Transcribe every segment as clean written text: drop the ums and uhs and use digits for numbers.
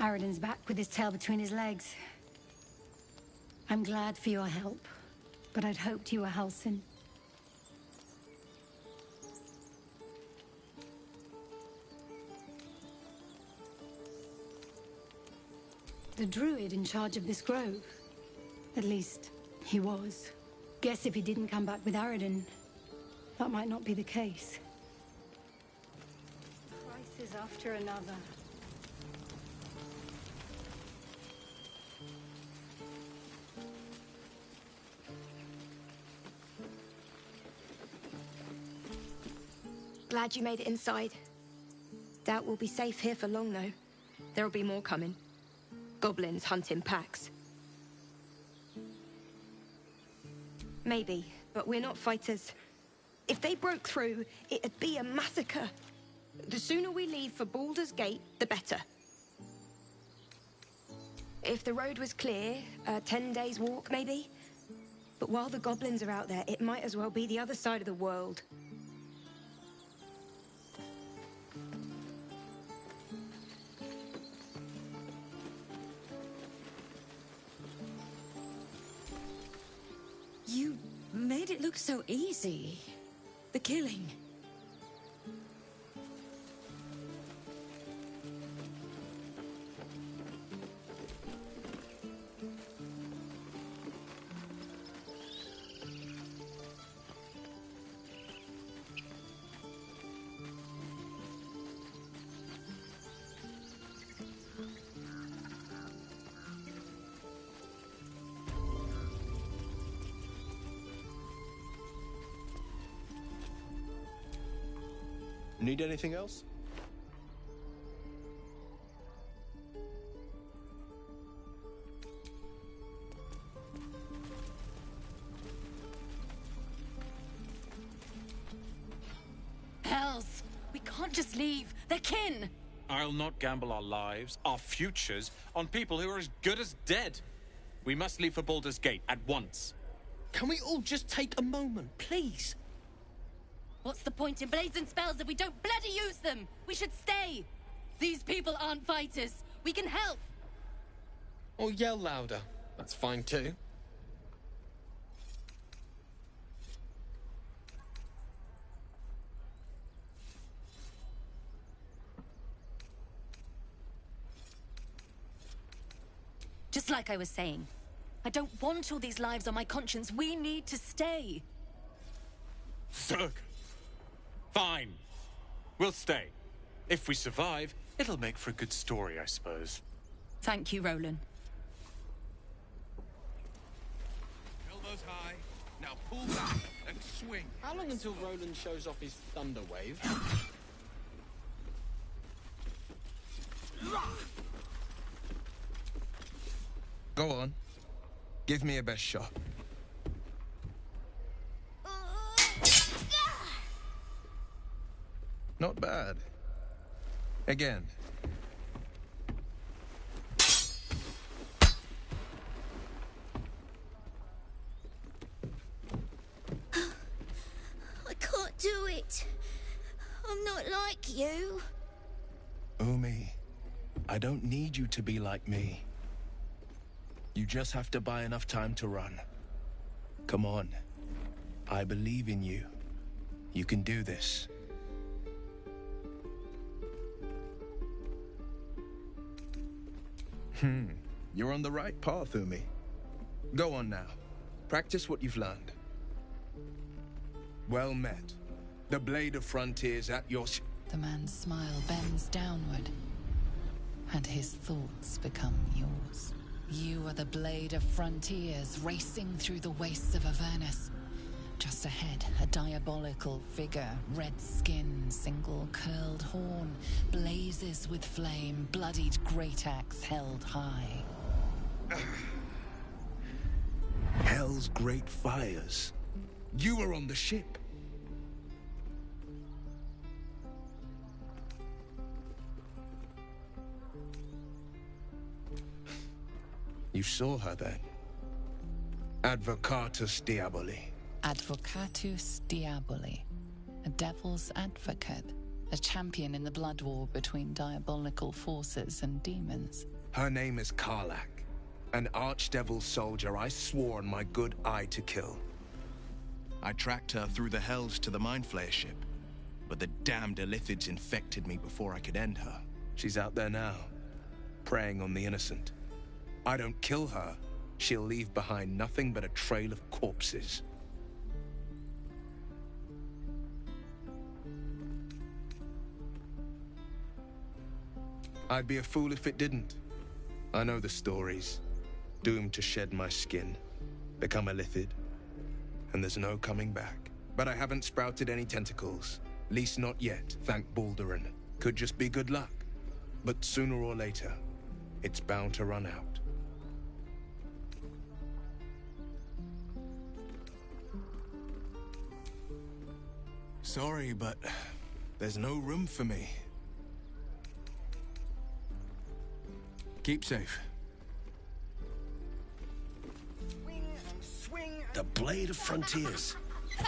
Aradin's back with his tail between his legs. I'm glad for your help, but I'd hoped you were Halsin. The druid in charge of this grove. At least, he was. Guess if he didn't come back with Aradin, that might not be the case. Crisis after another. Glad you made it inside. Doubt we'll be safe here for long, though. There'll be more coming. Goblins hunt in packs. Maybe, but we're not fighters. If they broke through, it'd be a massacre. The sooner we leave for Baldur's Gate, the better. If the road was clear, 10 days walk, maybe? But while the goblins are out there, it might as well be the other side of the world. You made it look so easy. The killing. Need anything else? Hells! We can't just leave. They're kin! I'll not gamble our lives, our futures, on people who are as good as dead. We must leave for Baldur's Gate at once. Can we all just take a moment, please? What's the point in blazing spells if we don't bloody use them? We should stay! These people aren't fighters. We can help! Or yell louder. That's fine too. Just like I was saying, I don't want all these lives on my conscience. We need to stay. Zerg! Fine. We'll stay. If we survive, it'll make for a good story, I suppose. Thank you, Roland. Elbows high. Now pull back and swing. How long until Roland shows off his thunder wave? Go on. Give me a best shot. Not bad. Again. I can't do it. I'm not like you. Umi, I don't need you to be like me. You just have to buy enough time to run. Come on. I believe in you. You can do this. You're on the right path, Umi. Go on now. Practice what you've learned. Well met. The Blade of Frontiers at your... The man's smile bends downward, and his thoughts become yours. You are the Blade of Frontiers, racing through the wastes of Avernus. Just ahead, a diabolical figure, red skin, single curled horn, blazes with flame, bloodied great axe held high. Hell's great fires. You were on the ship. You saw her then. Advocatus Diaboli. Advocatus Diaboli. A devil's advocate. a champion in the blood war between diabolical forces and demons. Her name is Karlach, an archdevil soldier I swore on my good eye to kill. I tracked her through the hells to the Mind Flayer ship, but the damned Illithids infected me before I could end her. She's out there now, preying on the innocent. I don't kill her, she'll leave behind nothing but a trail of corpses. I'd be a fool if it didn't. I know the stories. Doomed to shed my skin, become a Lithid, and there's no coming back. But I haven't sprouted any tentacles. Least not yet, thank Baldur. Could just be good luck. But sooner or later, it's bound to run out. Sorry, but there's no room for me. Keep safe. The Blade of Frontiers.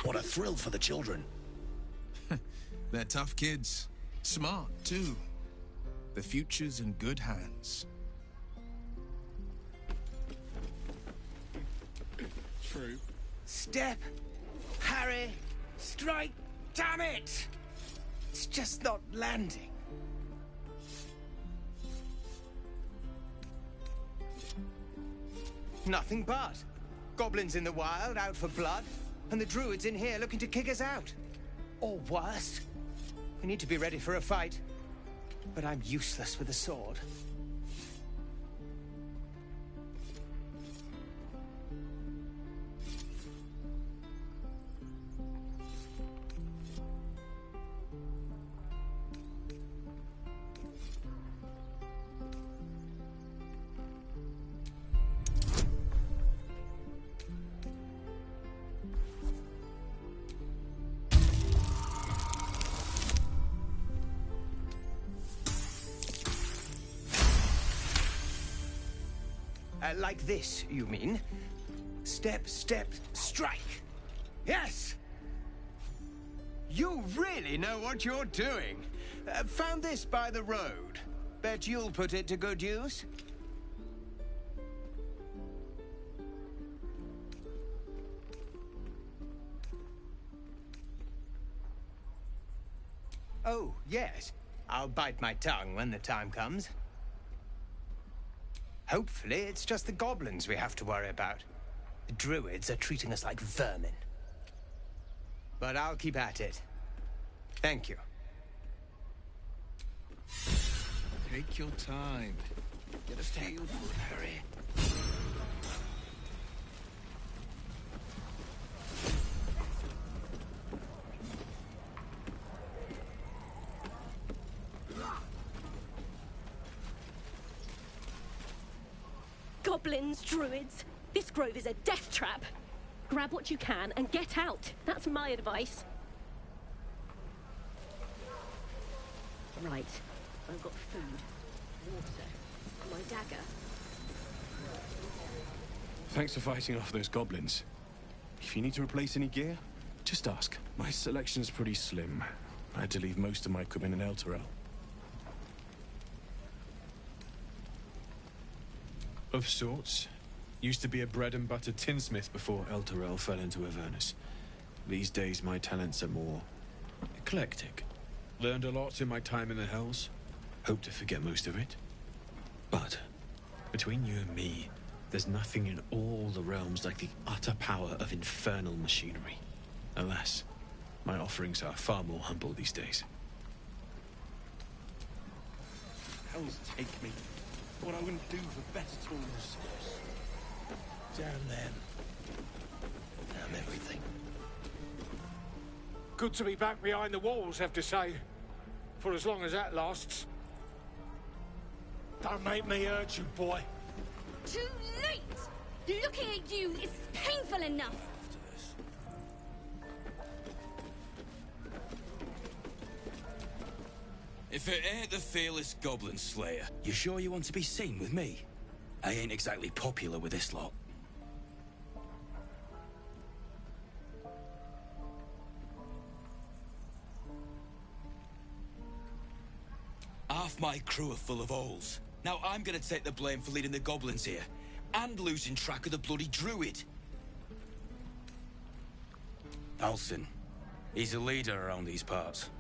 What a thrill for the children. They're tough kids. Smart, too. The future's in good hands. True. Step! Harry! Strike! Damn it! It's just not landing. Nothing but. Goblins in the wild, out for blood, and the druids in here looking to kick us out. Or worse. We need to be ready for a fight. But I'm useless with a sword. Like this, you mean? Step, step, strike! Yes! You really know what you're doing. Found this by the road. Bet you'll put it to good use. Oh, yes. I'll bite my tongue when the time comes. Hopefully, it's just the goblins we have to worry about. The druids are treating us like vermin. But I'll keep at it. Thank you. Take your time. Get a feel for it, Harry. Goblins, druids. This grove is a death trap. Grab what you can and get out. That's my advice. Right. I've got food, water, my dagger. Thanks for fighting off those goblins. If you need to replace any gear, just ask. My selection's pretty slim. I had to leave most of my equipment in Elturel. Of sorts. Used to be a bread and butter tinsmith before Elturel fell into Avernus. These days my talents are more eclectic. Learned a lot in my time in the Hells. Hope to forget most of it. But between you and me, there's nothing in all the realms like the utter power of infernal machinery. Alas, my offerings are far more humble these days. Hells take me. What I wouldn't do for better tools. Damn them. Damn everything. Good to be back behind the walls, have to say. For as long as that lasts. Don't make me hurt you, boy. Too late! Looking at you is painful enough. If it ain't the fearless Goblin Slayer, you sure you want to be seen with me? I ain't exactly popular with this lot. Half my crew are full of holes. Now I'm gonna take the blame for leading the goblins here, and losing track of the bloody druid. Alcin. He's a leader around these parts.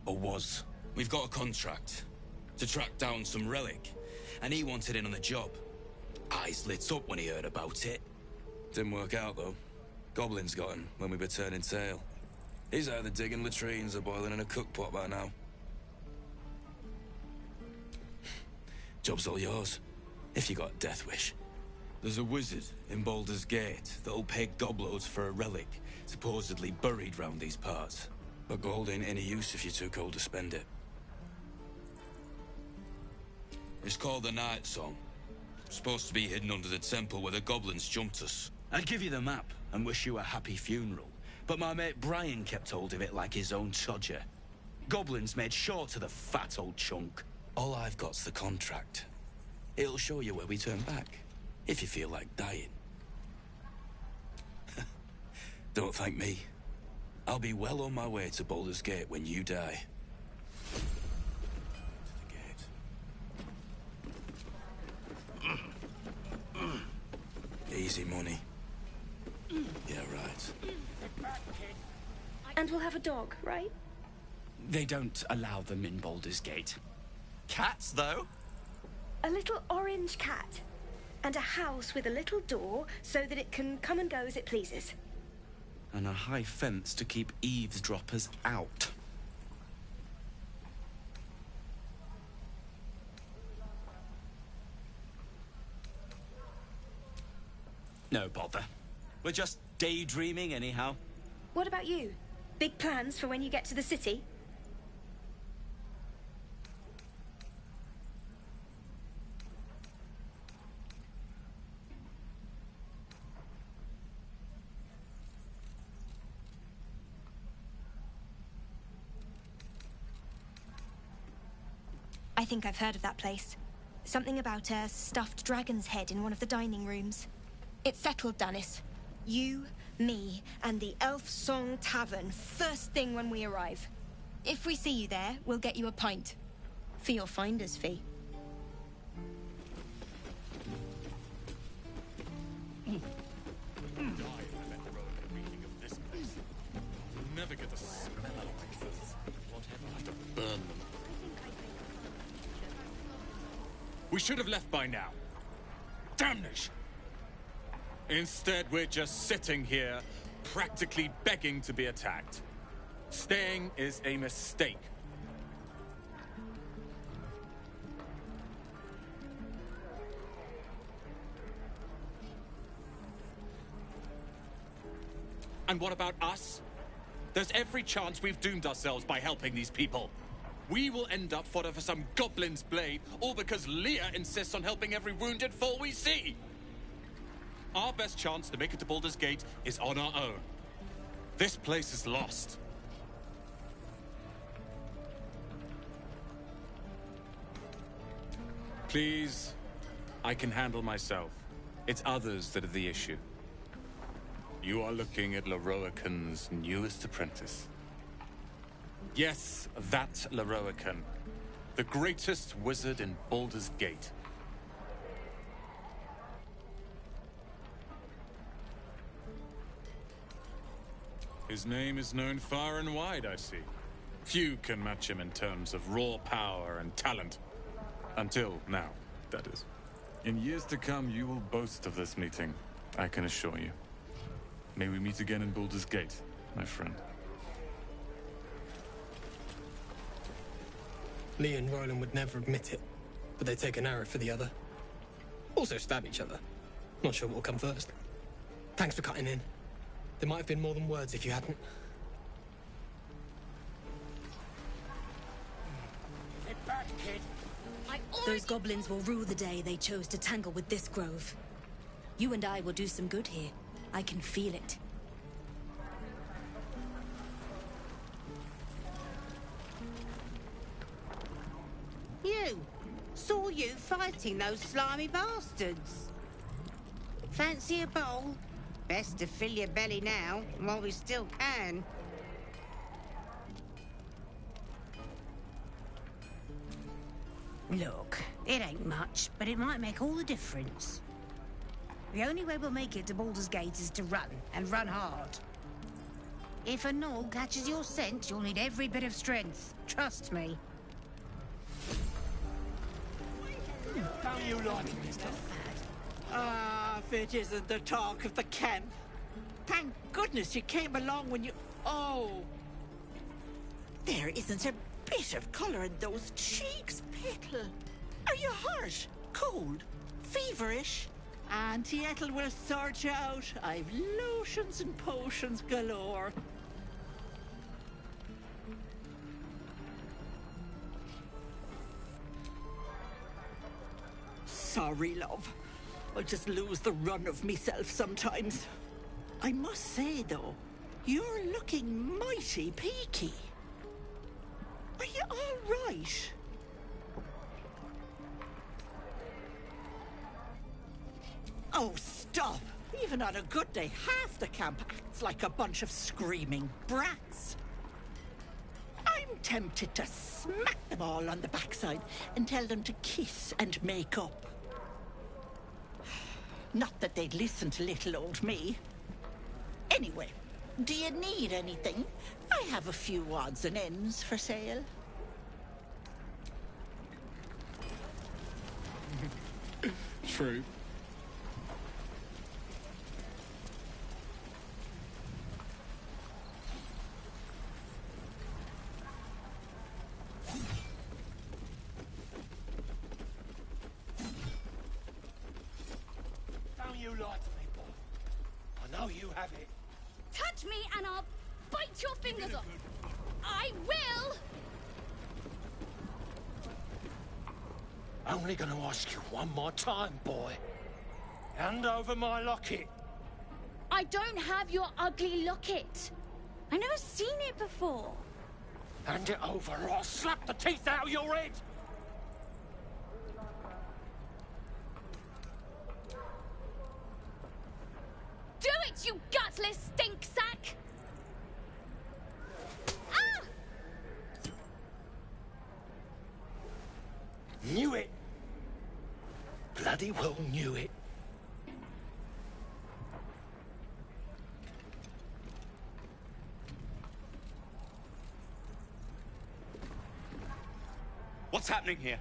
Or was. We've got a contract to track down some relic, and he wanted in on the job. Eyes lit up when he heard about it. Didn't work out, though. Goblins got him when we were turning tail. He's either digging latrines or boiling in a cookpot by now. Job's all yours, if you got a death wish. There's a wizard in Baldur's Gate that'll pay gobloads for a relic supposedly buried round these parts. But gold ain't any use if you're too cold to spend it. It's called the Night Song. Supposed to be hidden under the temple where the goblins jumped us. I'd give you the map and wish you a happy funeral, but my mate Brian kept hold of it like his own todger. Goblins made sure to the fat old chunk. All I've got's the contract. It'll show you where we turn back, if you feel like dying. Don't thank me. I'll be well on my way to Baldur's Gate when you die. Easy money. Yeah, right. And we'll have a dog, right? They don't allow them in Baldur's Gate. Cats, though? A little orange cat. And a house with a little door so that it can come and go as it pleases. And a high fence to keep eavesdroppers out. No bother. We're just daydreaming anyhow. What about you? Big plans for when you get to the city? I think I've heard of that place. Something about a stuffed dragon's head in one of the dining rooms. It's settled, Danis. You, me, and the Elf Song Tavern first thing when we arrive. If we see you there, we'll get you a pint. For your finder's fee. Never get the smell like this. I'll have to burn them. We should have left by now. Damnation! Instead, we're just sitting here, practically begging to be attacked. Staying is a mistake. And what about us? There's every chance we've doomed ourselves by helping these people. We will end up fodder for some goblin's blade, all because Leah insists on helping every wounded foe we see. Our best chance to make it to Baldur's Gate is on our own. This place is lost. Please, I can handle myself. It's others that are the issue. You are looking at Leroican's newest apprentice. Yes, that Leroican. The greatest wizard in Baldur's Gate. His name is known far and wide, I see. Few can match him in terms of raw power and talent. Until now, that is. In years to come, you will boast of this meeting, I can assure you. May we meet again in Baldur's Gate, my friend. Lee and Roland would never admit it, but they take an arrow for the other. Also stab each other. Not sure what will come first. Thanks for cutting in. There might have been more than words if you hadn't. Get back, kid. Those goblins will rue the day they chose to tangle with this grove. You and I will do some good here. I can feel it. You! Saw you fighting those slimy bastards. Fancy a bowl? Best to fill your belly now, while we still can. Look, it ain't much, but it might make all the difference. The only way we'll make it to Baldur's Gate is to run, and run hard. If a gnoll catches your scent, you'll need every bit of strength. Trust me. Don't you like it, Mr. Ah, if it isn't the talk of the camp. Thank goodness you came along when you... Oh! There isn't a bit of colour in those cheeks, Pickle. Are you hurt? Cold? Feverish? Auntie Ethel will sort you out. I've lotions and potions galore. Sorry, love. I just lose the run of myself sometimes. I must say, though, you're looking mighty peaky. Are you all right? Oh, stop! Even on a good day, half the camp acts like a bunch of screaming brats. I'm tempted to smack them all on the backside and tell them to kiss and make up. Not that they'd listen to little old me. Anyway, do you need anything? I have a few odds and ends for sale. True. Don't you lie to me, boy. I know you have it. Touch me and I'll bite your fingers off. I will! Only gonna ask you one more time, boy. Hand over my locket. I don't have your ugly locket. I've never seen it before. Hand it over or I'll slap the teeth out of your head. Do it, you gutless stink sack! Ah! Knew it. Bloody well knew it. What's happening here?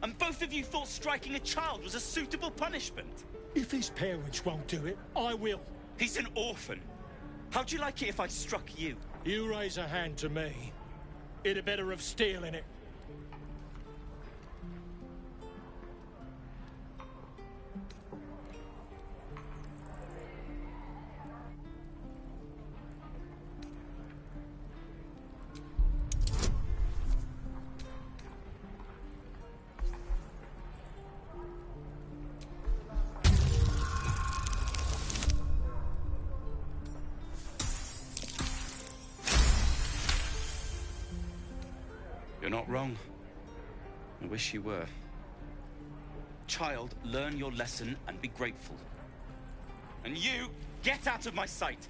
And both of you thought striking a child was a suitable punishment? If his parents won't do it, I will. He's an orphan. How'd you like it if I struck you? You raise a hand to me, it'd have better have steel in it. You're not wrong. I wish you were. Child, learn your lesson and be grateful. And you, get out of my sight!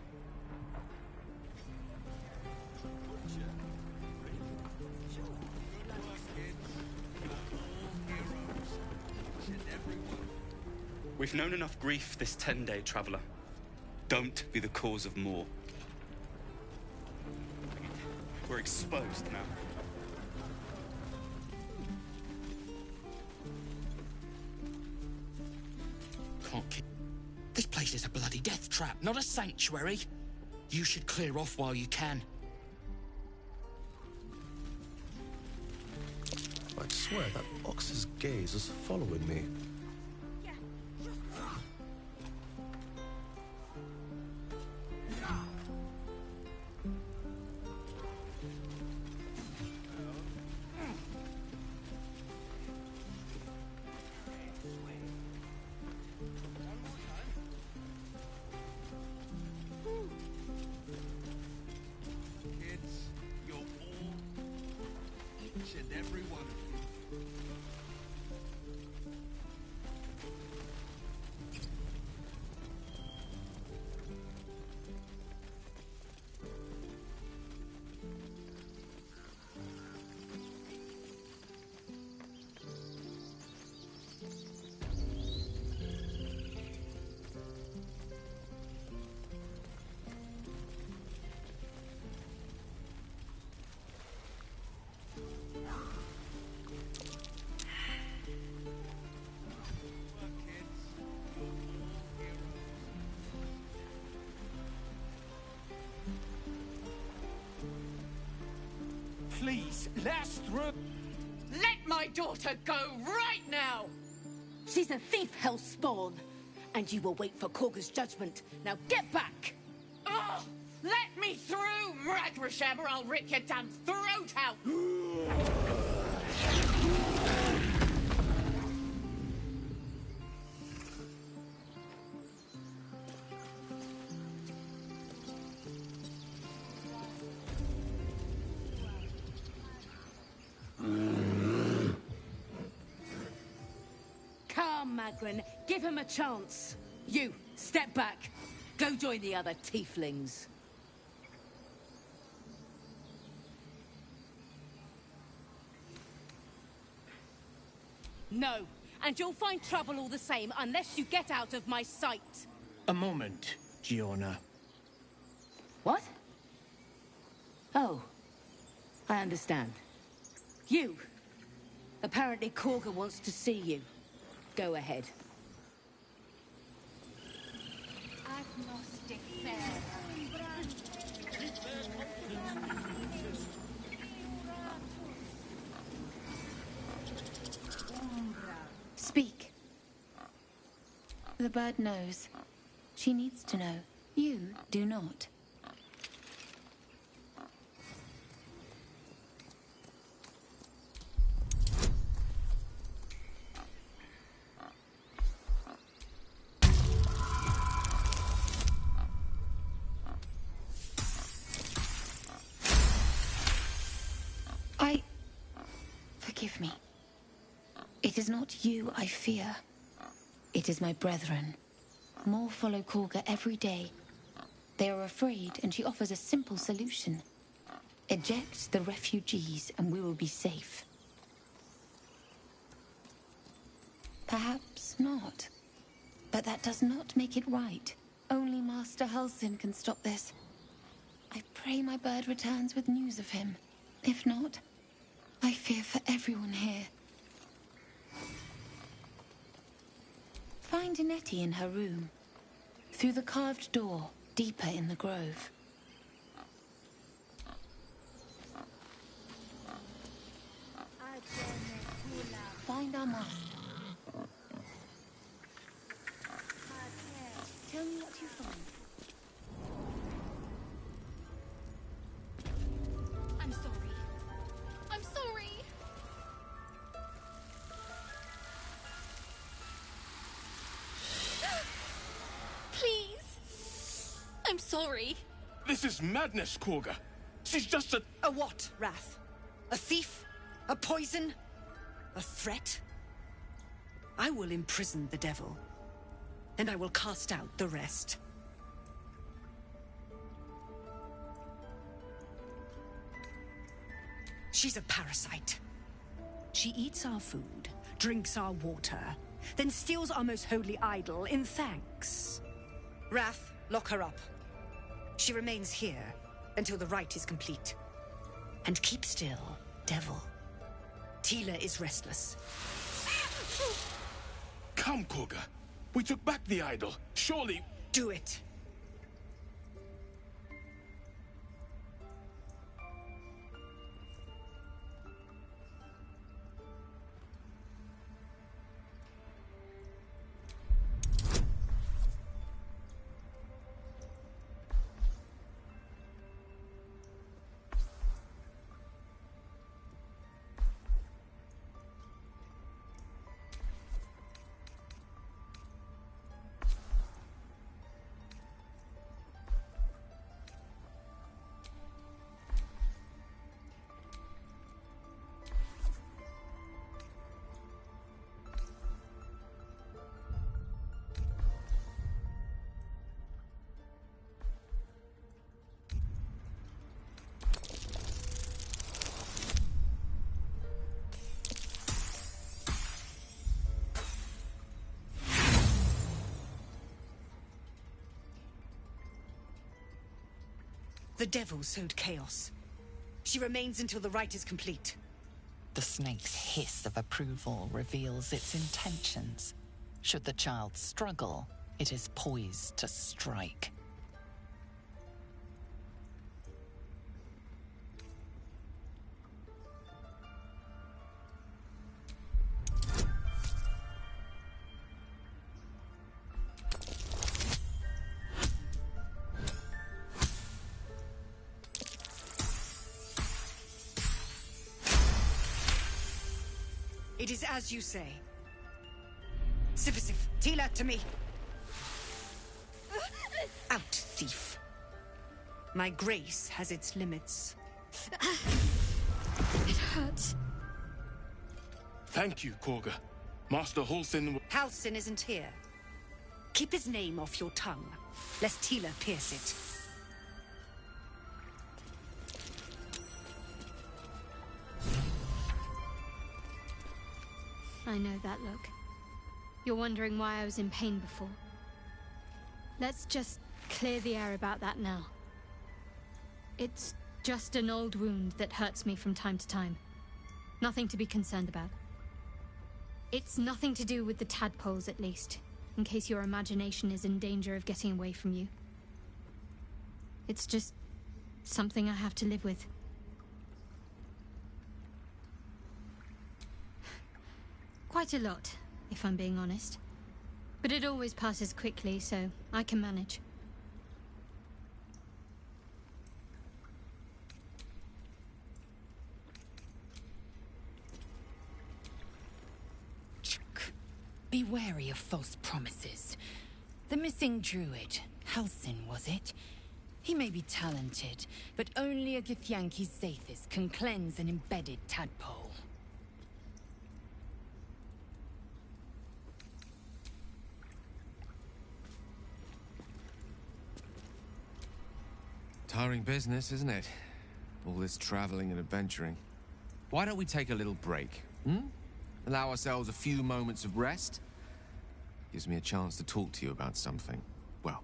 We've known enough grief this 10-day, traveler. Don't be the cause of more. We're exposed now. Can't keep... This place is a bloody death trap, not a sanctuary. You should clear off while you can. I swear that ox's gaze is following me. please, let us through. Let my daughter go right now! She's a thief, hellspawn. And you will wait for Korga's judgment. Now get back! Oh, let me through, Mragrasham, or I'll rip your damn throat out! Come, Magrin. Give him a chance. You, step back. Go join the other tieflings. No, and you'll find trouble all the same unless you get out of my sight. A moment, Giorna. What? Oh, I understand. You. Apparently Korga wants to see you. Go ahead. Speak. The bird knows. She needs to know. You do not. Forgive me. It is not you I fear. It is my brethren. More follow Korga every day. They are afraid, and she offers a simple solution. Eject the refugees, and we will be safe. Perhaps not. But that does not make it right. Only Master Halsin can stop this. I pray my bird returns with news of him. If not, I fear for everyone here. Find Nettie in her room. Through the carved door, deeper in the grove. Find our master. Tell me what you find. I'm sorry. I'm sorry. Please. I'm sorry. This is madness, Korga. She's just a... A what, Wrath? A thief? A poison? A threat? I will imprison the devil, and I will cast out the rest. She's a parasite. She eats our food, drinks our water, then steals our most holy idol in thanks. Wrath, lock her up. She remains here until the rite is complete. And keep still, devil. Tila is restless. Come, Korga. We took back the idol. Surely... Do it. The devil sowed chaos. She remains until the rite is complete. The snake's hiss of approval reveals its intentions. Should the child struggle, it is poised to strike. It is as you say. Sifisif, Tila to me. Out, thief. My grace has its limits. It hurts. Thank you, Korga. Master Halsin... Halsin isn't here. Keep his name off your tongue, lest Tila pierce it. I know that look. You're wondering why I was in pain before. Let's just clear the air about that now. It's just an old wound that hurts me from time to time. Nothing to be concerned about. It's nothing to do with the tadpoles, at least, in case your imagination is in danger of getting away from you. It's just something I have to live with. Quite a lot, if I'm being honest. But it always passes quickly, so I can manage. Be wary of false promises. The missing druid, Halsin, was it? He may be talented, but only a Githyanki Zathis can cleanse an embedded tadpole. Tiring business, isn't it? All this traveling and adventuring. Why don't we take a little break, Allow ourselves a few moments of rest? Gives me a chance to talk to you about something, well,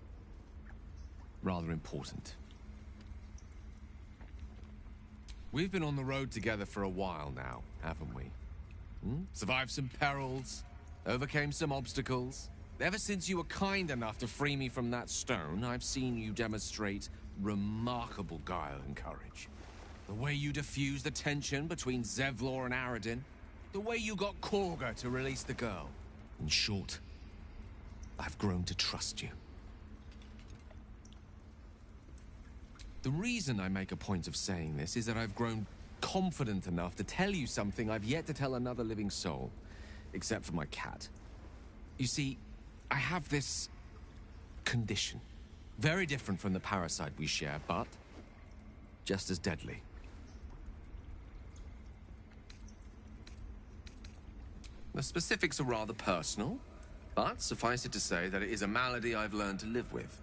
rather important. We've been on the road together for a while now, haven't we? Survived some perils, overcame some obstacles. Ever since you were kind enough to free me from that stone, I've seen you demonstrate remarkable guile and courage. The way you diffused the tension between Zevlor and Aradin. The way you got Korga to release the girl. In short, I've grown to trust you. The reason I make a point of saying this is that I've grown confident enough to tell you something I've yet to tell another living soul, except for my cat. You see, I have this condition. Very different from the parasite we share, but just as deadly. The specifics are rather personal, but suffice it to say that it is a malady I've learned to live with,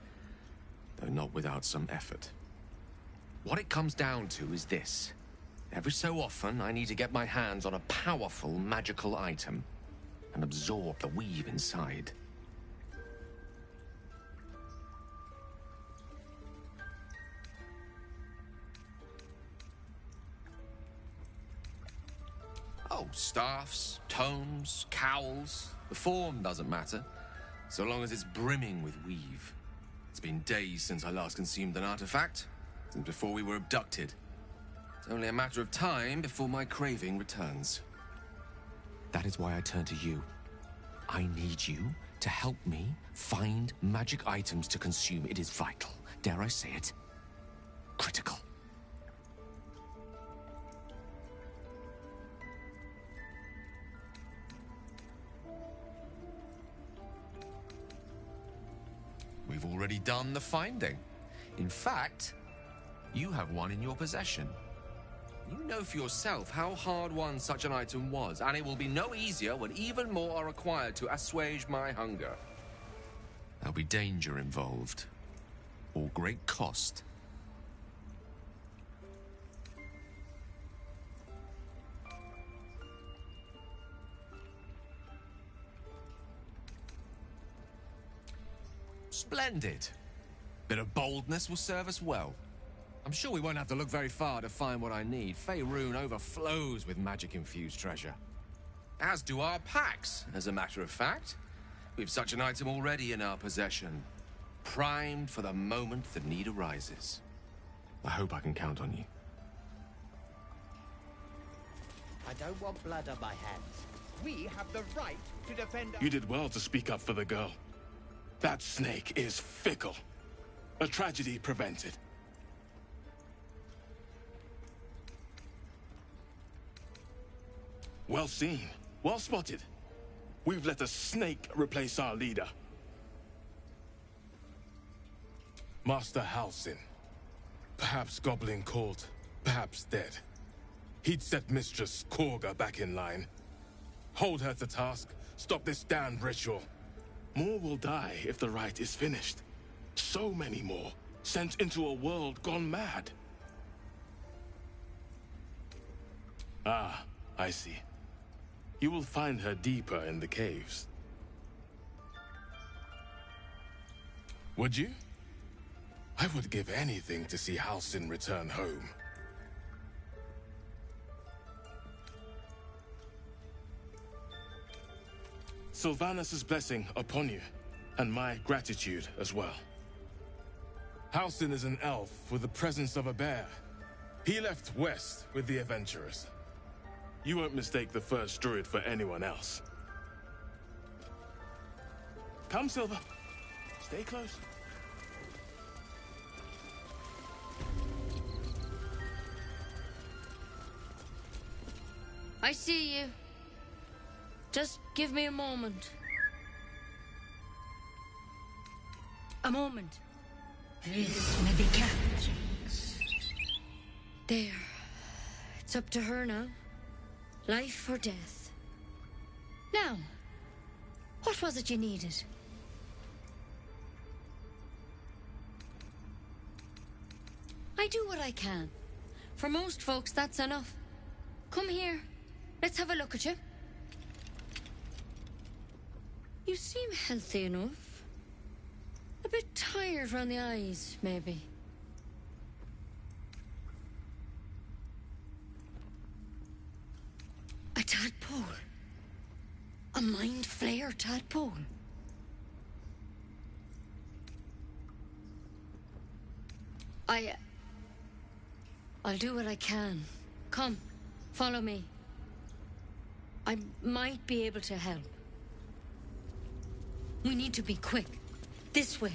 though not without some effort. What it comes down to is this. Every so often, I need to get my hands on a powerful magical item and absorb the weave inside. Oh, staffs, tomes, cowls. The form doesn't matter, so long as it's brimming with weave. It's been days since I last consumed an artifact, since before we were abducted. It's only a matter of time before my craving returns. That is why I turn to you. I need you to help me find magic items to consume. It is vital. Dare I say it? Critical. We've already done the finding. In fact, you have one in your possession. You know for yourself how hard-won such an item was, and it will be no easier when even more are required to assuage my hunger. There'll be danger involved, or great cost. Splendid. Bit of boldness will serve us well. I'm sure we won't have to look very far to find what I need. Faerun overflows with magic-infused treasure. As do our packs, as a matter of fact. We've such an item already in our possession. Primed for the moment the need arises. I hope I can count on you. I don't want blood on my hands. We have the right to defend our... You did well to speak up for the girl. That snake is fickle. A tragedy prevented. Well seen. Well spotted. We've let a snake replace our leader. Master Halsin. Perhaps Goblin caught, perhaps dead. He'd set Mistress Korga back in line. Hold her to task, stop this damned ritual. More will die if the rite is finished. So many more, sent into a world gone mad. Ah, I see. You will find her deeper in the caves. Would you? I would give anything to see Halsin return home. Sylvanus' blessing upon you, and my gratitude as well. Halsin is an elf with the presence of a bear. He left west with the adventurers. You won't mistake the first druid for anyone else. Come, Silver. Stay close. I see you. Just give me a moment. A moment. This may be kept. There. It's up to her now. Life or death. Now, what was it you needed? I do what I can. For most folks, that's enough. Come here. Let's have a look at you. You seem healthy enough. A bit tired around the eyes, maybe. A tadpole. A mind flayer tadpole. I'll do what I can. Come, follow me. I might be able to help. We need to be quick. This way.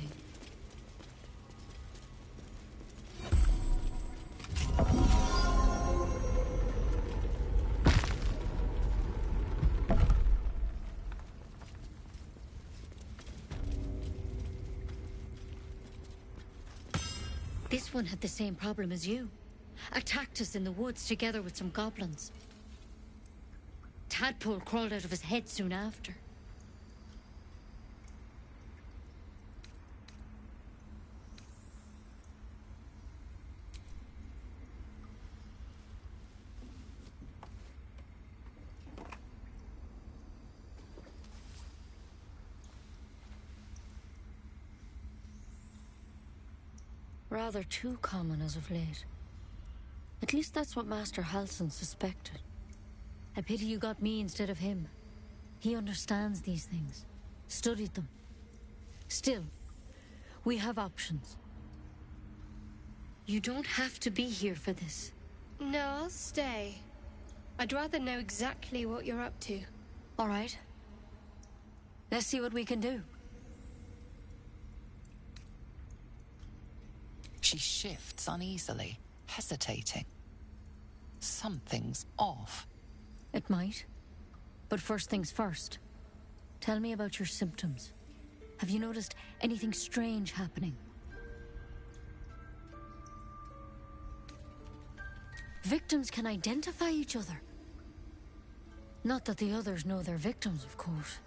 This one had the same problem as you. Attacked us in the woods together with some goblins. Tadpole crawled out of his head soon after. Rather too common as of late. At least that's what Master Halsin suspected. A pity you got me instead of him. He understands these things. Studied them. Still, we have options. You don't have to be here for this. No, I'll stay. I'd rather know exactly what you're up to. All right. Let's see what we can do. She shifts uneasily, hesitating. Something's off. It might. But first things first. Tell me about your symptoms. Have you noticed anything strange happening? Victims can identify each other. Not that the others know they're victims, of course.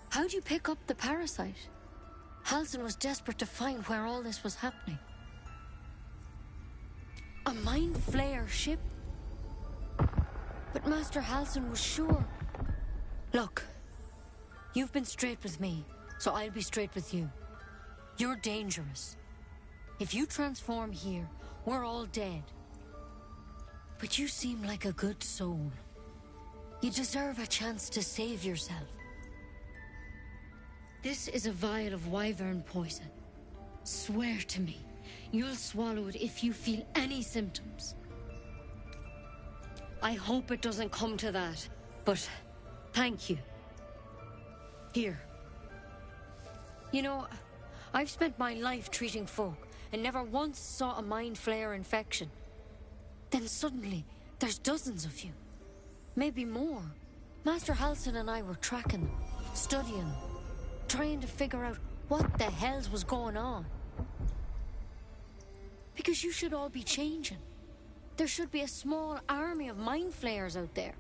How'd you pick up the parasite? Halsin was desperate to find where all this was happening. A mind flayer ship? But Master Halsin was sure. Look, you've been straight with me, so I'll be straight with you. You're dangerous. If you transform here, we're all dead. But you seem like a good soul. You deserve a chance to save yourself. This is a vial of wyvern poison. Swear to me, you'll swallow it if you feel any symptoms. I hope it doesn't come to that, but thank you. Here. You know, I've spent my life treating folk and never once saw a mind flayer infection. Then suddenly, there's dozens of you. Maybe more. Master Halsin and I were tracking them, studying them, trying to figure out what the hells was going on. Because you should all be changing. There should be a small army of mind flayers out there.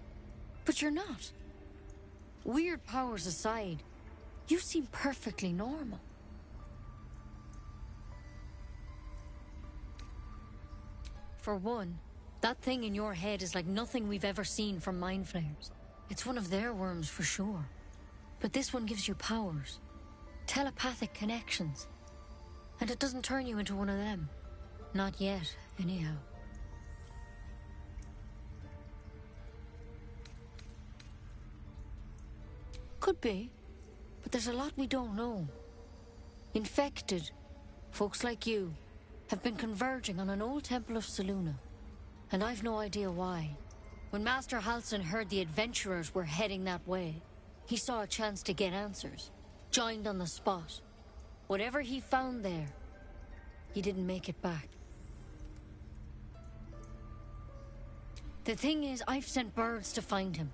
But you're not. Weird powers aside, you seem perfectly normal. For one, that thing in your head is like nothing we've ever seen from mind flayers. It's one of their worms for sure. But this one gives you powers. Telepathic connections. And it doesn't turn you into one of them. Not yet, anyhow. Could be, but there's a lot we don't know. Infected, folks like you, have been converging on an old temple of Selûne, and I've no idea why. When Master Halsin heard the adventurers were heading that way, he saw a chance to get answers, joined on the spot. Whatever he found there, he didn't make it back. The thing is, I've sent birds to find him,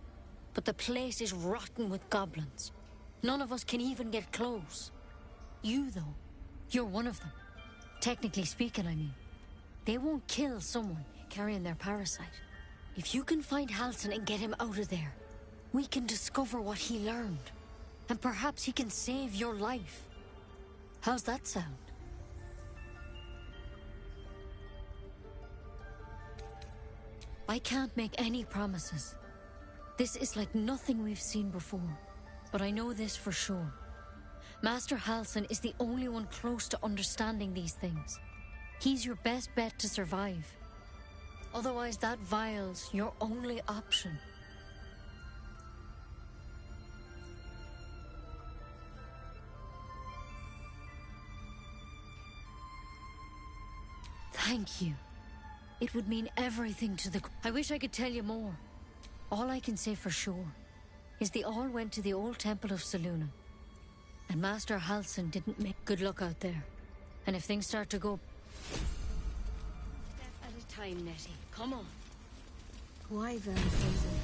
but the place is rotten with goblins. None of us can even get close. You, though, you're one of them. Technically speaking, I mean. They won't kill someone carrying their parasite. If you can find Halsin and get him out of there, we can discover what he learned. And perhaps he can save your life. How's that sound? I can't make any promises. This is like nothing we've seen before. But I know this for sure. Master Halsin is the only one close to understanding these things. He's your best bet to survive. Otherwise, that vial's your only option. Thank you. It would mean everything to the... I wish I could tell you more. All I can say for sure is they all went to the old temple of Selûne. And Master Halsin didn't make... Good luck out there. And if things start to go... Step at a time, Nettie. Come on. Wyvern poison.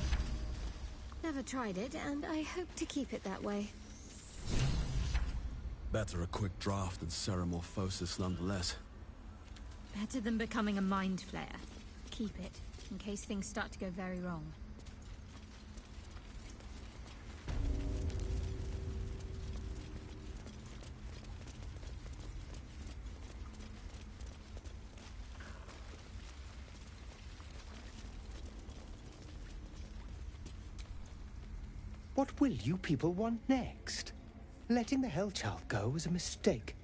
Never tried it, and I hope to keep it that way. Better a quick draft than Ceramorphosis nonetheless. Better than becoming a mind flayer. Keep it, in case things start to go very wrong. What will you people want next? Letting the Hellchild go was a mistake.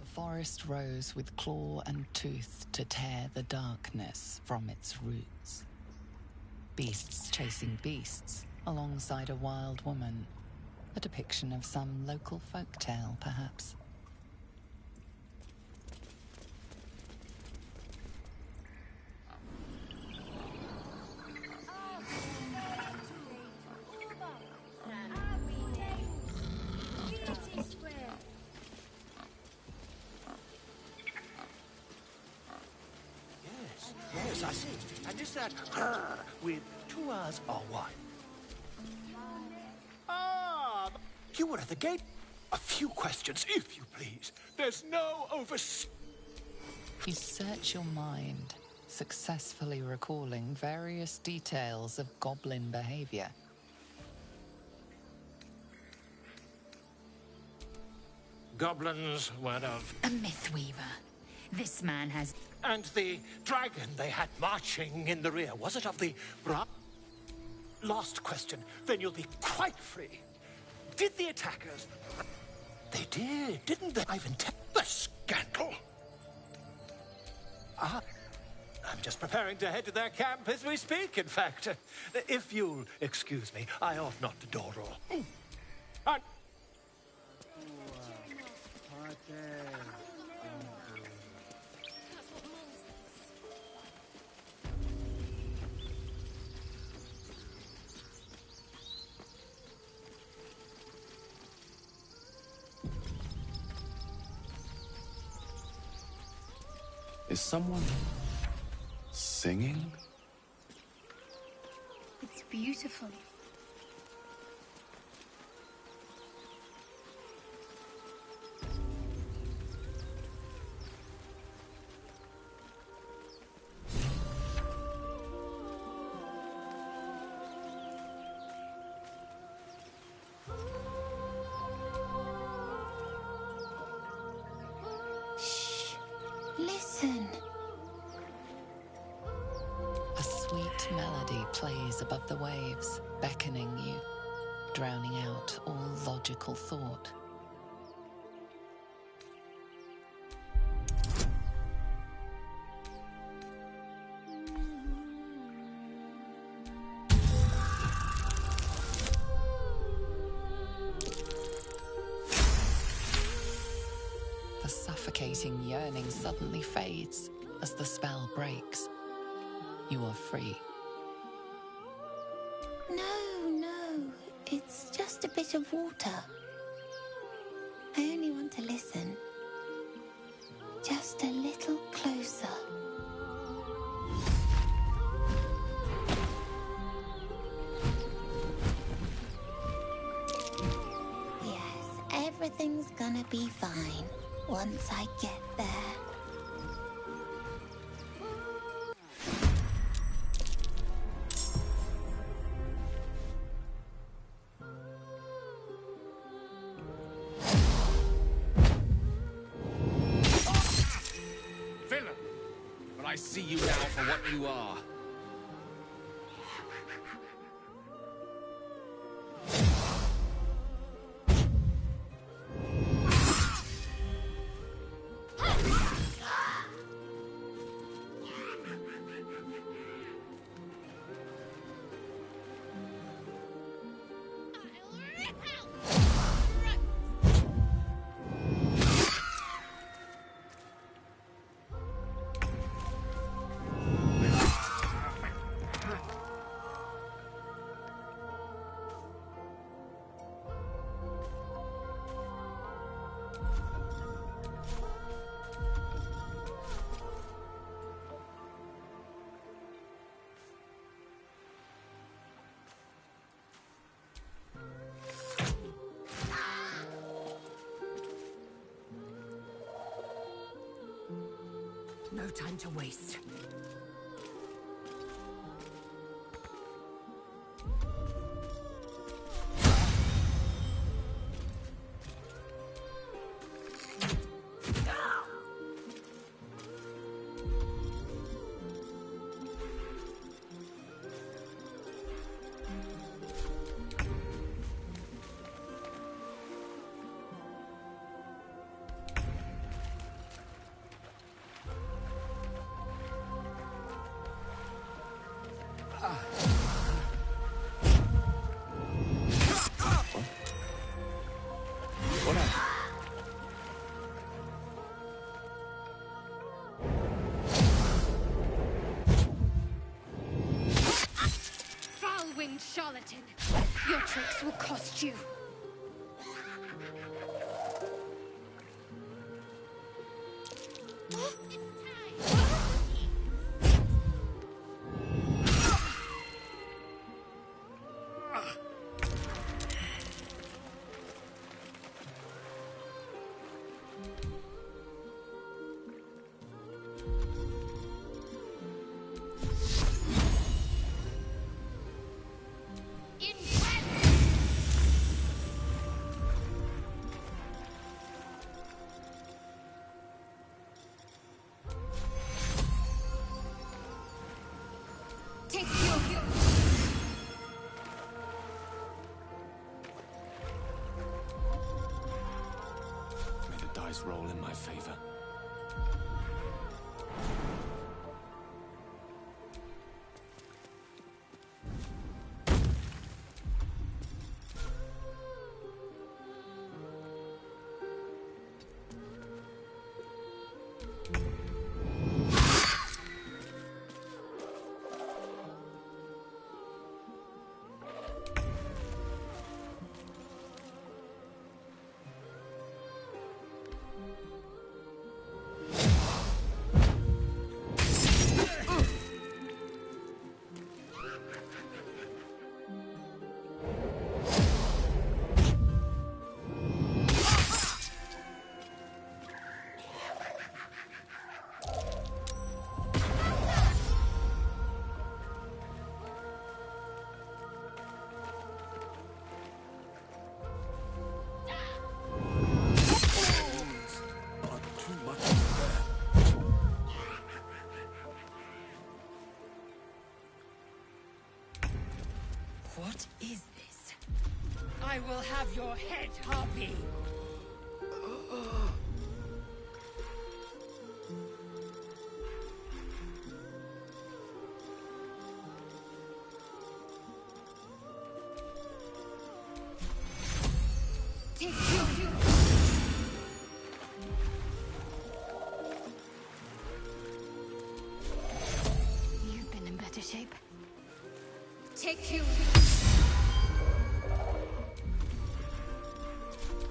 The forest rose with claw and tooth to tear the darkness from its roots. Beasts chasing beasts alongside a wild woman. A depiction of some local folktale, perhaps. Yes, I see. And is that with 2 R's or 1? Ah, you were at the gate. A few questions, if you please. There's no You search your mind, successfully recalling various details of goblin behavior. Goblins were of... A Mythweaver. This man has... And the dragon they had marching in the rear, was it of the... Last question, then you'll be quite free. Did the attackers... They did, didn't they? I've the scandal. I'm just preparing to head to their camp as we speak, in fact. If you'll excuse me, I ought not to dawdle. And... Is someone singing? It's beautiful. Shh. Listen. A sweet melody plays above the waves, beckoning you, drowning out all logical thought. The suffocating yearning suddenly fades as the spell breaks. You are free. No. It's just a bit of water. I only want to listen. Just a little closer. Yes, everything's gonna be fine once I get there. Villain! But I see you now for what you are. No time to waste. Foul-winged charlatan! Your tricks will cost you. Take your... May the dice roll in my favor. What is this? I will have your head, Harpy! You've been in better shape. Take you.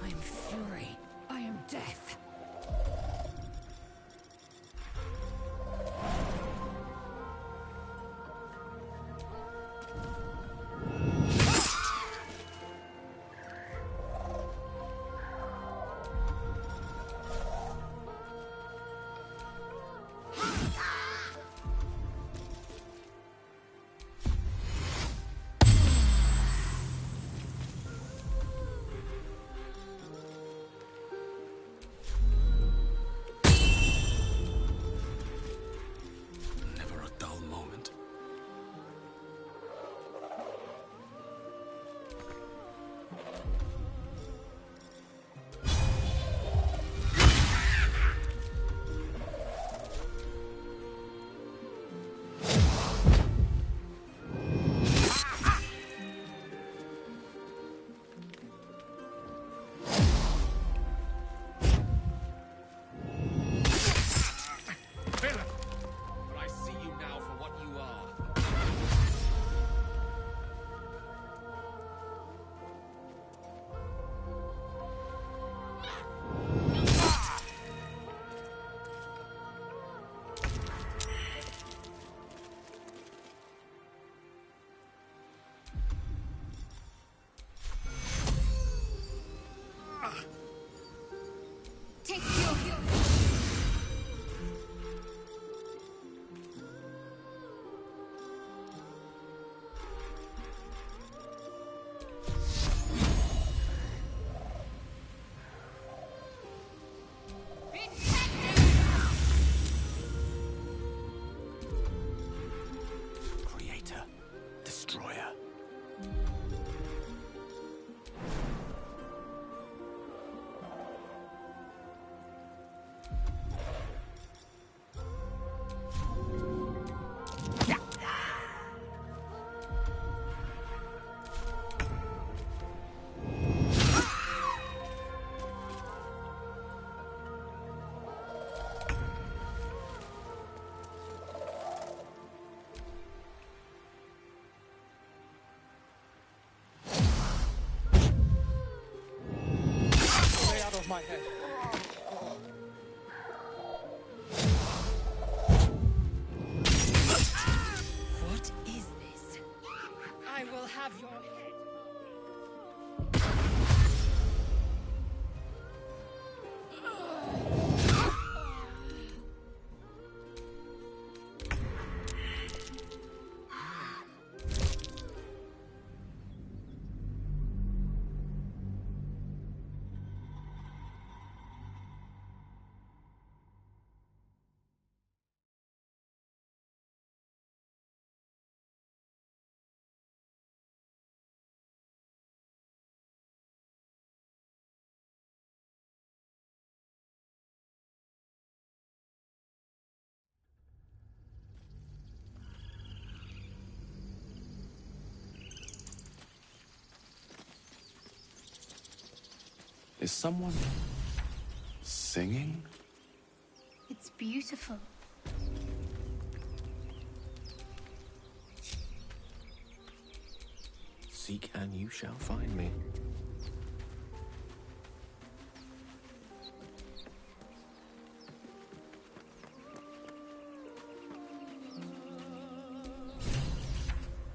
I am fury. I am death. Never a dull moment. Villain! But I see you now for what you are. Take you. Creator. Destroyer. Stay out of my head. What is this? I will have your head. Is someone singing? It's beautiful. Seek and you shall find me.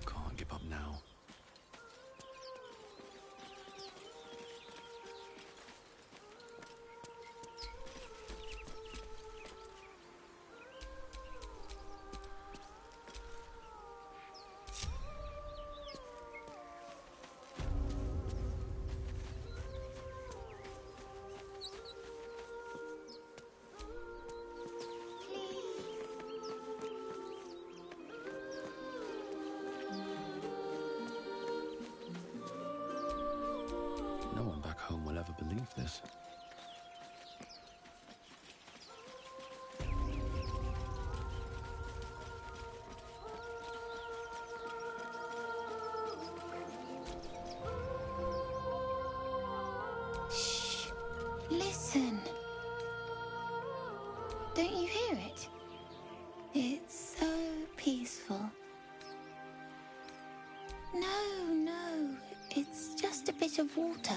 Can't give up now. I'll ever believe this. Shh. Listen. Don't you hear it? It's so peaceful. No, it's just a bit of water.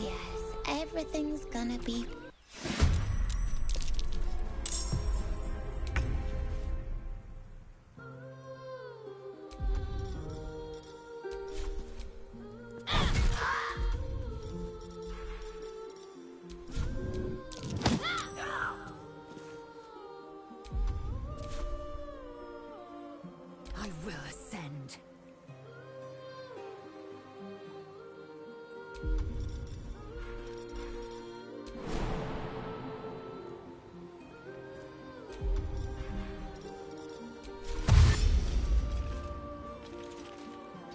Yes, everything's gonna be... I will ascend.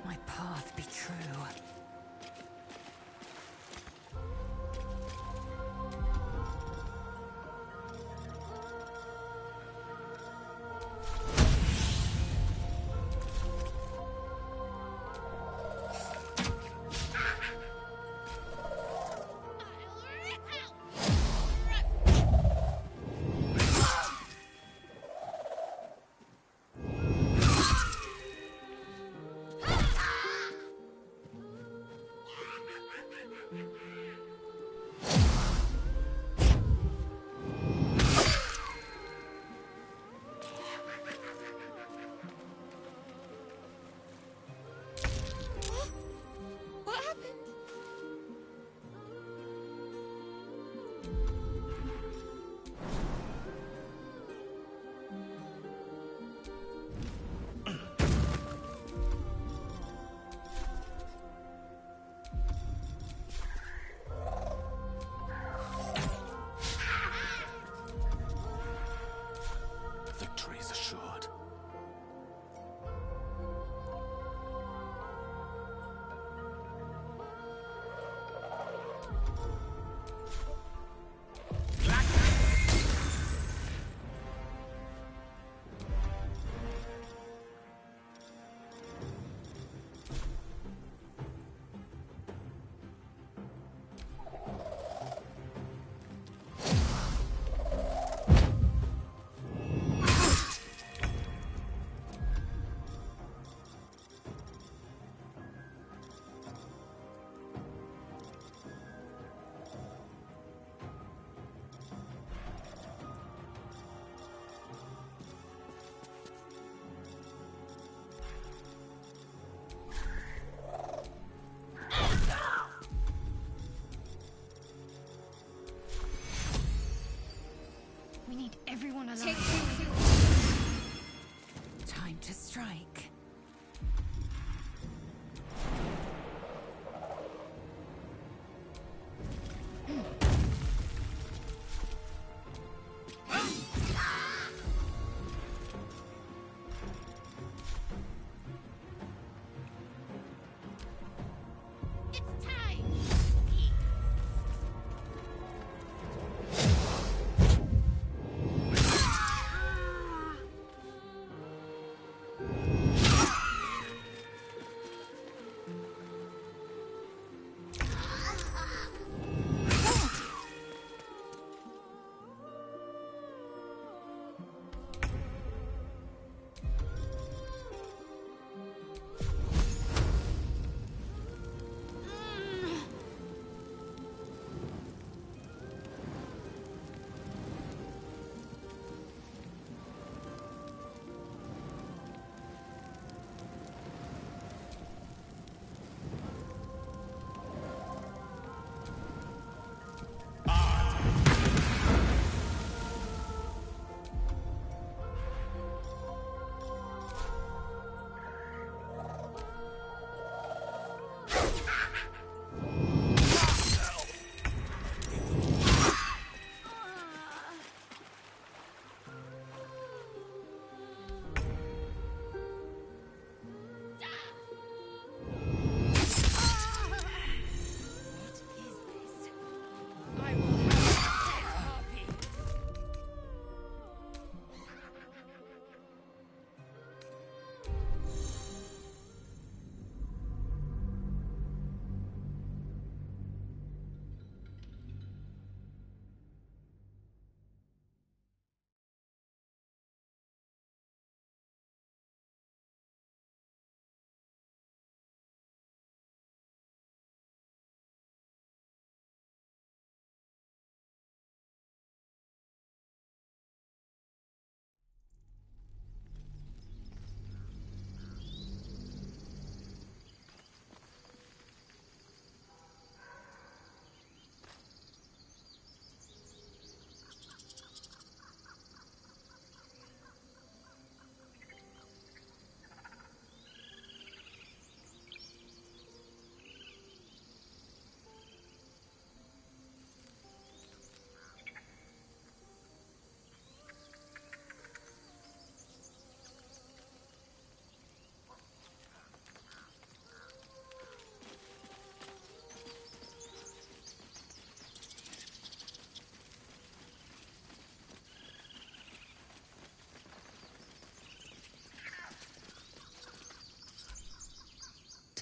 My path be true. What happened? Victory is assured. We need everyone alive. Time to strike.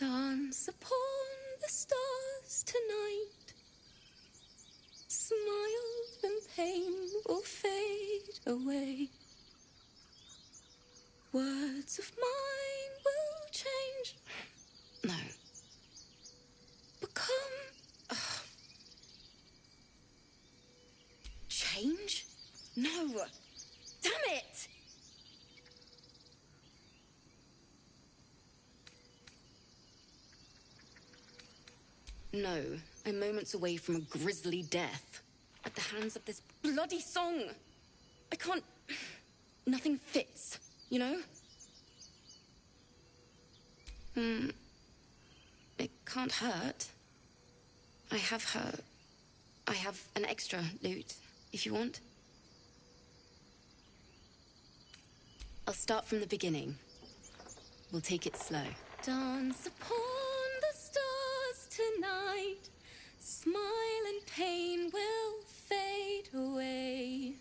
Dance upon the stars tonight. Smile and pain will fade away. Words of mine will change. No. Become. Change? No. Damn it! No, I'm moments away from a grisly death. At the hands of this bloody song. I can't... Nothing fits, you know? It can't hurt. I have an extra loot, if you want. I'll start from the beginning. We'll take it slow. Dance upon the stars tonight. Smile and pain will fade away.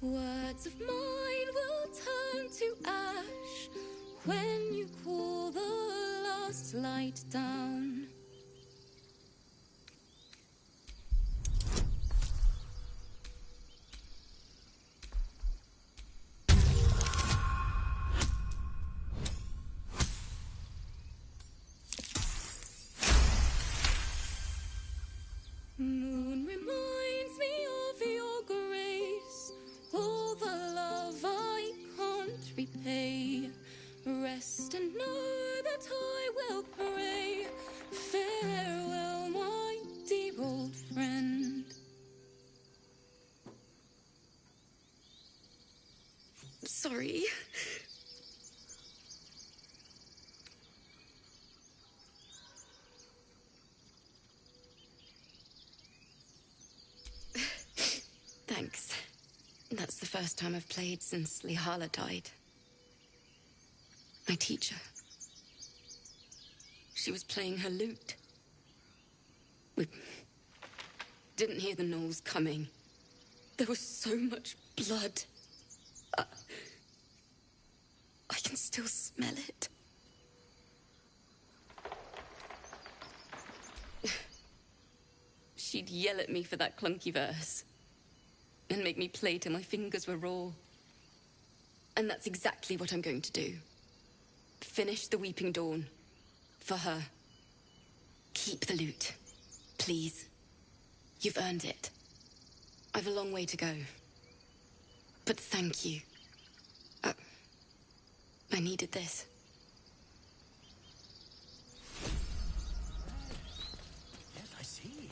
Words of mine will turn to ash when you call the last light down. Moon reminds me of your grace, all the love I can't repay. Rest and know that I will pray. Farewell, my dear old friend. Sorry. Thanks. That's the first time I've played since Lihala died. My teacher. She was playing her lute. We didn't hear the gnolls coming. There was so much blood. I can still smell it. She'd yell at me for that clunky verse. And make me play till my fingers were raw. And that's exactly what I'm going to do. Finish the Weeping Dawn. For her. Keep the loot. Please. You've earned it. I've a long way to go. But thank you. I needed this. Yes, I see.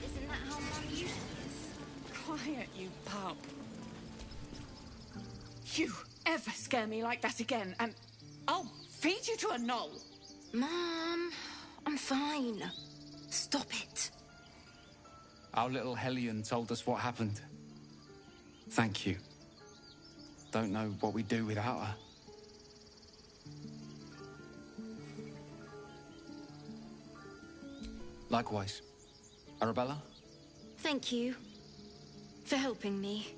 Isn't that how Mum usually is? Quiet, you pup. You ever scare me like that again, and I'll feed you to a gnoll. Mom, I'm fine. Stop it. Our little Hellion told us what happened. Thank you. Don't know what we'd do without her. Likewise. Arabella? Thank you for helping me.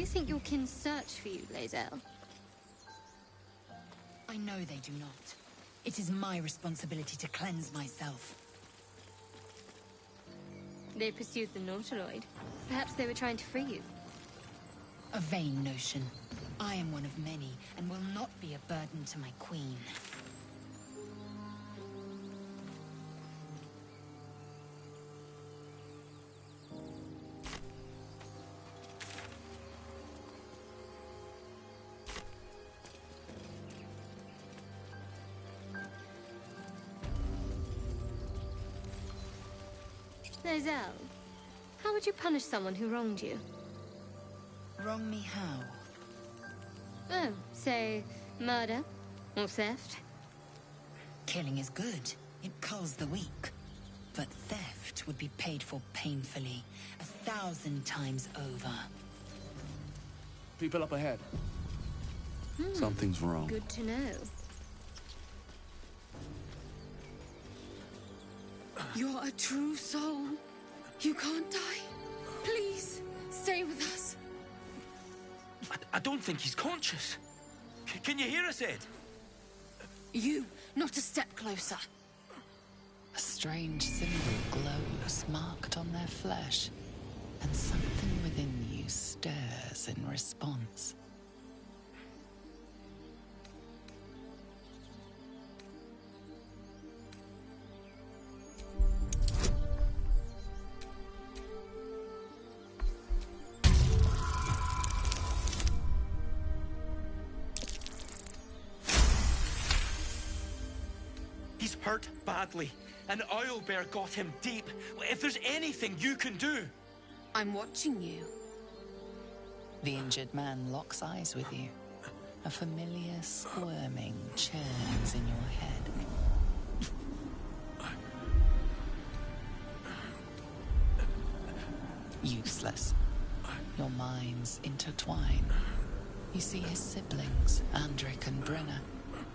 think your kin search for you, Lae'zel? I know they do not. It is my responsibility to cleanse myself. They pursued the Nautiloid. Perhaps they were trying to free you. A vain notion. I am one of many, and will not be a burden to my queen. Lae'zel, how would you punish someone who wronged you? Wrong me how? Oh, say, murder or theft? Killing is good. It culls the weak. But theft would be paid for painfully, 1,000 times over. People up ahead. Something's wrong. Good to know. You're a true soul. You can't die. Please, stay with us. I don't think he's conscious. Can you hear us, Ed? You, not a step closer. A strange symbol glows, marked on their flesh, and something within you stirs in response. He's hurt badly, and Owlbear got him deep. If there's anything you can do... I'm watching you. The injured man locks eyes with you. A familiar squirming churns in your head. Useless. Your minds intertwine. You see his siblings, Andric and Brenna,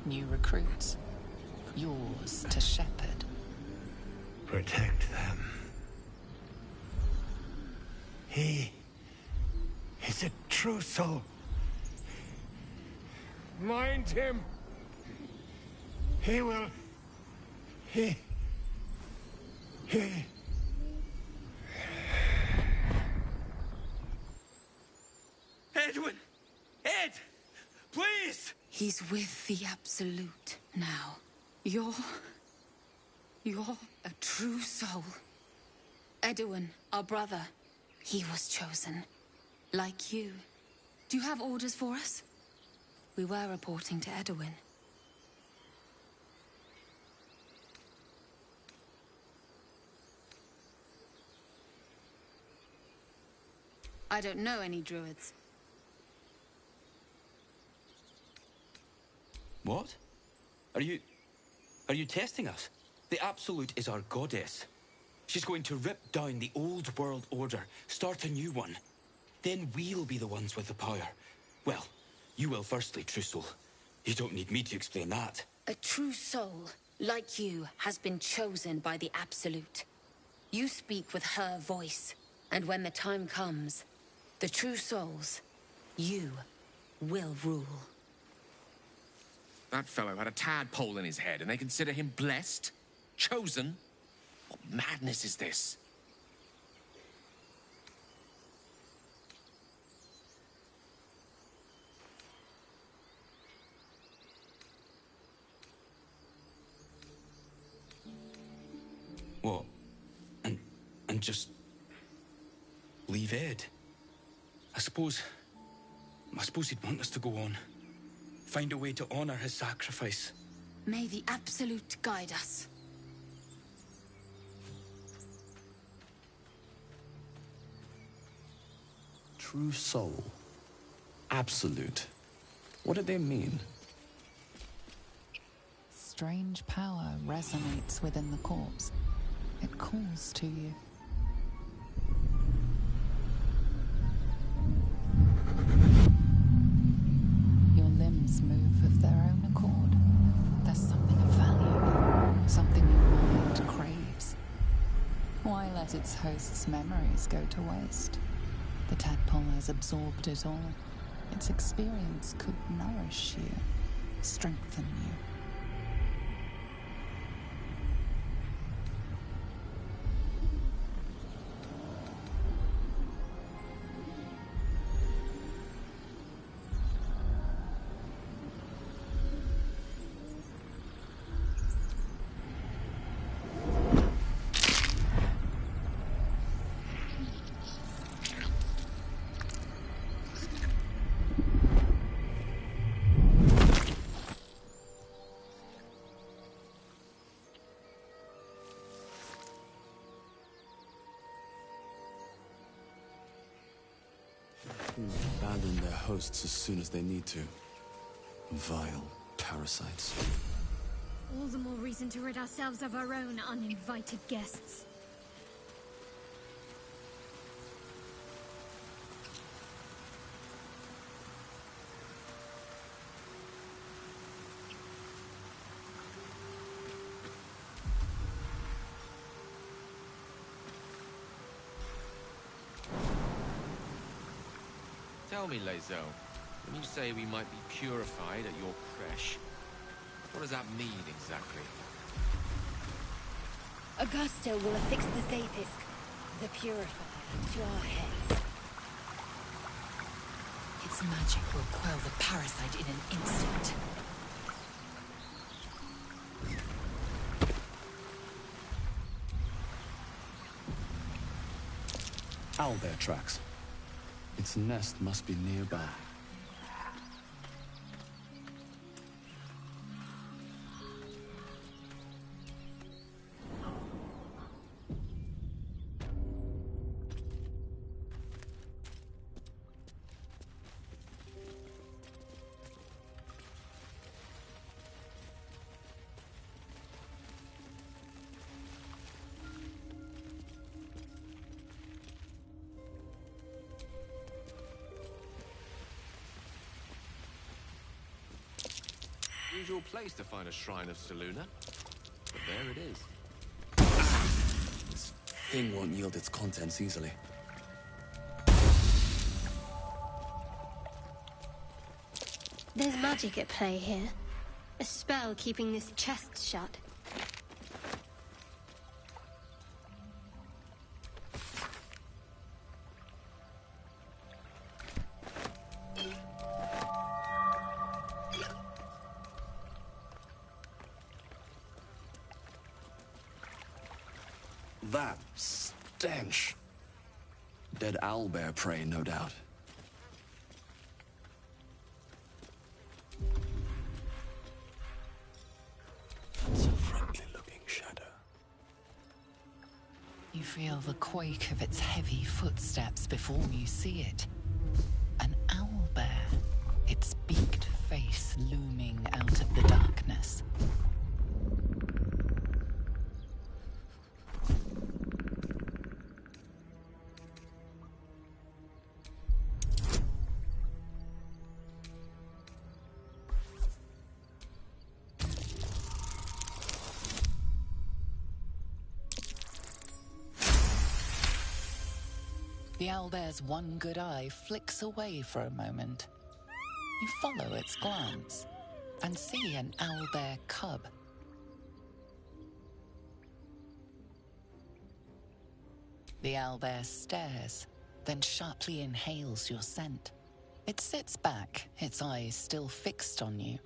new recruits. Yours to shepherd. Protect them. He is a true soul. Mind him. He will. He. Edwin! Ed! Please! He's with the Absolute now. You're a true soul. Edwin, our brother, he was chosen. Like you. Do you have orders for us? We were reporting to Edwin. I don't know any druids. What? Are you testing us? The Absolute is our goddess. She's going to rip down the old world order, start a new one. Then we'll be the ones with the power. Well, you will firstly, true soul. You don't need me to explain that. A true soul, like you, has been chosen by the Absolute. You speak with her voice, and when the time comes, the true souls, you will rule. That fellow had a tadpole in his head, and they consider him blessed? Chosen? What madness is this? What? And just... leave Ed? I suppose he'd want us to go on. Find a way to honor his sacrifice. May the Absolute guide us. True soul. Absolute. What did they mean? Strange power resonates within the corpse. It calls to you. Your limbs move of their own accord. There's something of value, something your mind craves. Why let its host's memories go to waste? The tadpole has absorbed it all. Its experience could nourish you, strengthen you. Abandon their hosts as soon as they need to. Vile parasites. All the more reason to rid ourselves of our own uninvited guests. Tell me, Lae'zel, when you say we might be purified at your creche, what does that mean exactly? Augusto will affix the Zapisk, the purifier, to our heads. Its magic will quell the parasite in an instant. Owlbear tracks. Its nest must be nearby. Usual place to find a shrine of Selûne, but there it is. This thing won't yield its contents easily. There's magic at play here. A spell keeping this chest shut. That stench. Dead owlbear prey, no doubt. It's a friendly-looking shadow. You feel the quake of its heavy footsteps before you see it. An owlbear, its beaked face looming out of the darkness. The owlbear's one good eye flicks away for a moment. You follow its glance and see an owlbear cub. The owlbear stares, then sharply inhales your scent. It sits back, its eyes still fixed on you.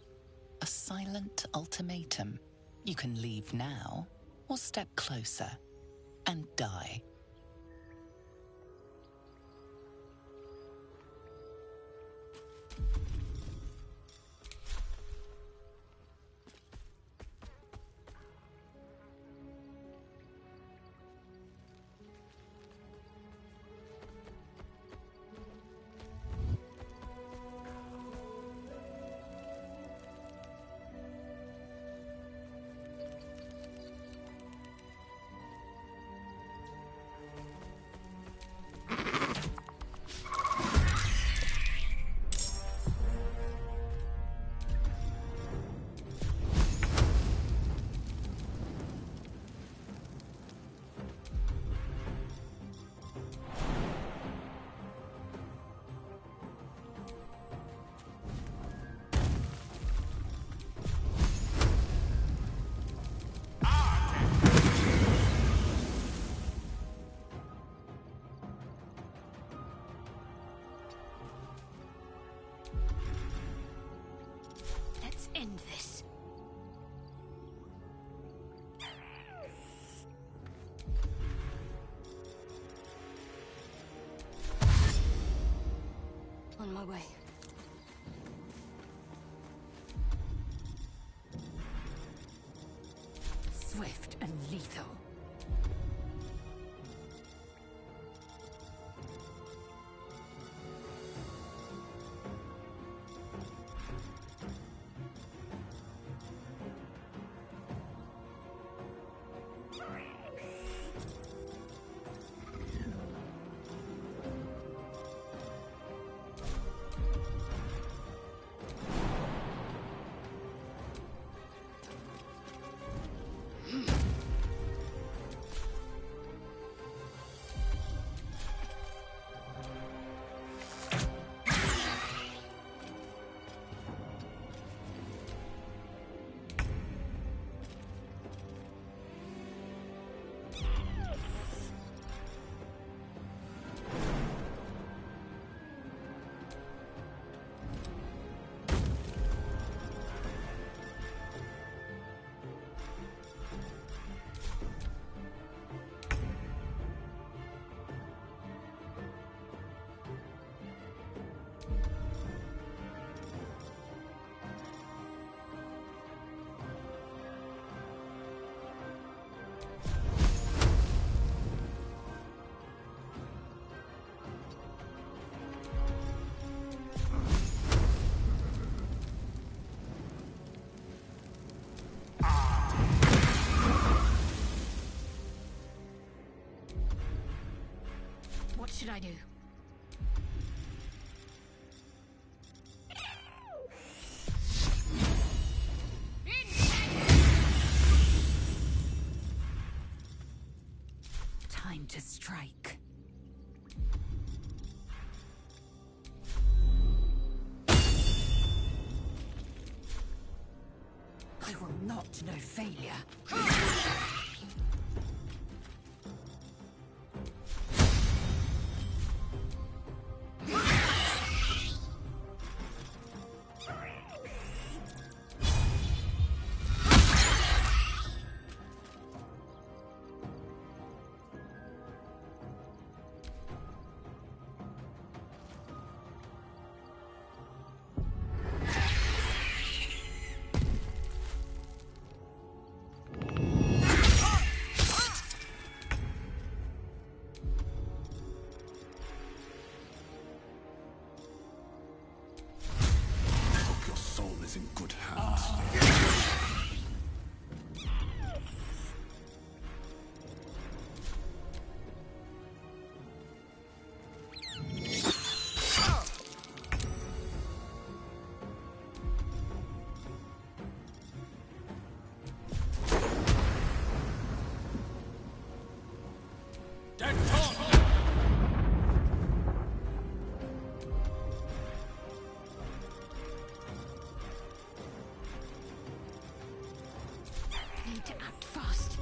A silent ultimatum. You can leave now, or step closer and die. my way. Swift and lethal. What should I do? Time to strike. I will not know failure. Your soul is in good hands. Need to act fast.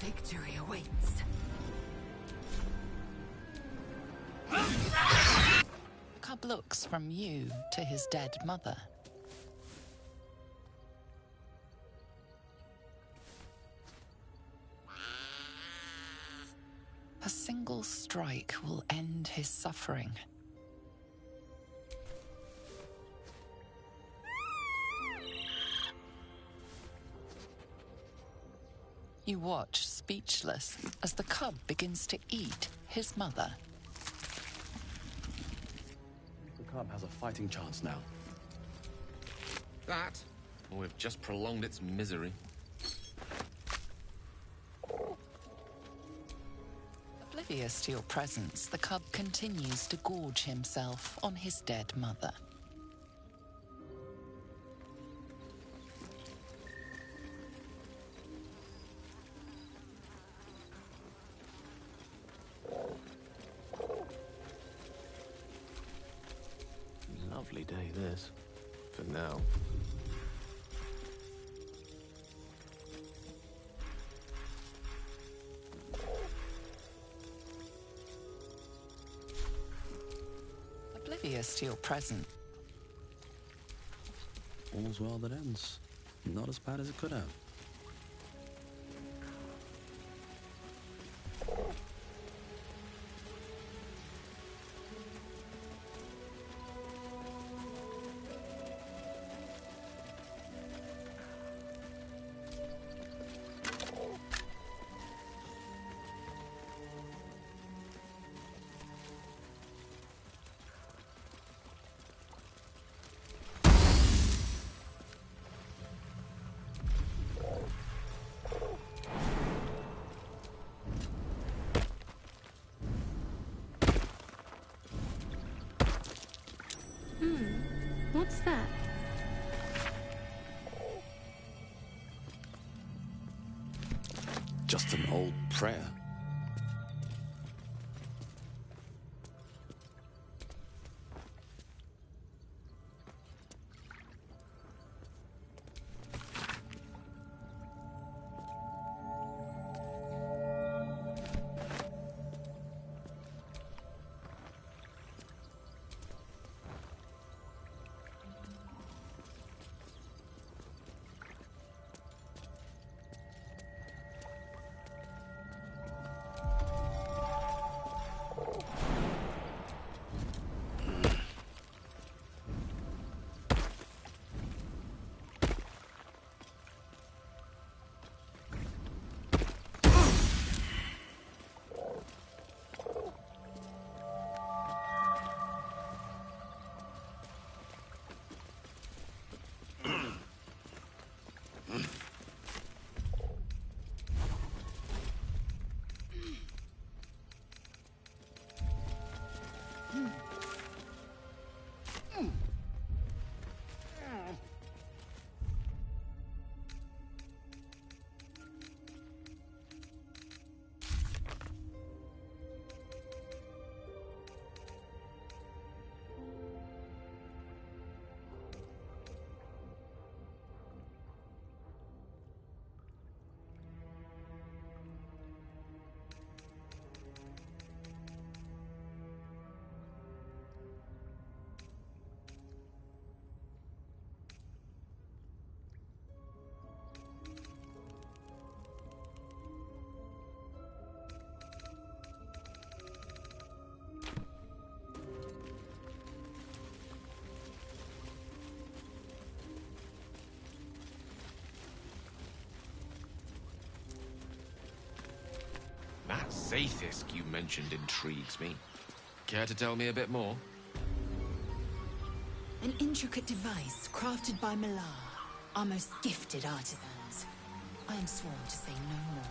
Victory awaits. Cub looks from you to his dead mother. A single strike will end his suffering. You watch, speechless, as the cub begins to eat his mother. The cub has a fighting chance now. That, or we've just prolonged its misery. Oblivious to your presence, the cub continues to gorge himself on his dead mother. Lovely day, this. For now. oblivious to your presence. All's well that ends. Not as bad as it could have. What's that? Just an old prayer. That Zaithisk you mentioned intrigues me. Care to tell me a bit more? An intricate device crafted by Malar, our most gifted artisans. I am sworn to say no more.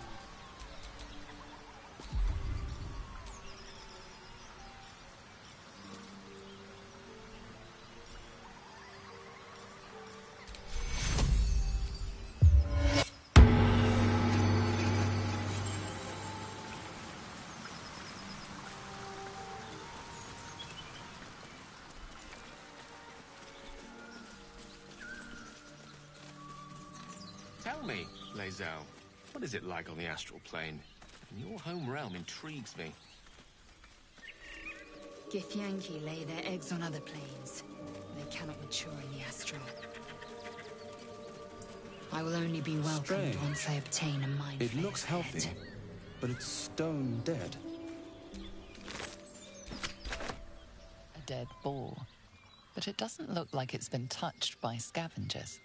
Tell me, Lae'zel, what is it like on the astral plane? Your home realm intrigues me. Githyanki lay their eggs on other planes. They cannot mature in the astral. I will only be welcomed Strange. once I obtain a mind It flayer looks healthy, head. but it's stone dead. A dead boar. But it doesn't look like it's been touched by scavengers.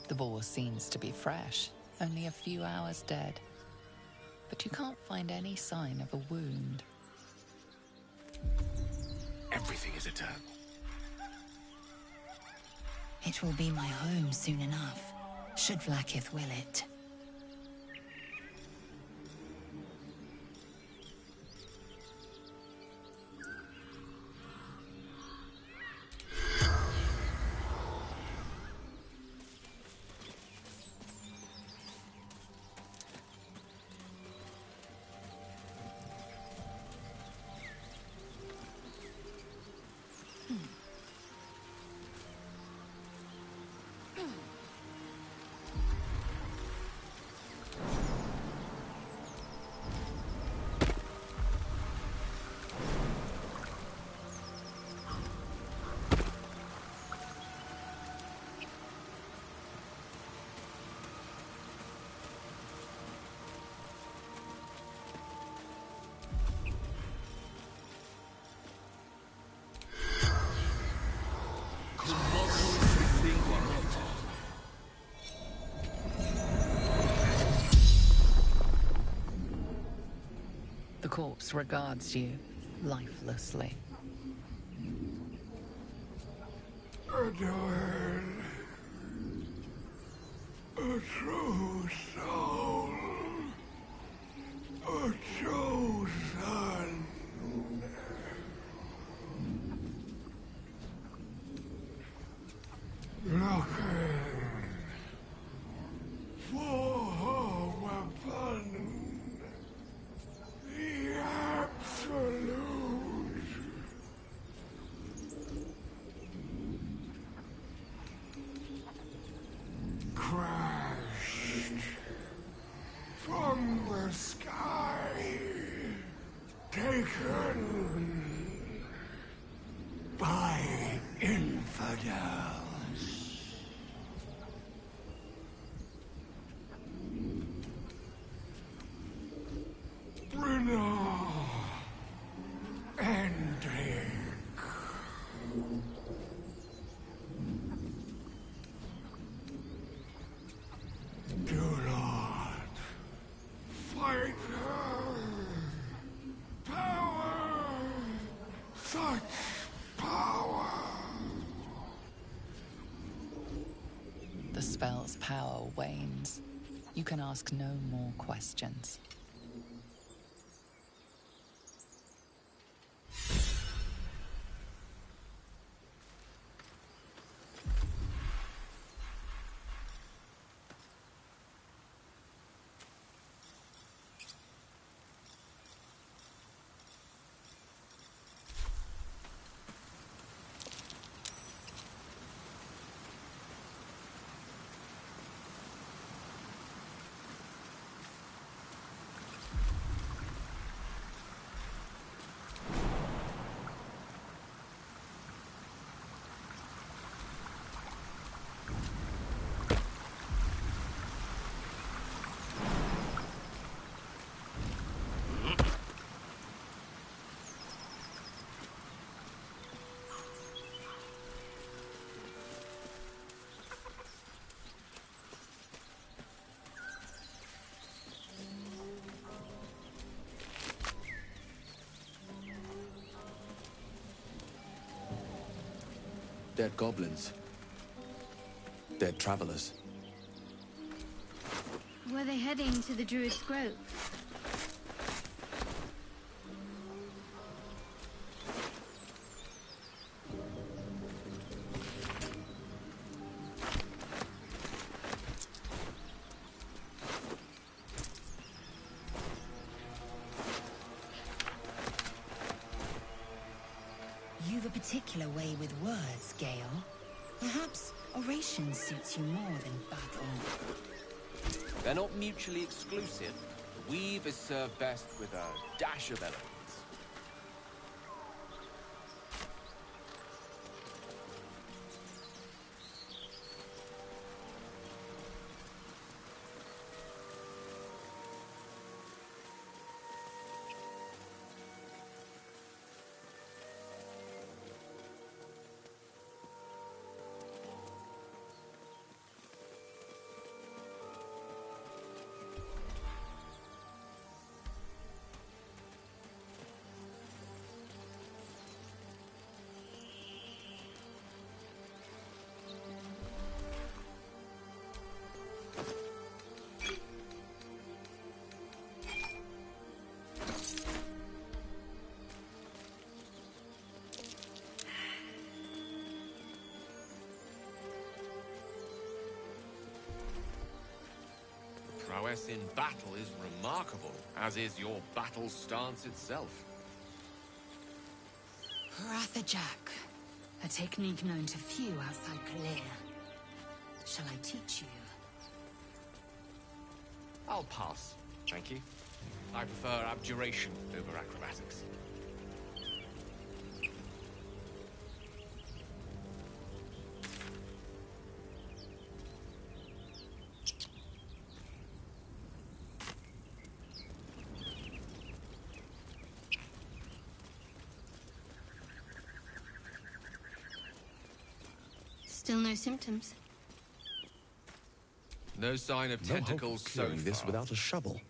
The boar seems to be fresh, only a few hours dead. But you can't find any sign of a wound. Everything is eternal. It will be my home soon enough, should Vlaakith will it. The corpse regards you lifelessly. Edwin, a true soul, a true son. Looking for weapon, the absolute. Crashed from the sky, taken by infidels. Brenna and Dick. Do not fight her. Power! Such power! The spell's power wanes. You can ask no more questions. Dead goblins. Dead travelers. Were they heading to the Druid's Grove? You've a particular way with words, Gale. Perhaps oration suits you more than battle. They're not mutually exclusive. Weave is served best with a dash of eloquence. Prowess in battle is remarkable, as is your battle stance itself. Rathajak, a technique known to few outside Kalir. Shall I teach you? I'll pass, thank you. I prefer abjuration over acrobatics. Still no symptoms. No sign of No hope tentacles of so clearing this far. without a shovel.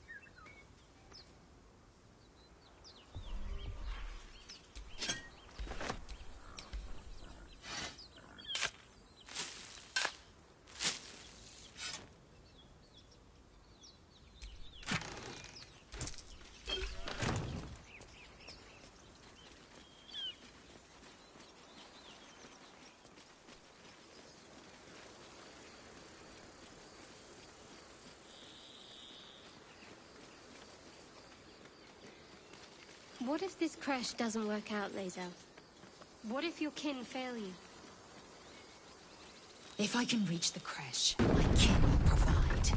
What if this crash doesn't work out, Lae'zel? What if your kin fail you? If I can reach the creche, my kin will provide.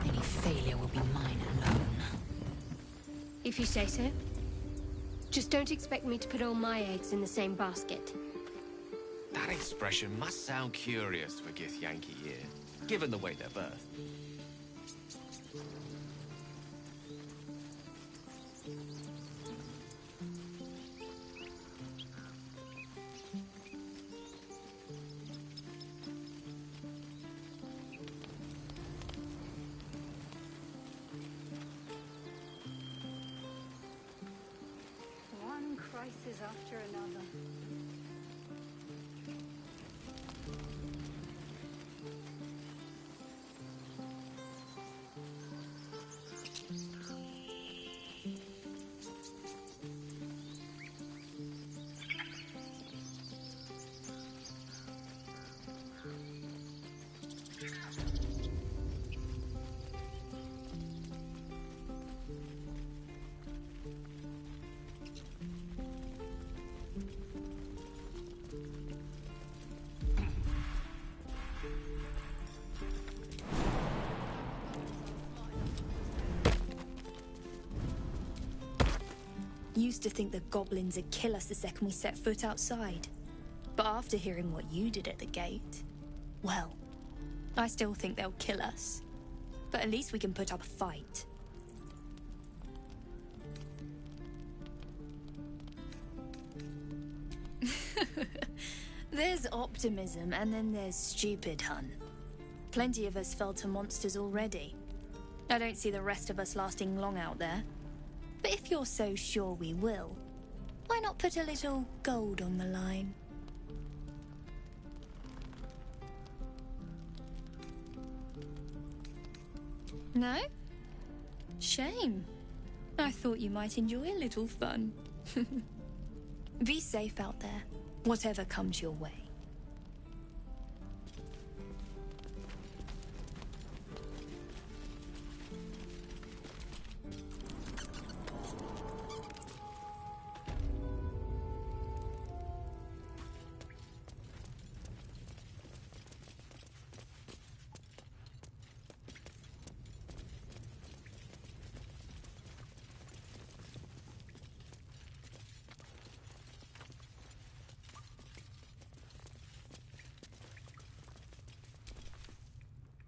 Any failure will be mine alone. If you say so. Just don't expect me to put all my eggs in the same basket. That expression must sound curious for Githyanki ear, given the way they're birthed. One crisis after another. Used to think the goblins would kill us the second we set foot outside. But after hearing what you did at the gate, well, I still think they'll kill us. But at least we can put up a fight. There's optimism, and then there's stupid, hun. Plenty of us fell to monsters already. I don't see the rest of us lasting long out there. But if you're so sure we will, why not put a little gold on the line? No? Shame. I thought you might enjoy a little fun. Be safe out there, whatever comes your way.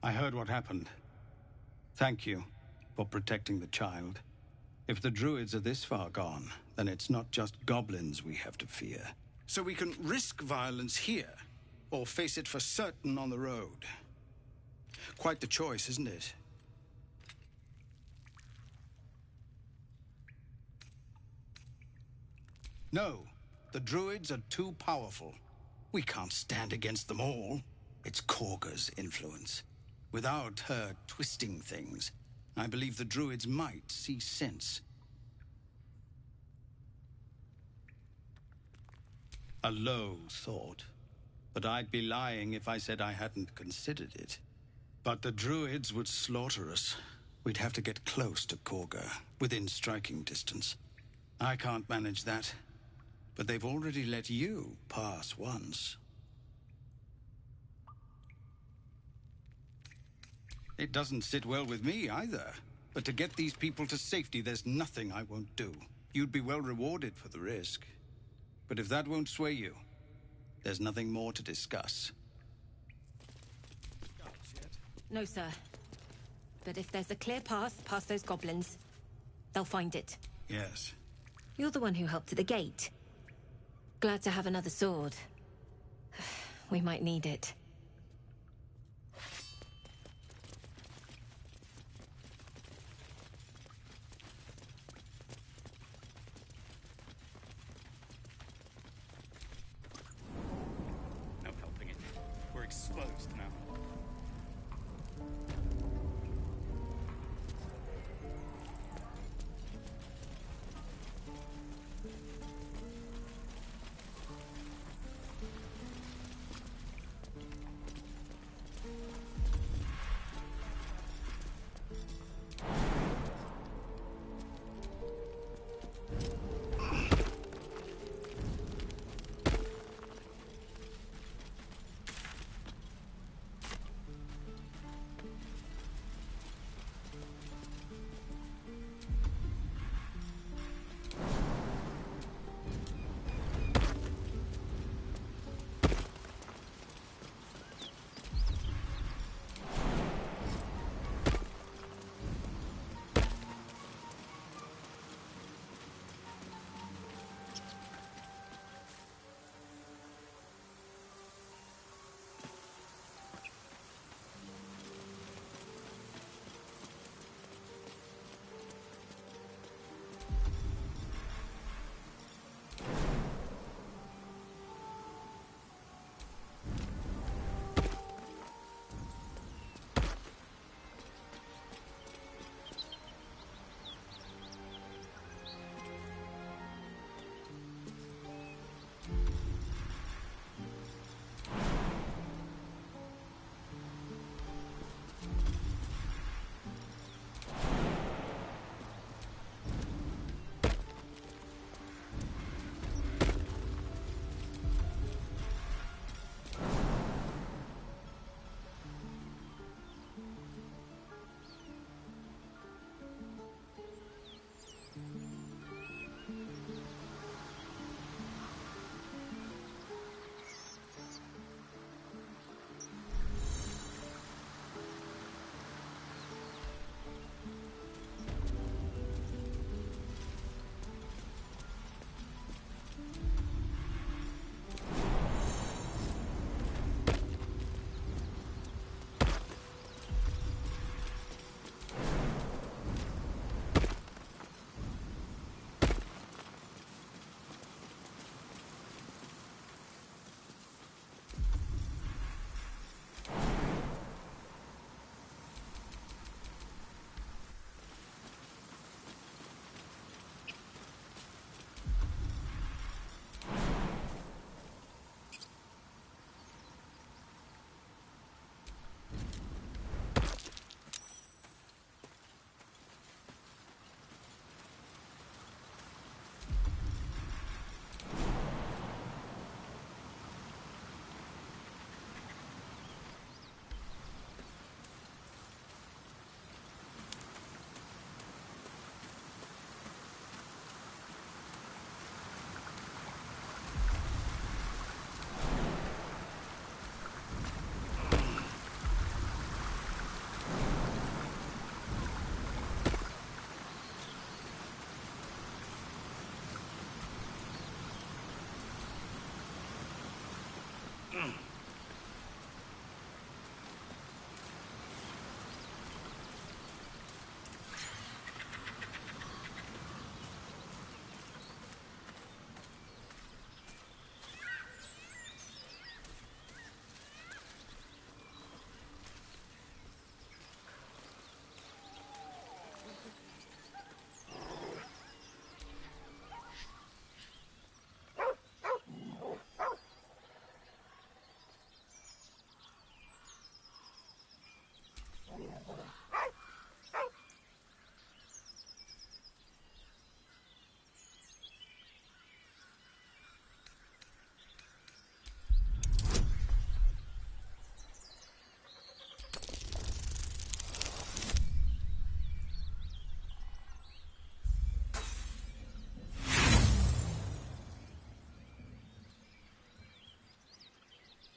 I heard what happened. Thank you for protecting the child. If the druids are this far gone, then it's not just goblins we have to fear. So we can risk violence here, or face it for certain on the road. Quite the choice, isn't it? No, the druids are too powerful. We can't stand against them all. It's Korga's influence. Without her twisting things, I believe the druids might see sense. A low thought, but I'd be lying if I said I hadn't considered it. But the druids would slaughter us. We'd have to get close to Korga, within striking distance. I can't manage that, but they've already let you pass once. It doesn't sit well with me either. But to get these people to safety, there's nothing I won't do. You'd be well rewarded for the risk. But if that won't sway you, there's nothing more to discuss. No, sir. But if there's a clear path past those goblins, they'll find it. Yes. You're the one who helped at the gate. Glad to have another sword. We might need it. No helping it. We're exposed now.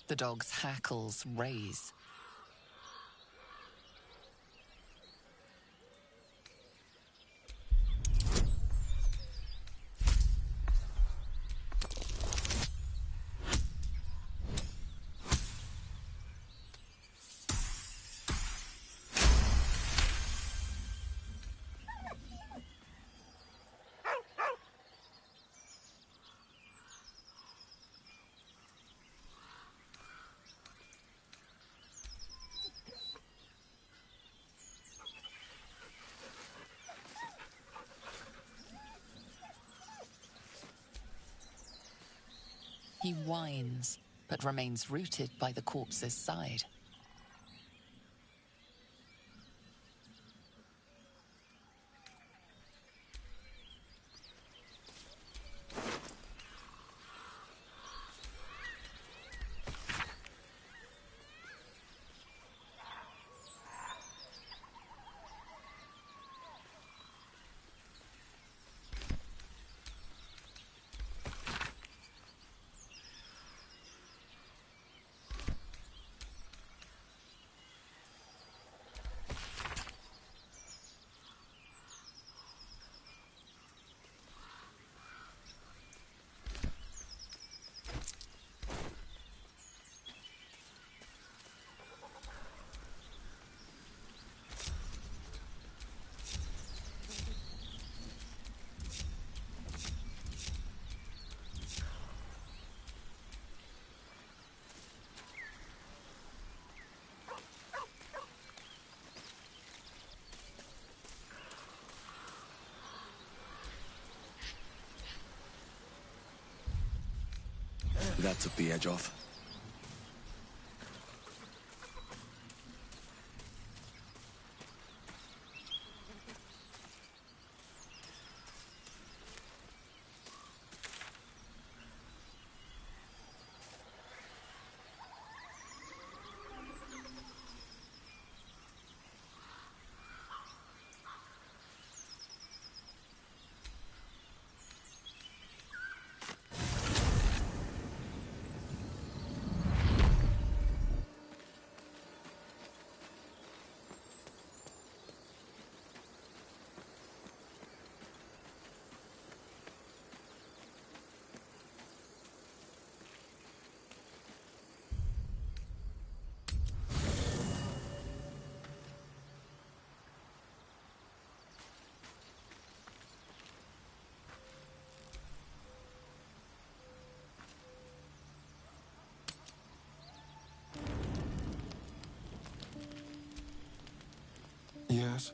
The dog's hackles raise. He whines, but remains rooted by the corpse's side. That took the edge off. Yes?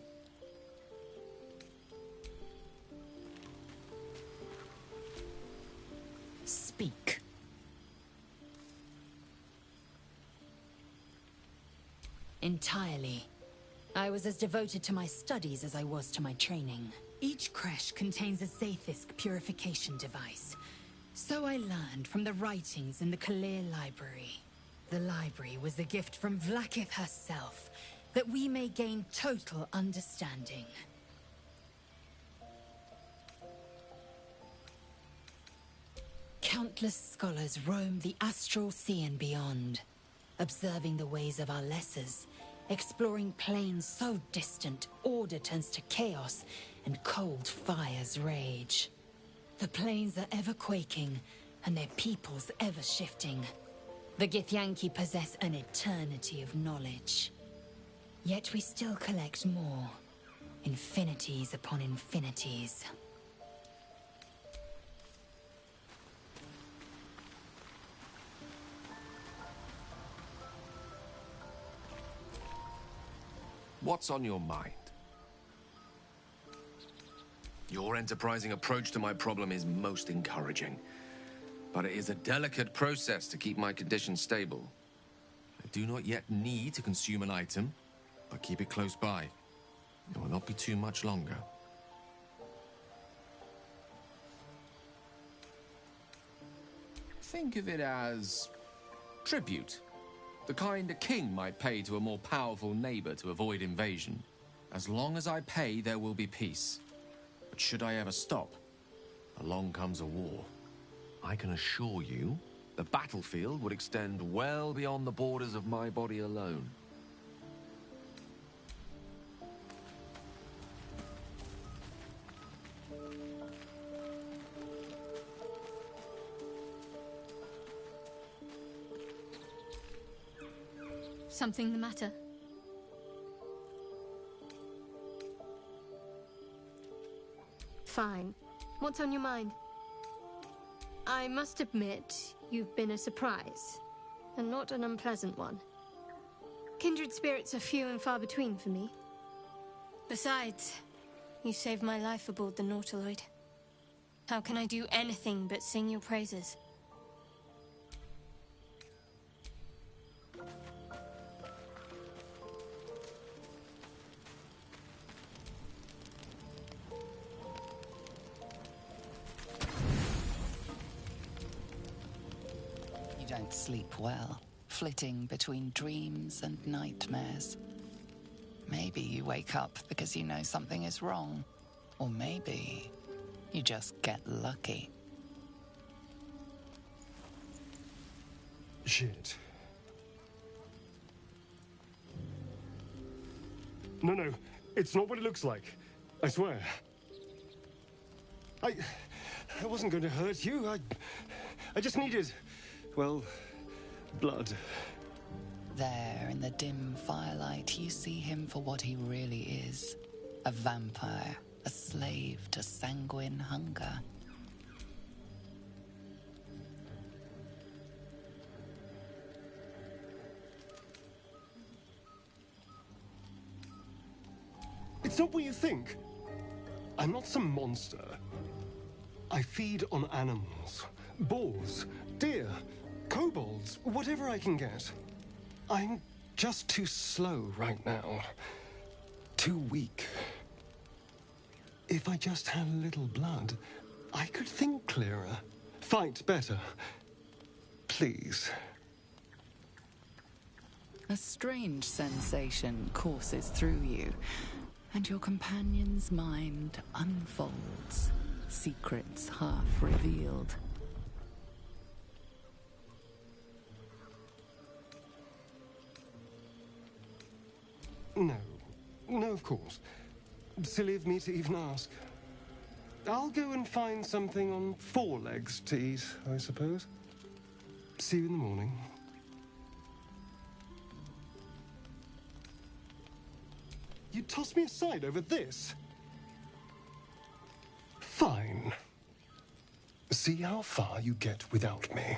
Speak. Entirely. I was as devoted to my studies as I was to my training. Each creche contains a Zaithisk purification device. So I learned from the writings in the Kalir Library. The library was a gift from Vlaakith herself, that we may gain total understanding. Countless scholars roam the astral sea and beyond, observing the ways of our lessers, exploring planes so distant order turns to chaos and cold fires rage. The planes are ever quaking, and their peoples ever shifting. The Githyanki possess an eternity of knowledge. Yet we still collect more. Infinities upon infinities. What's on your mind? Your enterprising approach to my problem is most encouraging. But it is a delicate process to keep my condition stable. I do not yet need to consume an item, but keep it close by. It will not be too much longer. Think of it as tribute. The kind a king might pay to a more powerful neighbor to avoid invasion. As long as I pay, there will be peace. But should I ever stop, along comes a war. I can assure you, The battlefield would extend well beyond the borders of my body alone. Something the matter? Fine. What's on your mind? I must admit, you've been a surprise, and not an unpleasant one. Kindred spirits are few and far between for me. Besides, you saved my life aboard the Nautiloid. How can I do anything but sing your praises? You don't sleep well, flitting between dreams and nightmares. Maybe you wake up because you know something is wrong. Or maybe you just get lucky. Shit. No, it's not what it looks like. I swear. I wasn't going to hurt you. I just needed, well, blood. There, in the dim firelight, you see him for what he really is. A vampire, a slave to sanguine hunger. It's not what you think. I'm not some monster. I feed on animals. Boars, deer, kobolds, whatever I can get. I'm just too slow right now. Too weak. If I just had a little blood, I could think clearer. Fight better. Please. A strange sensation courses through you, and your companion's mind unfolds, secrets half revealed. No, of course. Silly of me to even ask. I'll go and find something on 4 legs to eat, I suppose. See you in the morning. You toss me aside over this? Fine. See how far you get without me.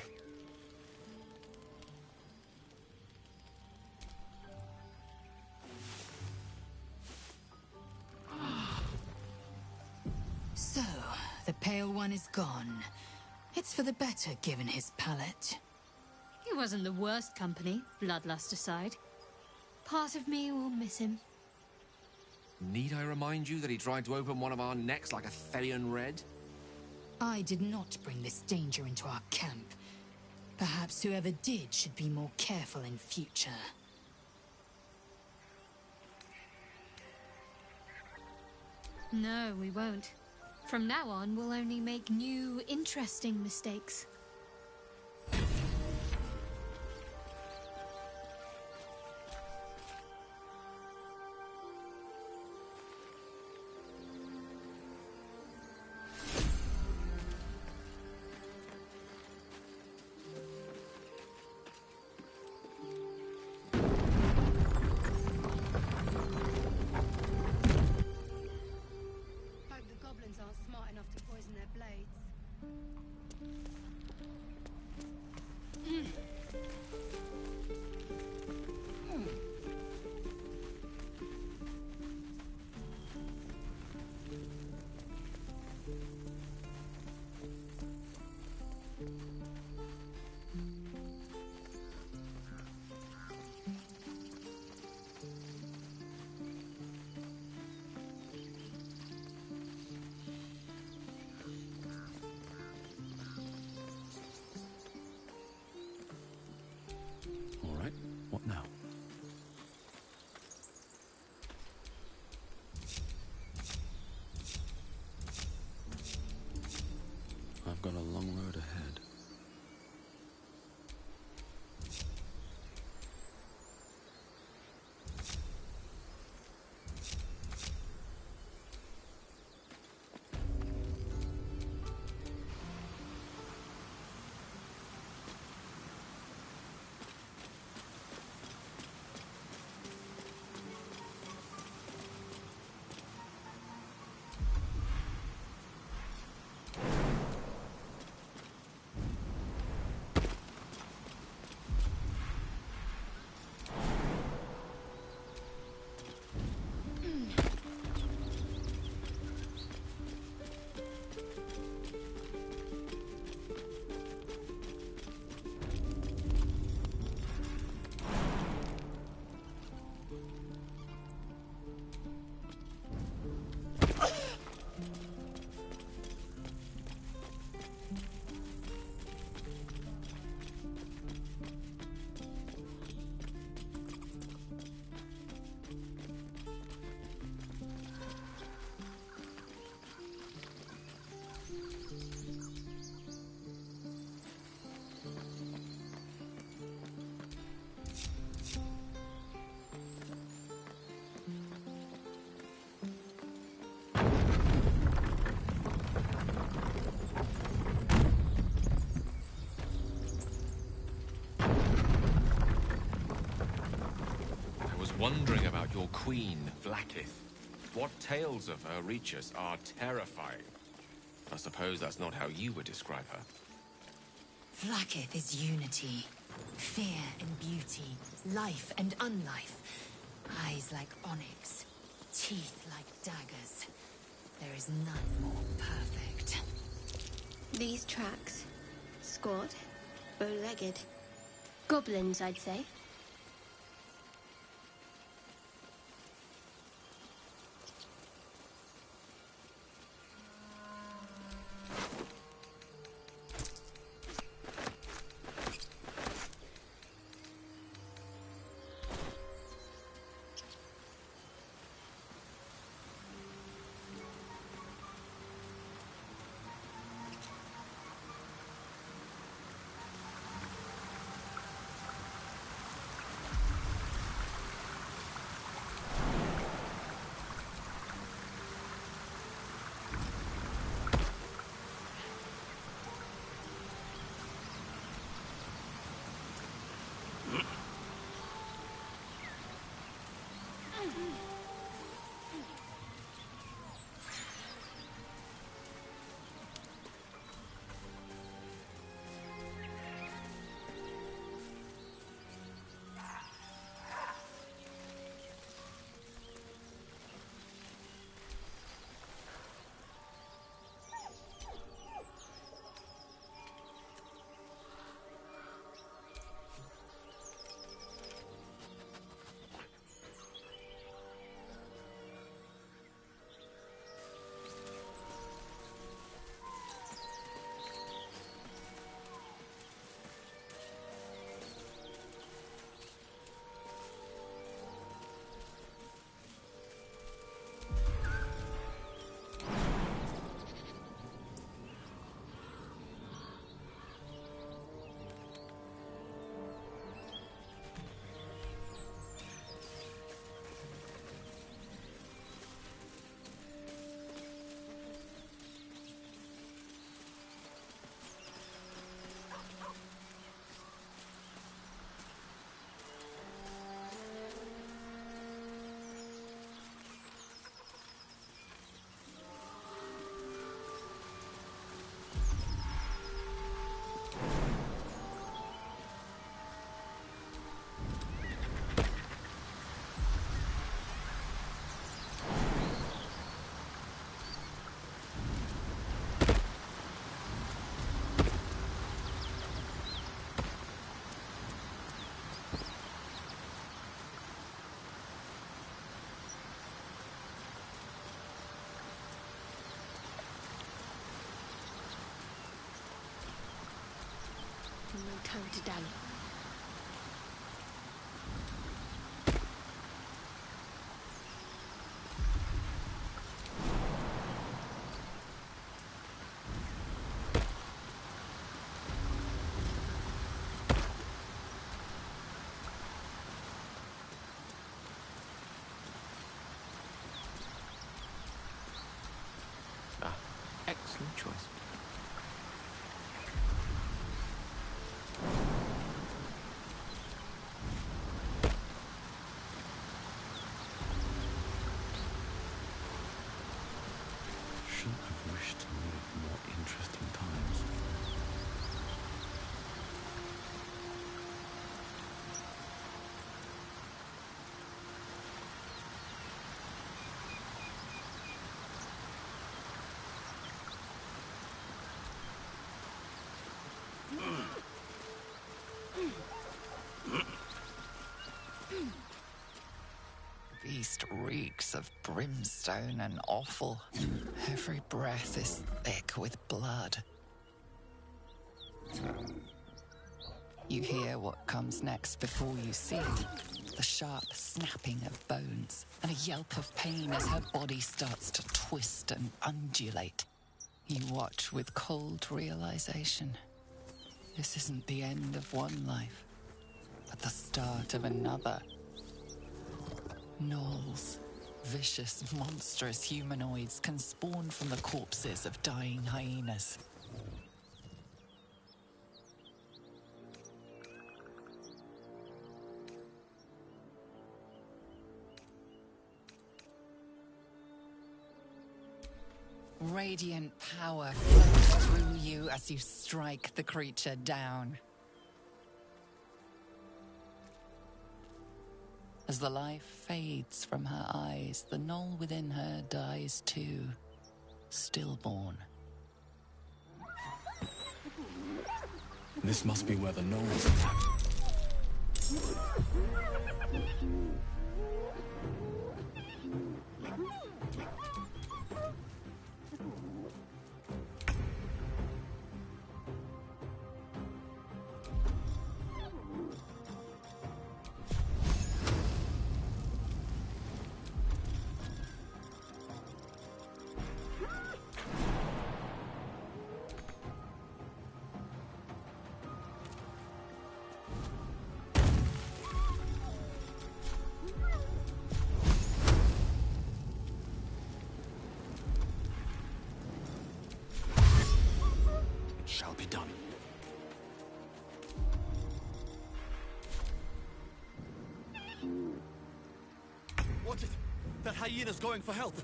So, the Pale One is gone. It's for the better, given his palate. He wasn't the worst company, bloodlust aside. Part of me will miss him. Need I remind you that he tried to open one of our necks like a Therian Red? I did not bring this danger into our camp. Perhaps whoever did should be more careful in future. No, we won't. From now on, we'll only make new, interesting mistakes. All right, what now? wondering about your queen, Vlaakith. What tales of her reach us are terrifying. I suppose that's not how you would describe her. Vlaakith is unity. Fear and beauty. Life and unlife. Eyes like onyx. Teeth like daggers. There is none more perfect. These tracks. Squat. Bow-legged. Goblins, I'd say. No time to dally. Excellent choice. Shouldn't have wished to live more interesting times. Beast reeks of brimstone and offal. Every breath is thick with blood. You hear what comes next before you see it. The sharp snapping of bones and a yelp of pain as her body starts to twist and undulate. You watch with cold realization. This isn't the end of one life, but the start of another. Gnolls, vicious, monstrous humanoids can spawn from the corpses of dying hyenas. Radiant power flows through you as you strike the creature down. As the life fades from her eyes, the gnoll within her dies too, stillborn. This must be where the gnolls attacked. Shall be done. Watch it! That hyena's going for help!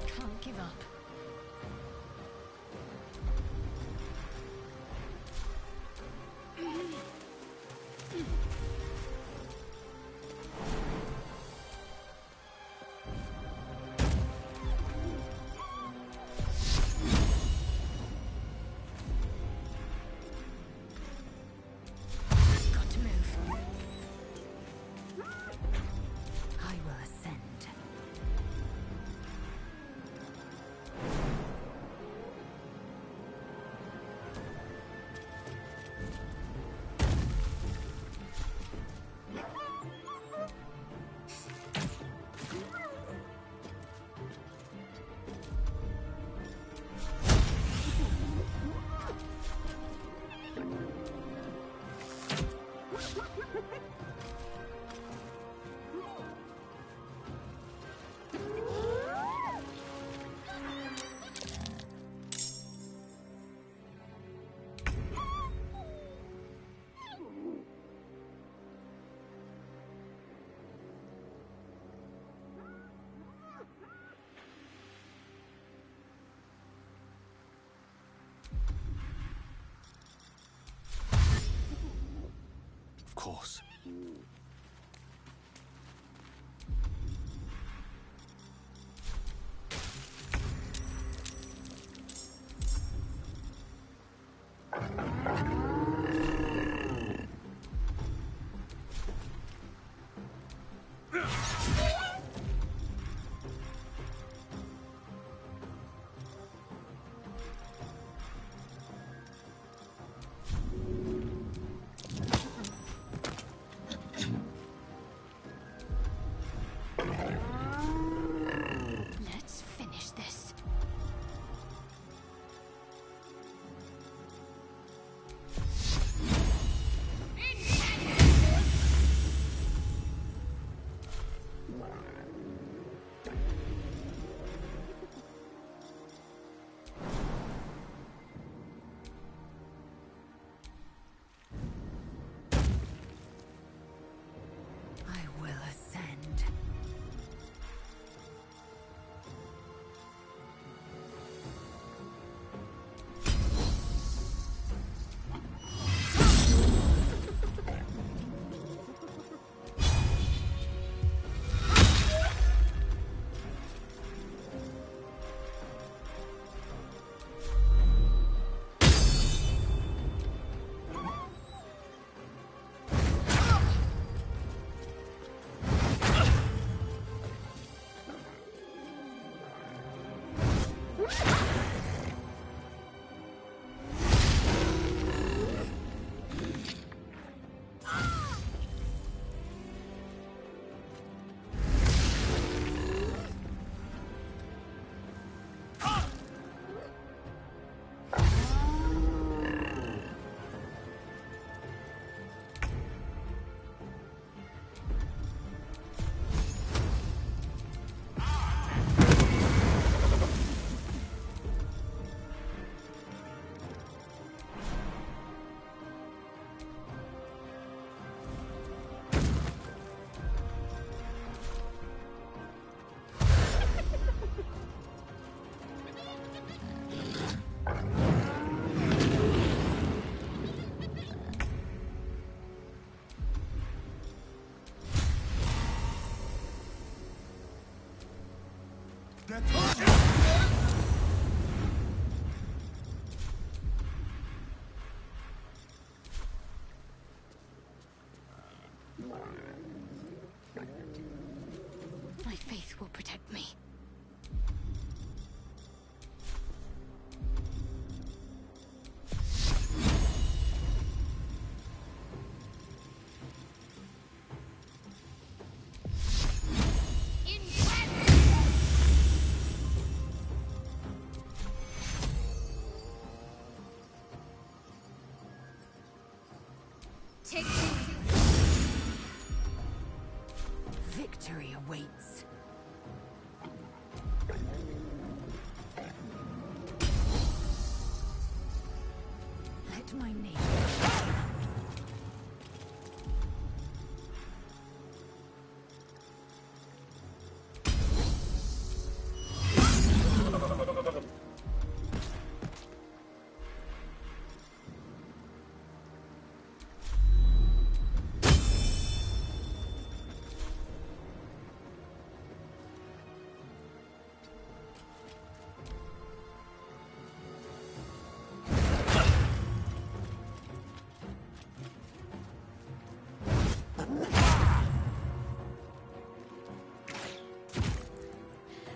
Can't give up. Got to move. I will ascend. Of course. My faith will protect me. Victory awaits. Let my name.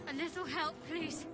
A little help, please.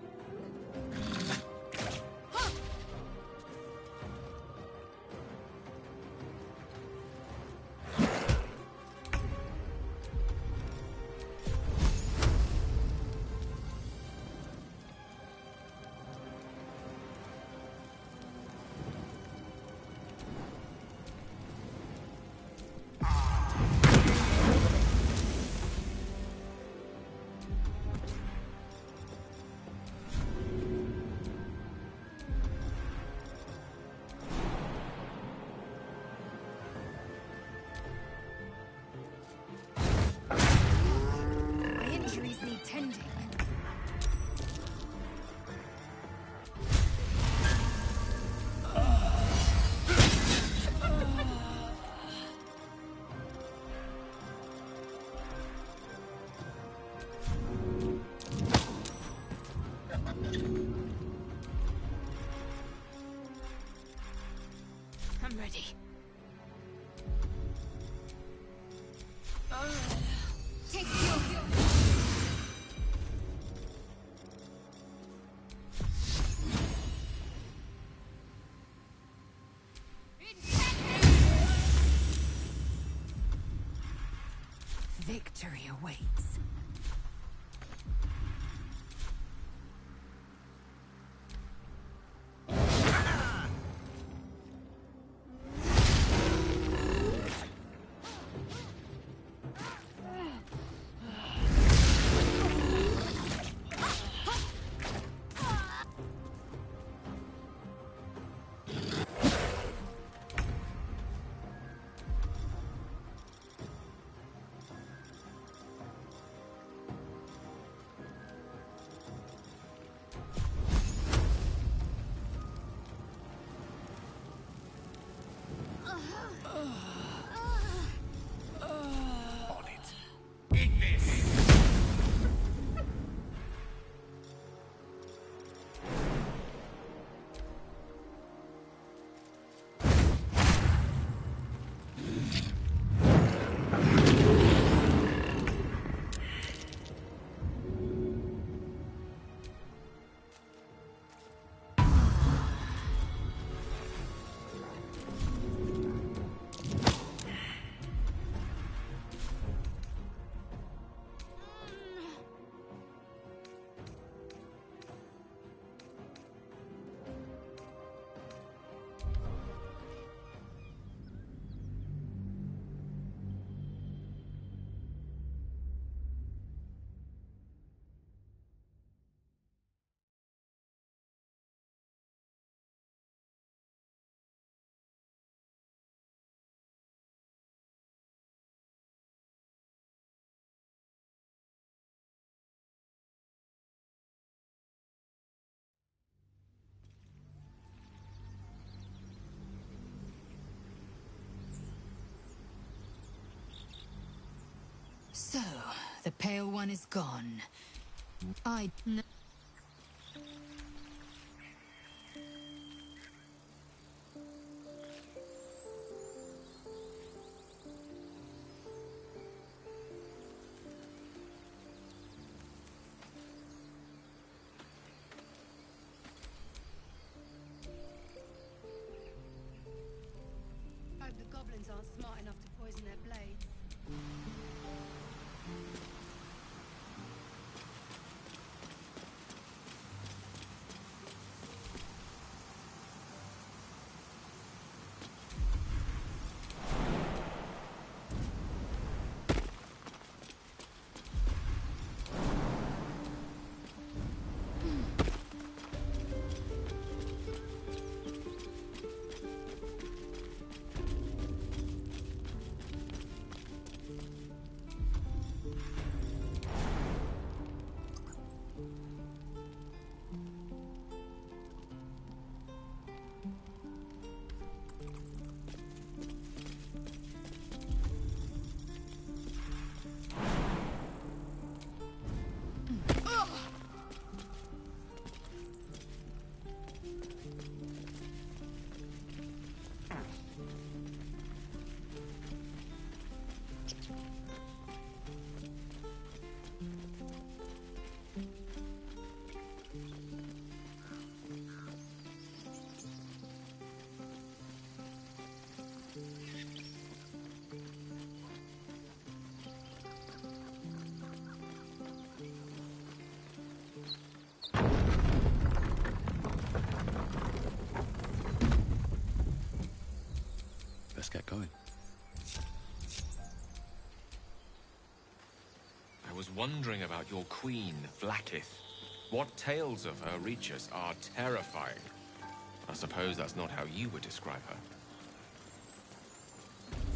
My injuries need tending. I'm ready. Take your... Victory awaits. So, the Pale One is gone. I was wondering about your queen, Vlaakith. What tales of her reach us are terrifying. I suppose that's not how you would describe her.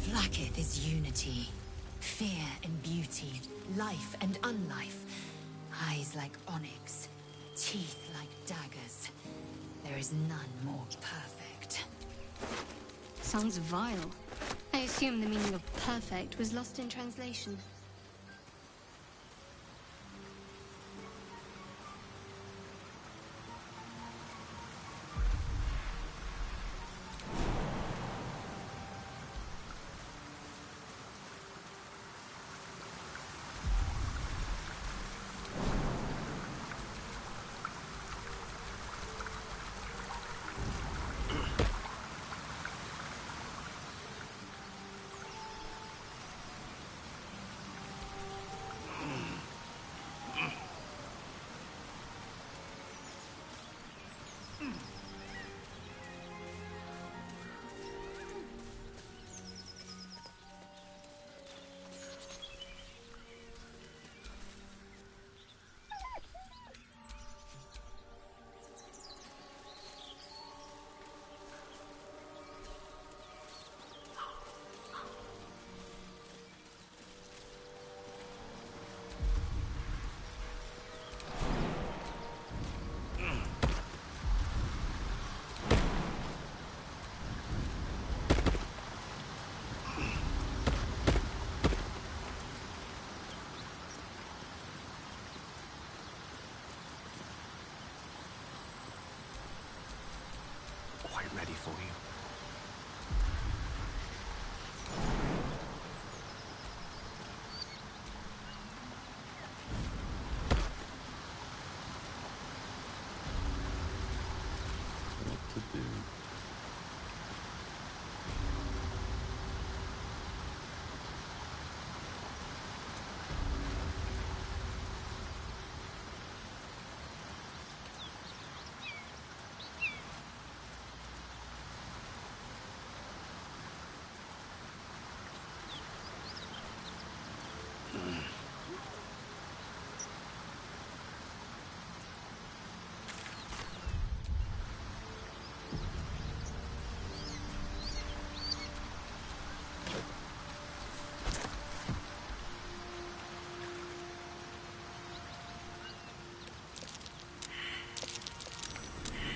Vlaakith is unity. Fear and beauty, life and unlife. Eyes like onyx, teeth like daggers. There is none more perfect. Sounds vile. I assume the meaning of perfect was lost in translation. Quite ready for you. What to do?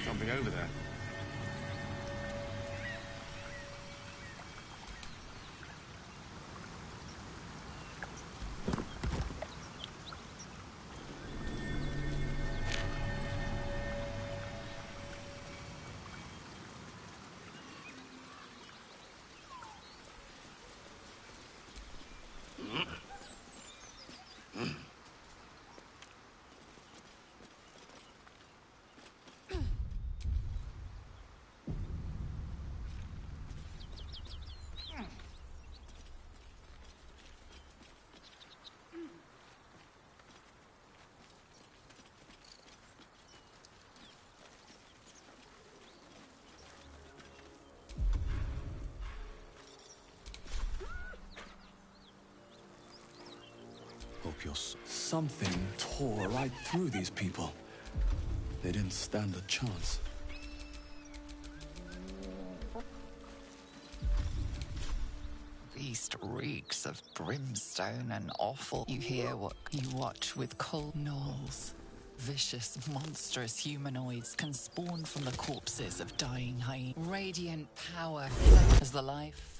Something over there. Hope you're something tore right through these people. They didn't stand a chance. Beast reeks of brimstone and offal. You hear what you watch with cold gnolls. Vicious, monstrous humanoids can spawn from the corpses of dying hyenas. Radiant power as the life.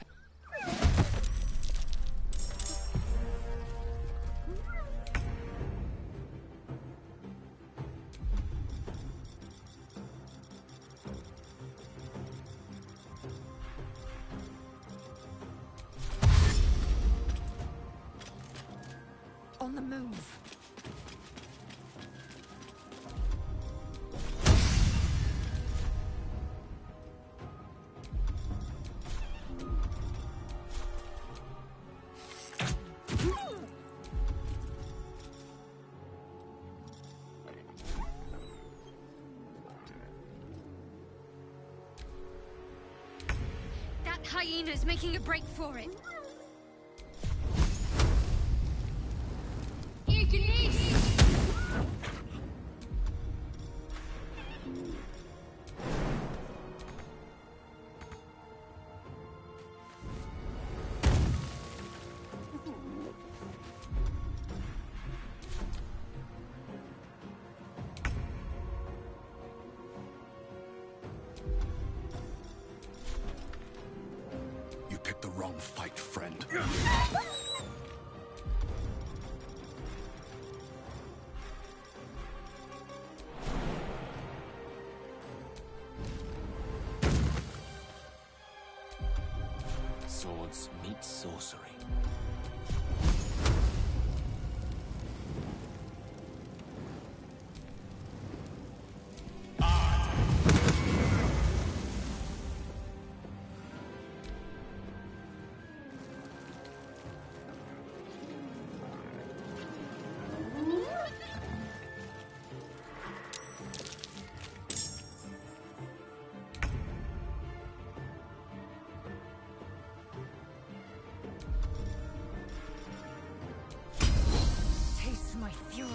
On the move. That hyena's making a break for it. fight, friend. Swords meet sorcery. Taste my fury.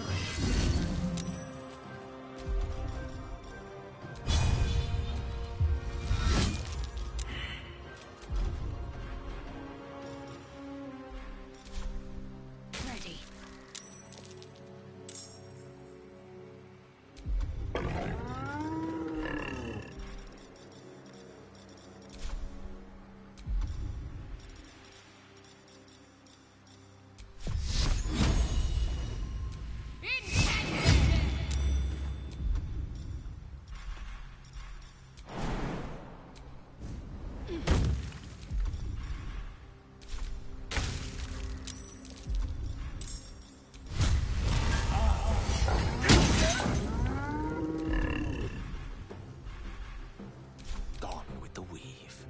Ready. Gone with the weave.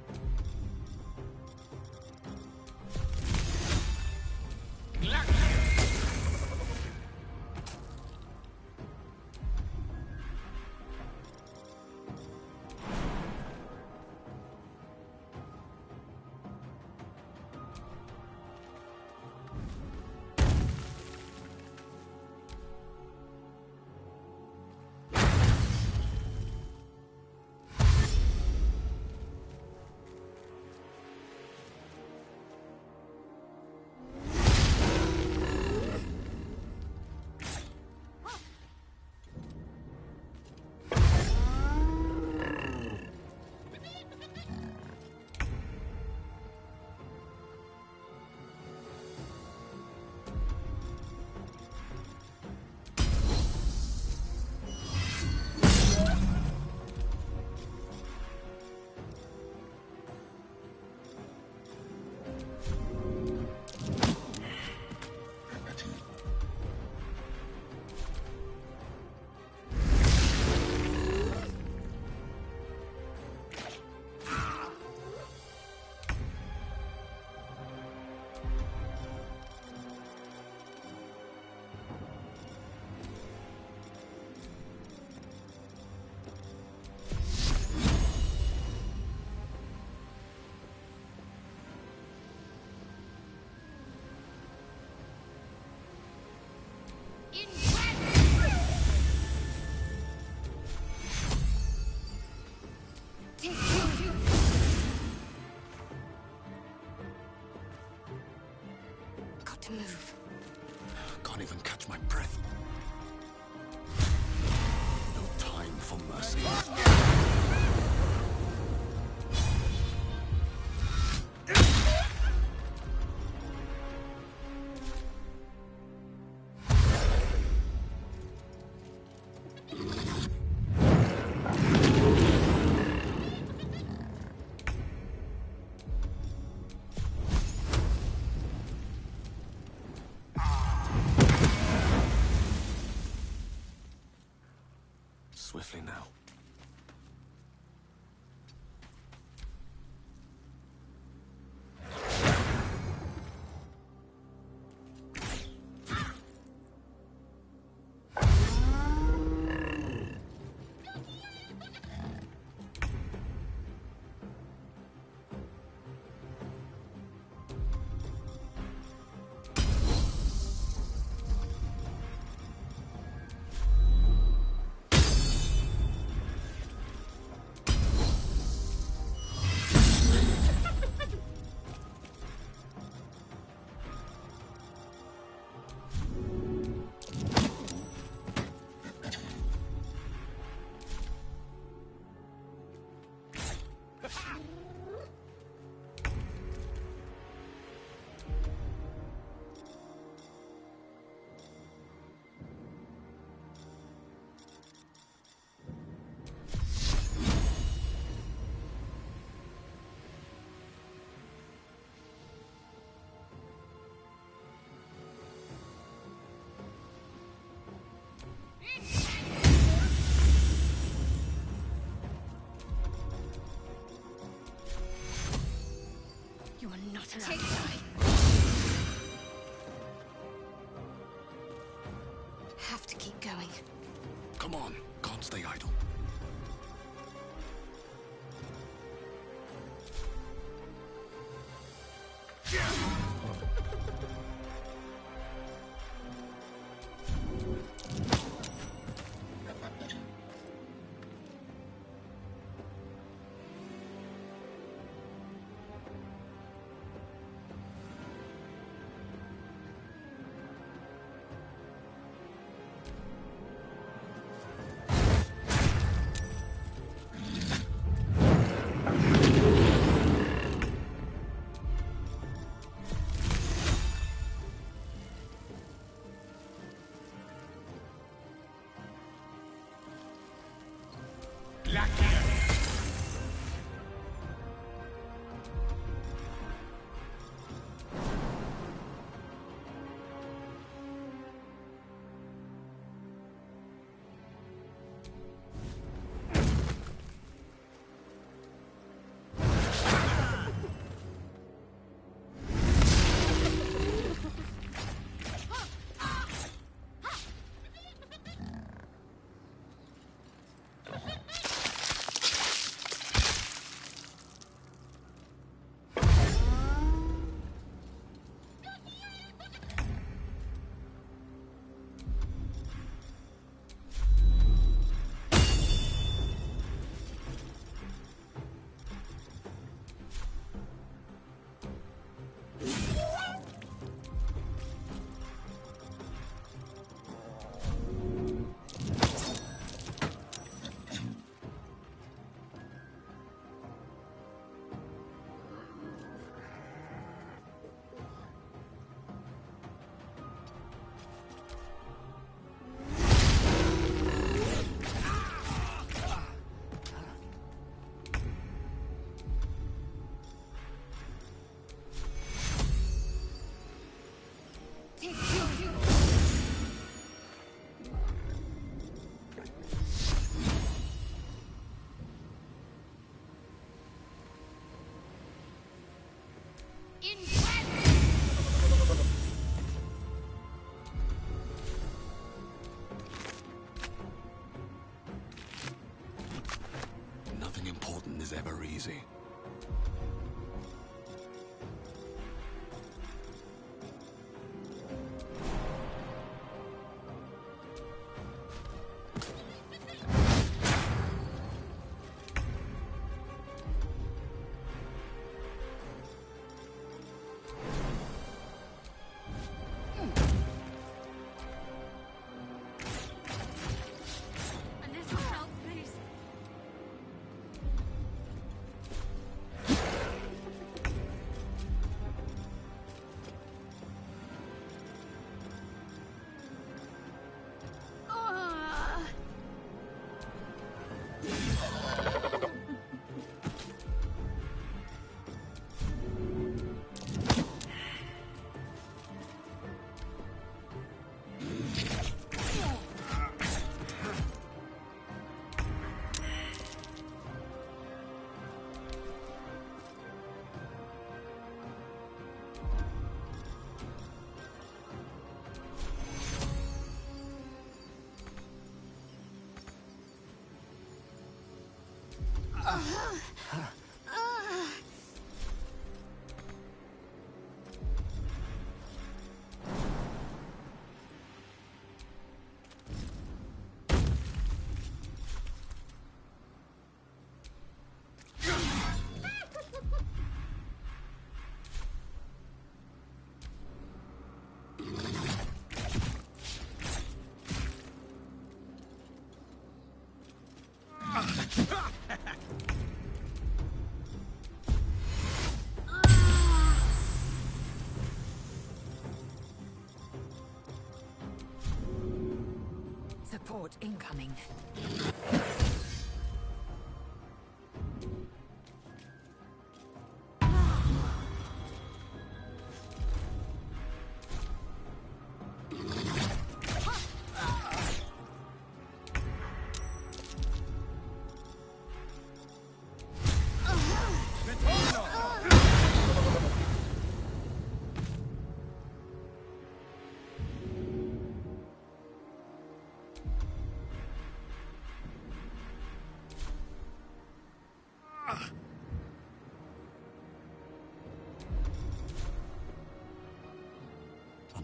Got to move. Can't even catch my breath. No time for mercy. Swiftly now. You are not allowed to die. Have to keep going. Come on, can't stay idle. Nothing important is ever easy. Support incoming.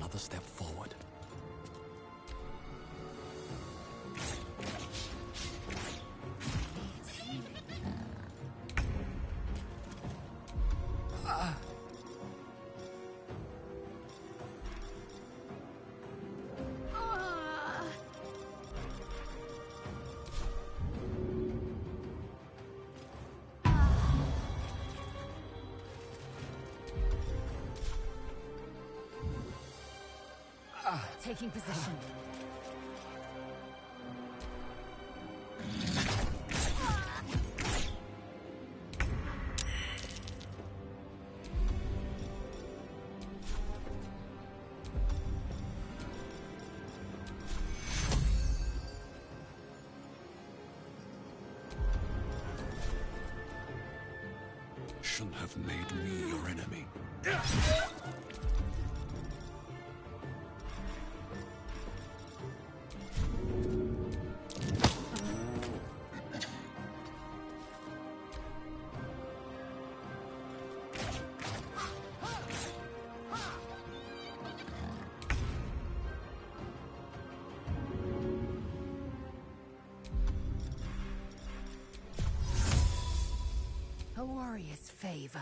another step forward. Taking position. Shouldn't have made me your enemy. A warrior's favor.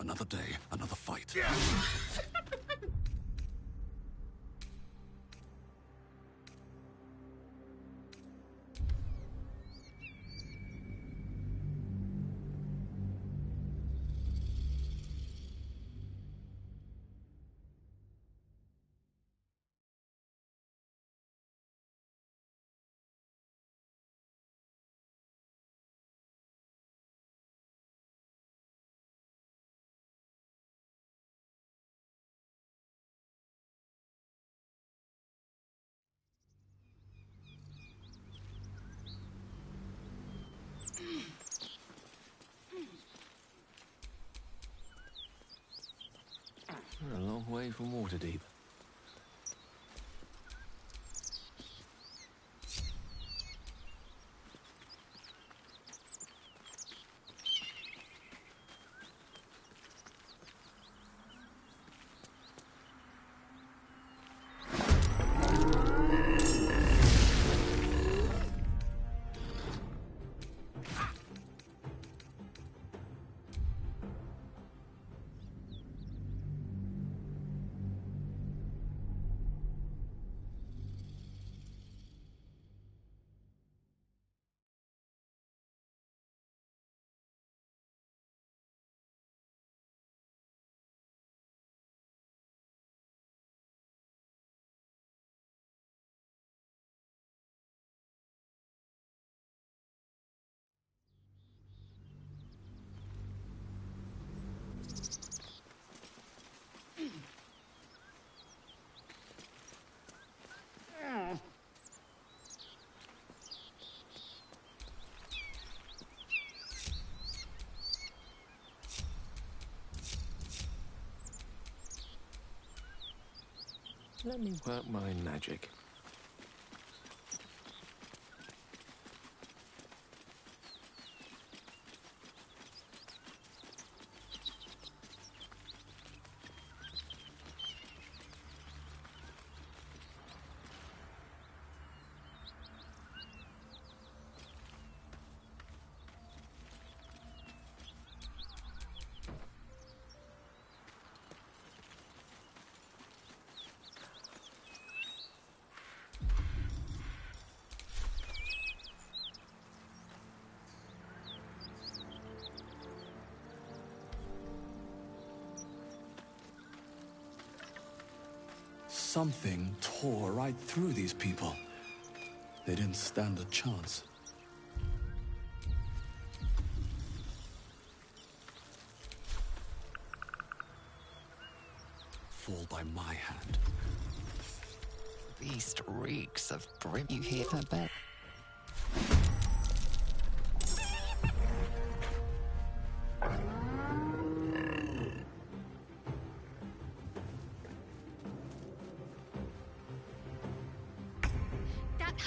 Another day, another fight. We're a long way from Waterdeep. Let me work my magic. Something tore right through these people. They didn't stand a chance. Fall by my hand. Beast reeks of brim. You hear her bell?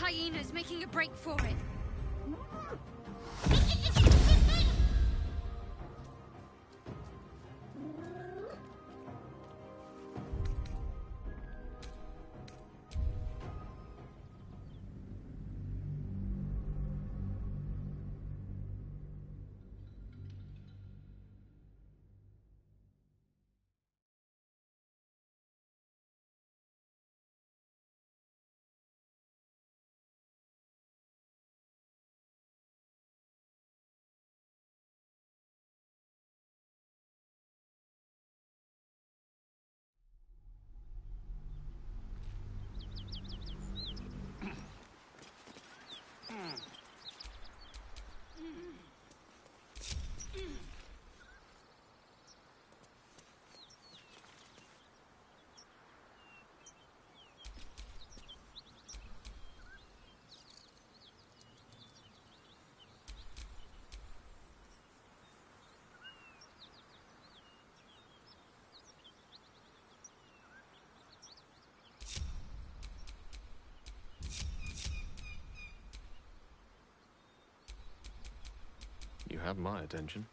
hyena's making a break for it. You have my attention.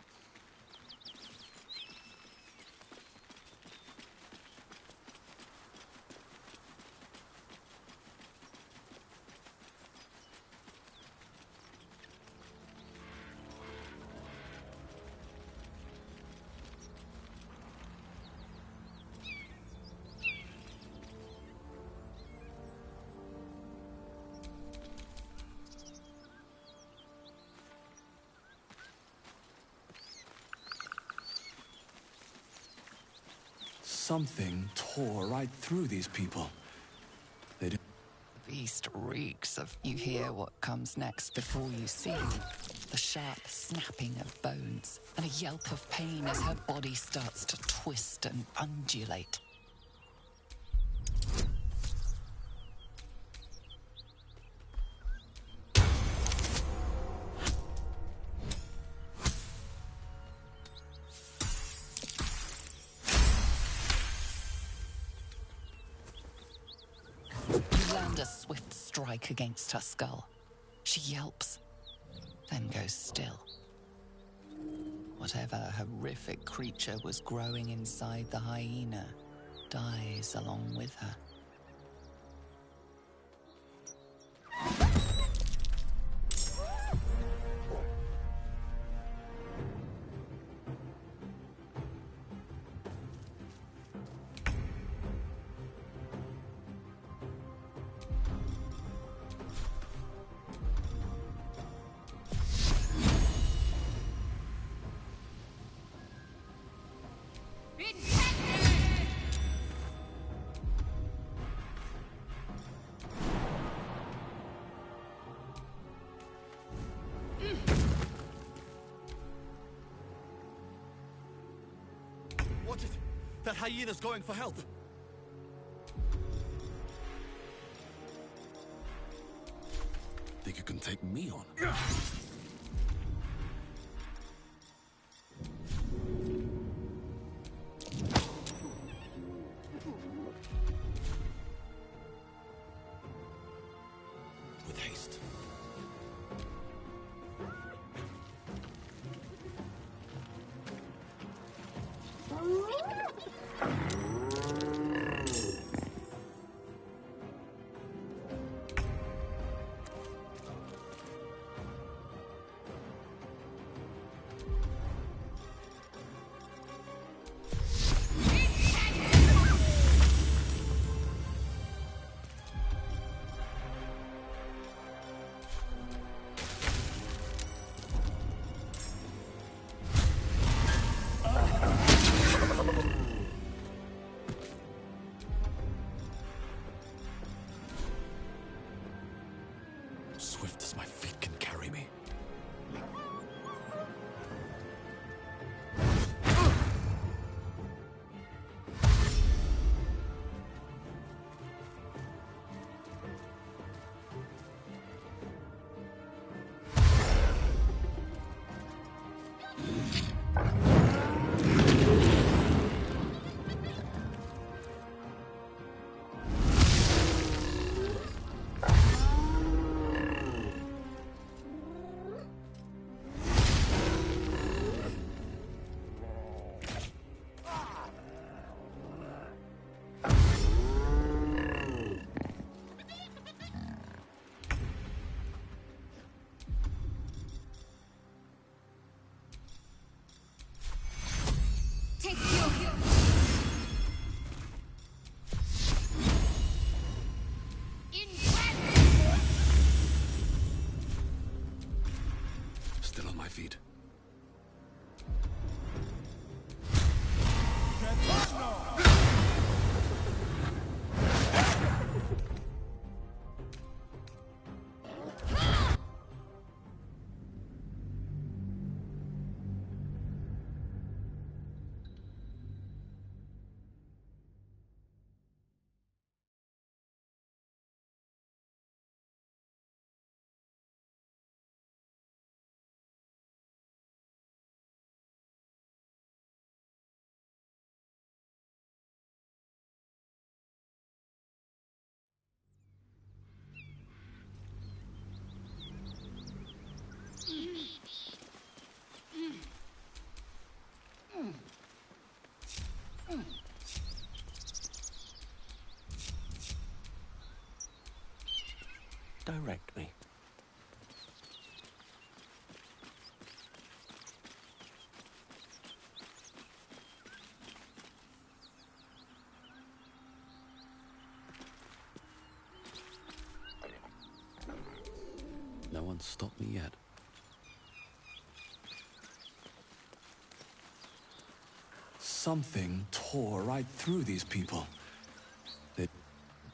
Something tore right through these people. They didn't. The beast reeks of... You hear what comes next before you see. The sharp snapping of bones and a yelp of pain as her body starts to twist and undulate. A swift strike against her skull. She yelps, then goes still. Whatever horrific creature was growing inside the hyena dies along with her. Watch it! That hyena's going for help! Think you can take me on? With haste. direct me. No one's stopped me yet. Something tore right through these people.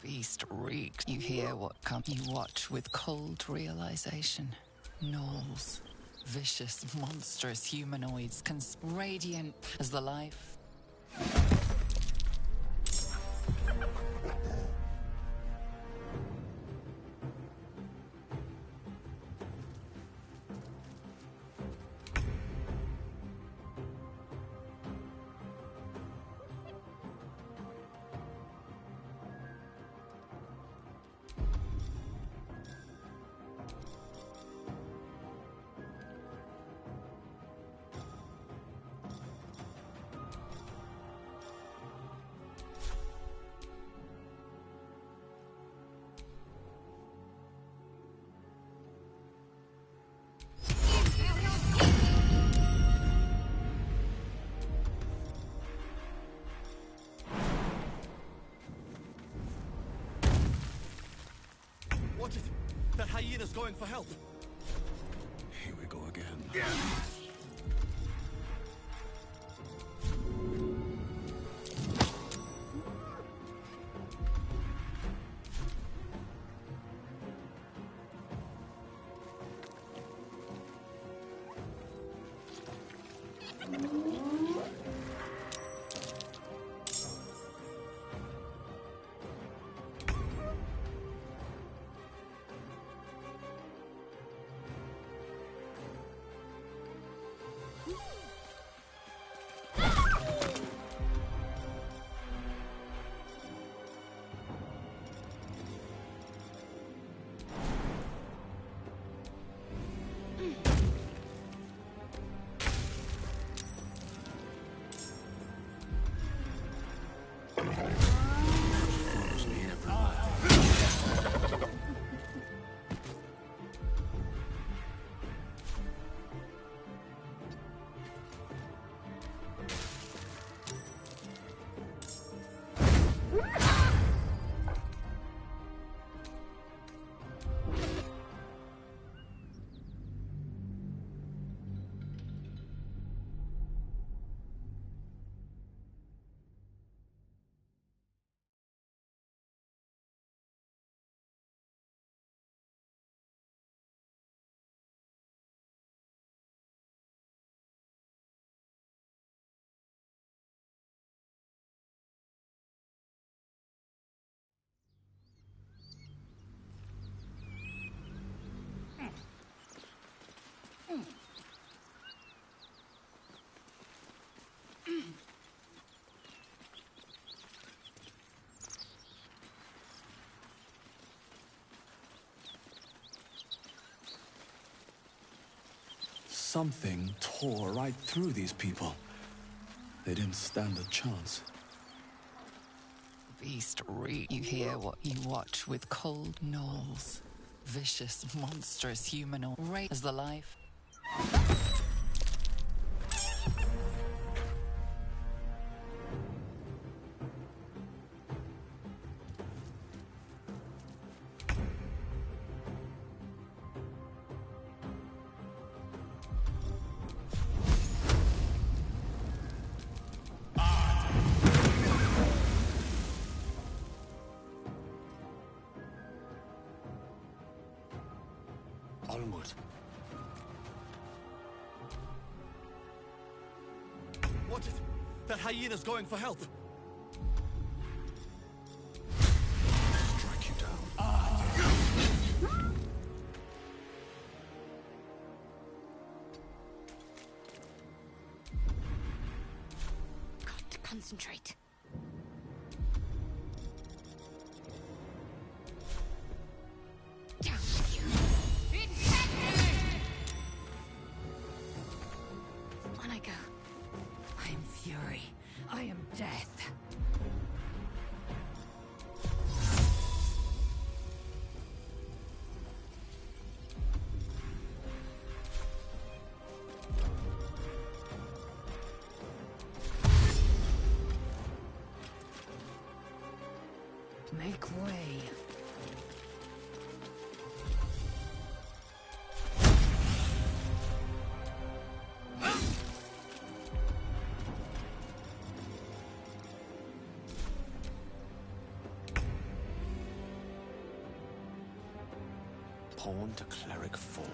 Beast reeks. You hear what comes. You watch with cold realization. Gnolls. Vicious, monstrous humanoids, radiant as the life. Watch it! That hyena's going for help! Here we go again. Something tore right through these people. They didn't stand a chance. Beast reek. You hear what you watch with cold gnolls. Vicious, monstrous humanoid. Right as the life. Onward. Watch it! That hyena's going for help! Strike you down. Got to concentrate. On I go. I am fury. I am death. Make way. Pawn to cleric 4.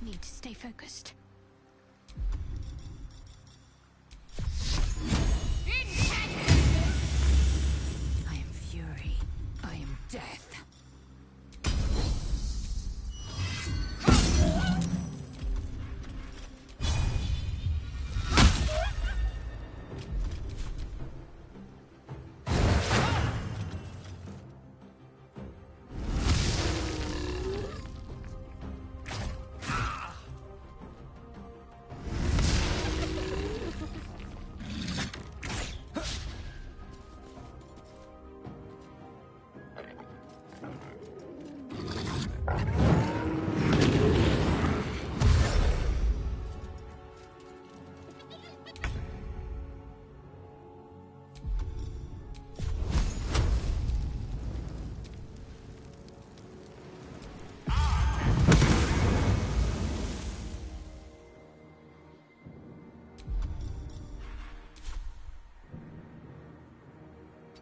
Need to stay focused. I am fury. I am death.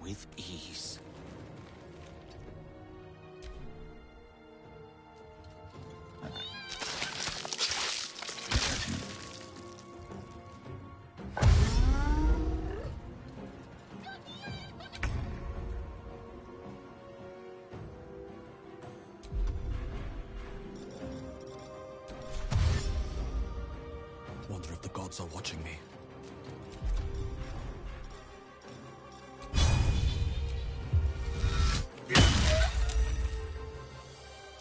With ease. Wonder if the gods are watching me.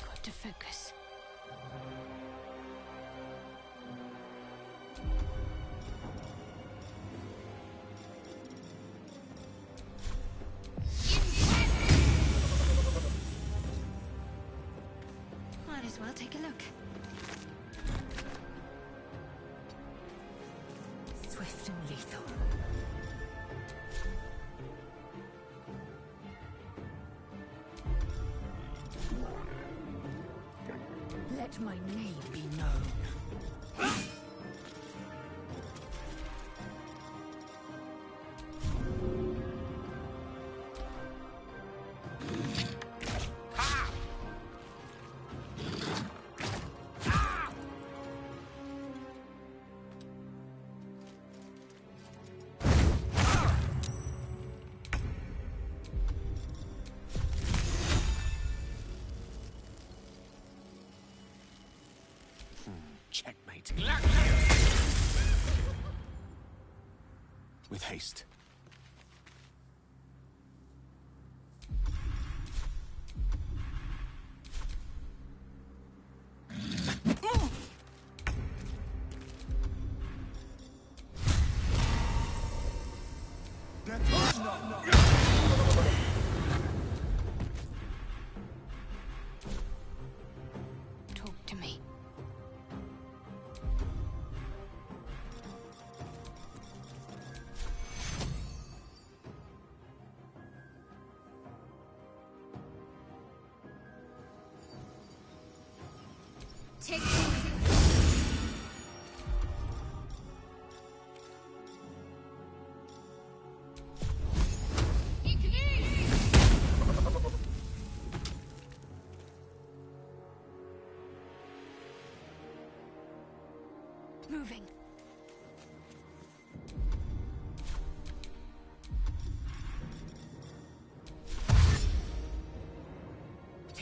Got to focus. Might as well take a look. Swift and lethal. Let my name be known. Checkmate. With haste. Talk to me. Take moving.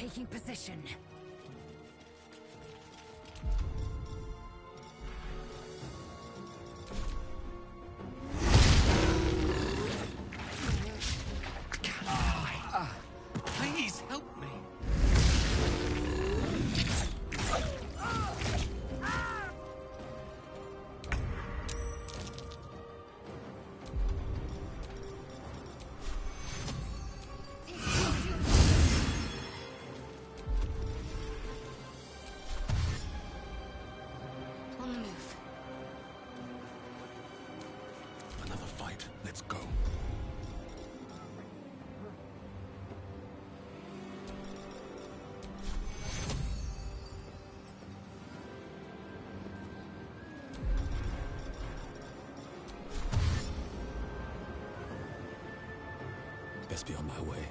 Taking position. Please help me. On the move. Another fight. Let's go. Best be on my way.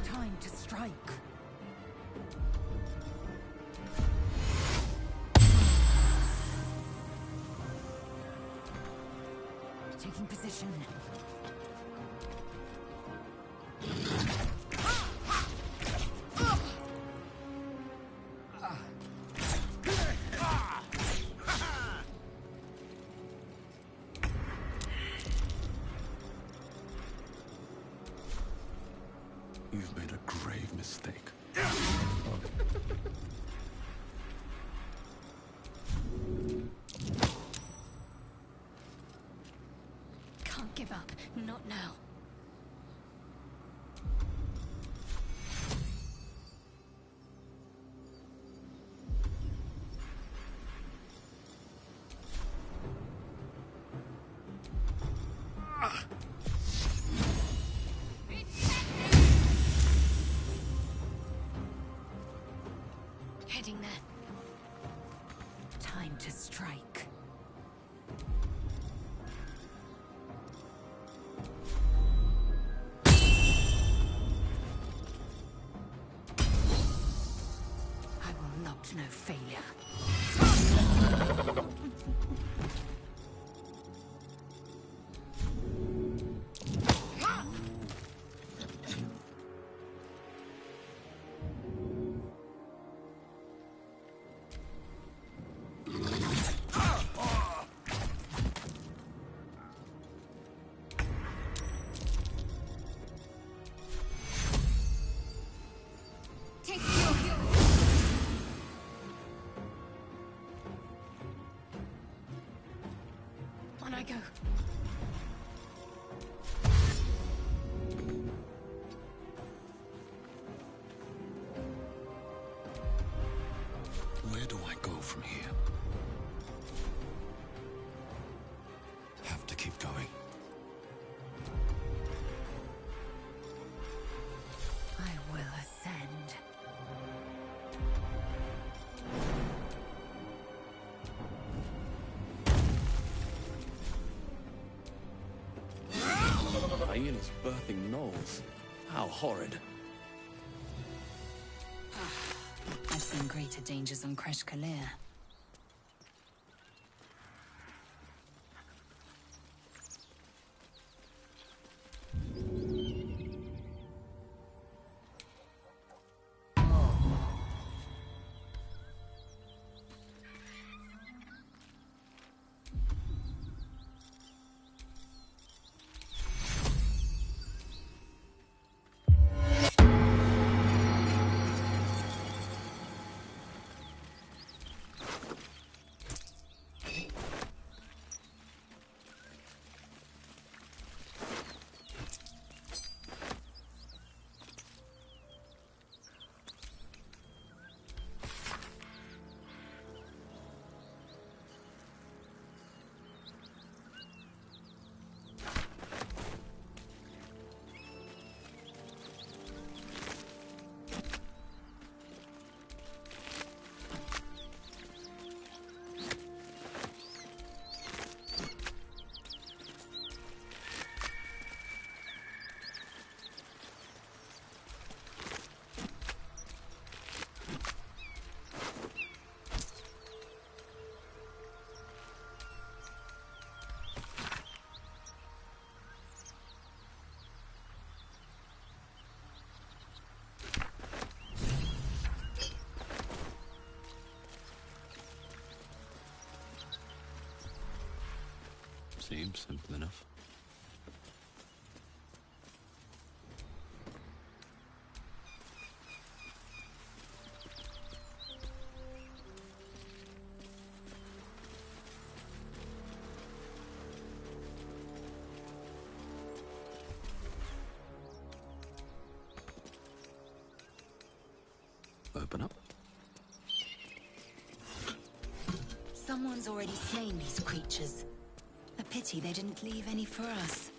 Time to strike. Taking position. You've made a grave mistake. Can't give up. Not now. Heading there. Time to strike. I will not know failure. On I go. Where do I go from here? Have to keep going. I will ascend. Hyenas birthing gnolls. How horrid. I've seen greater dangers on Kresh Kalir. Seems simple enough. Open up. Someone's already slain these creatures. A pity they didn't leave any for us.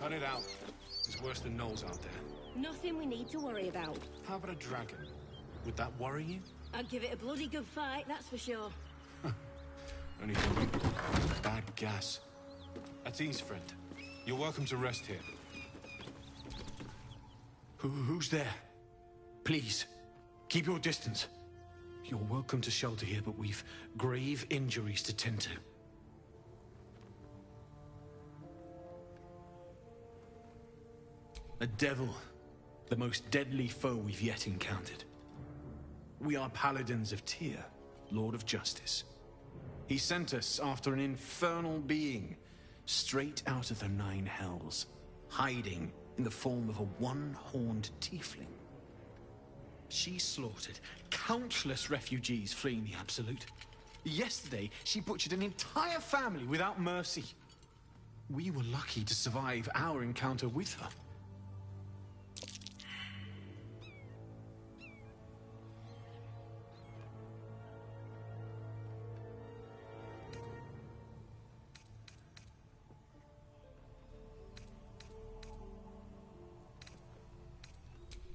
Cut it out. There's worse than gnolls out there. Nothing we need to worry about. How about a dragon? Would that worry you? I'd give it a bloody good fight, that's for sure. Only bad gas. At ease, friend. You're welcome to rest here. Who's there? Please, keep your distance. You're welcome to shelter here, but we've grave injuries to tend to. A devil, the most deadly foe we've yet encountered. We are paladins of Tyr, Lord of Justice. He sent us after an infernal being, straight out of the Nine Hells, hiding in the form of a one-horned tiefling. She slaughtered countless refugees fleeing the Absolute. Yesterday, she butchered an entire family without mercy. We were lucky to survive our encounter with her.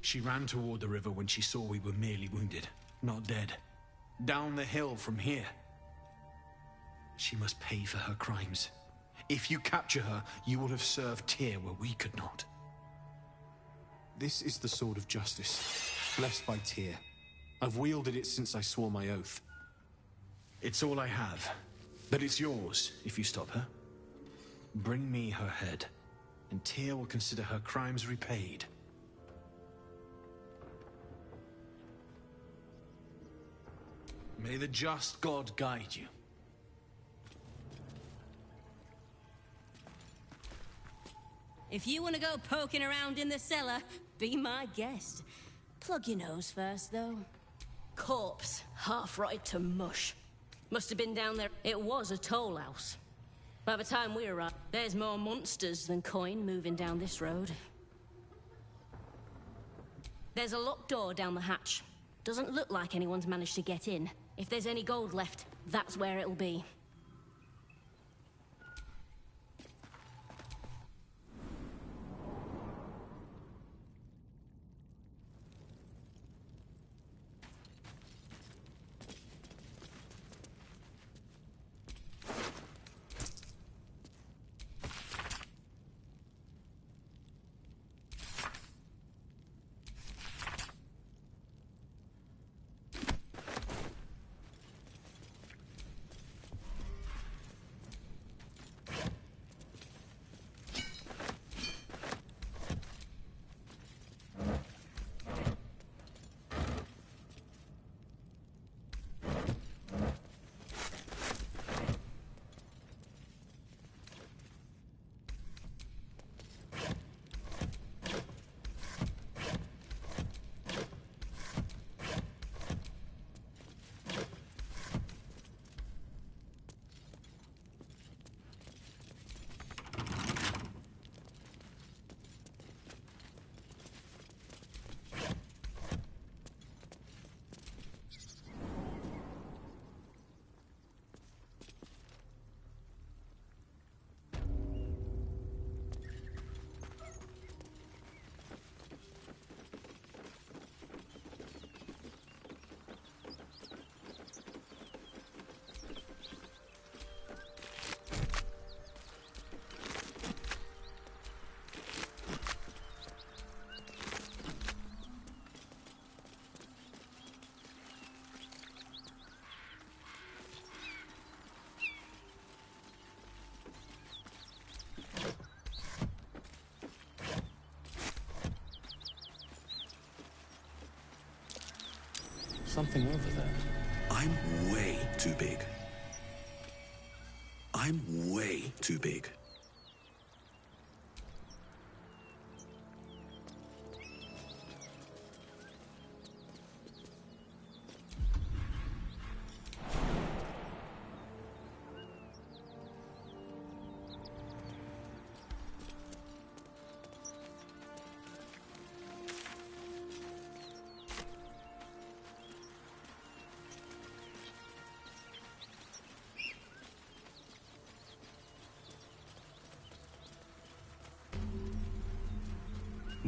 She ran toward the river when she saw we were merely wounded, not dead. Down the hill from here. She must pay for her crimes. If you capture her, you will have served Tyr where we could not. This is the sword of justice, blessed by Tyr. I've wielded it since I swore my oath. It's all I have, but it's yours if you stop her. Bring me her head, and Tyr will consider her crimes repaid. May the just God guide you. If you want to go poking around in the cellar, be my guest. Plug your nose first, though. Corpse, half rotted to mush. Must have been down there. It was a toll house. By the time we arrived, there's more monsters than coin moving down this road. There's a locked door down the hatch. Doesn't look like anyone's managed to get in. If there's any gold left, that's where it'll be. something over there. I'm way too big. I'm way too big.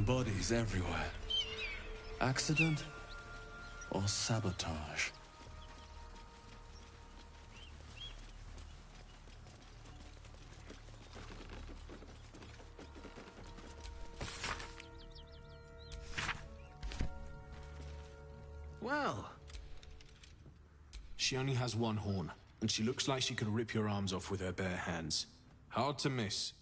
Bodies everywhere. Accident or sabotage? Well. She only has one horn, and she looks like she could rip your arms off with her bare hands. Hard to miss.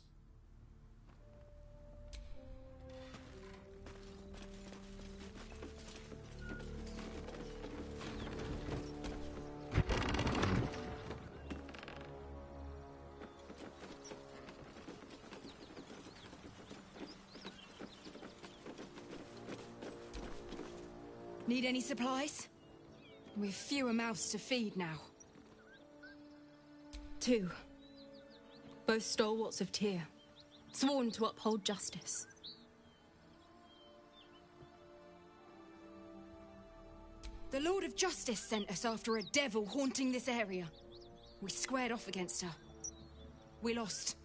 Need any supplies? We've fewer mouths to feed now. 2. Both stalwarts of Tyr, sworn to uphold justice. The Lord of Justice sent us after a devil haunting this area. We squared off against her. We lost.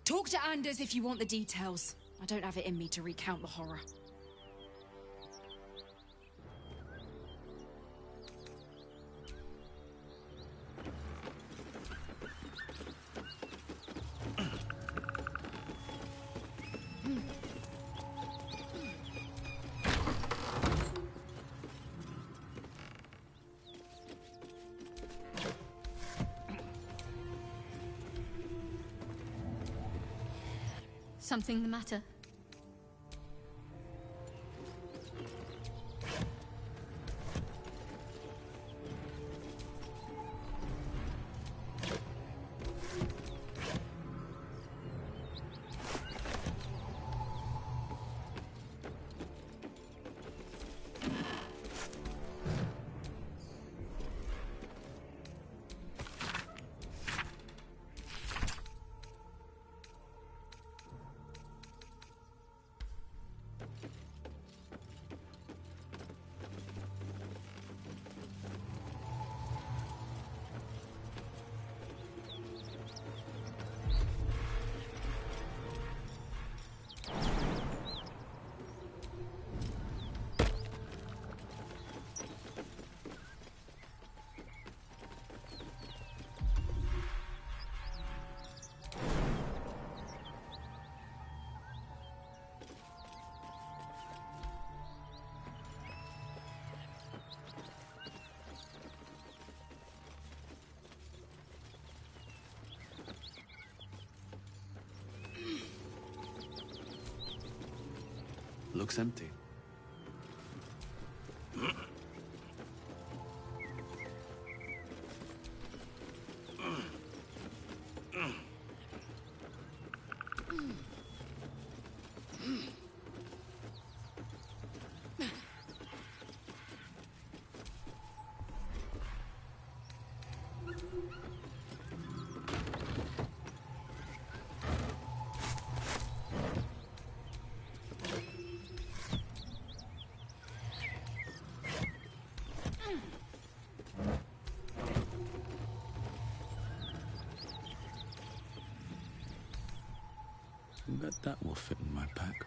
Talk to Anders if you want the details. I don't have it in me to recount the horror. Something the matter? Looks empty. Bet that will fit in my pack.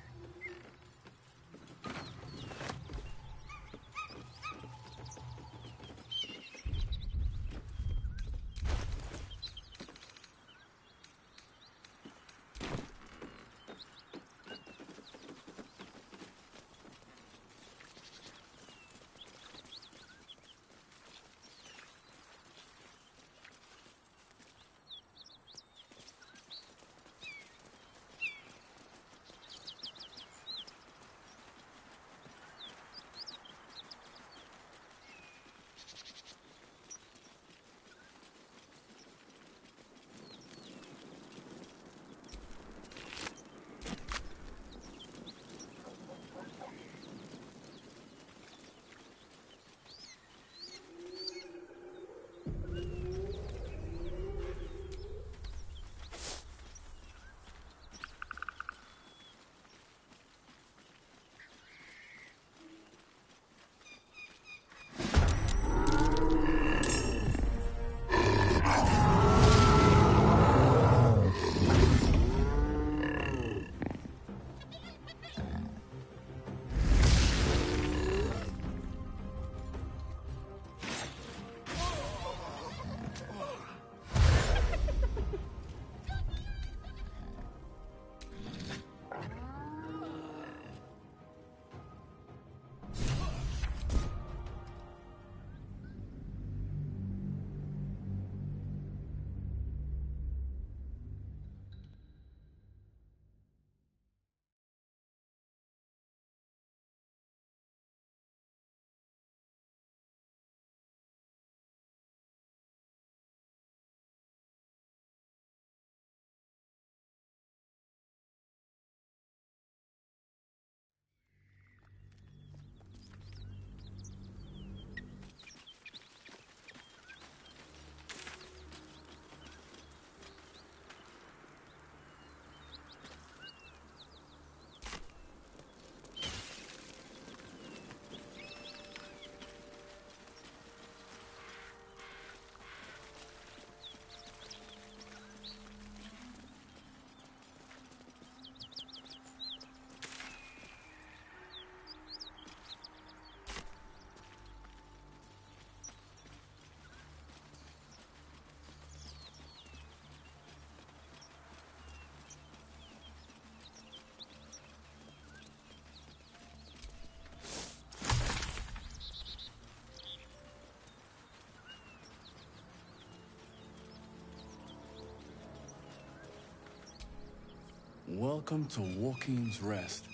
Welcome to Walking's Rest.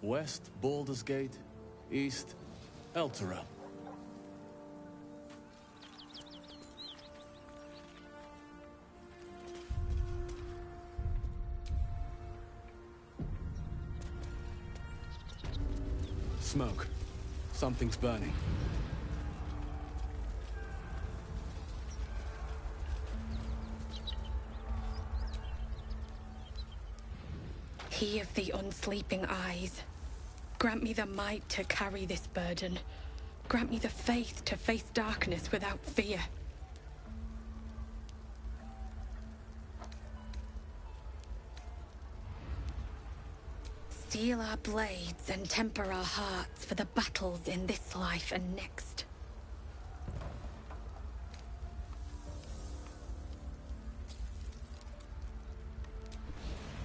West, Baldur's Gate. East, Elturel. Smoke. Something's burning. He of the unsleeping eyes. Grant me the might to carry this burden. Grant me the faith to face darkness without fear. Steel our blades and temper our hearts for the battles in this life and next.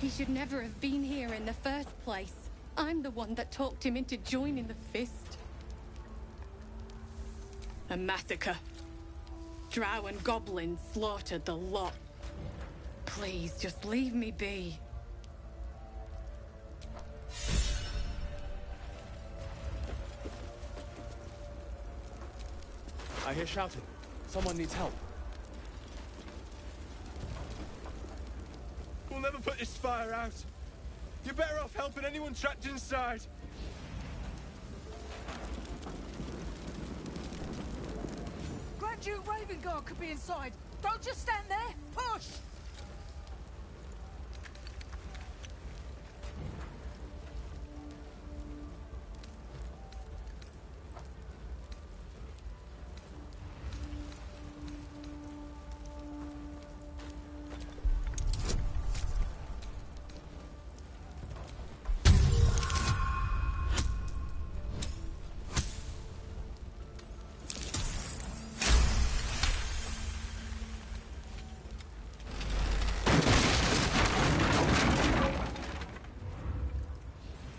He should never have been here in the first place. I'm the one that talked him into joining the Fist. A massacre. Drow and goblins slaughtered the lot. Please, just leave me be. I hear shouting. Someone needs help. We'll never put this fire out. You're better off helping anyone trapped inside. Grand Duke Ravengard could be inside. Don't just stand there. Push!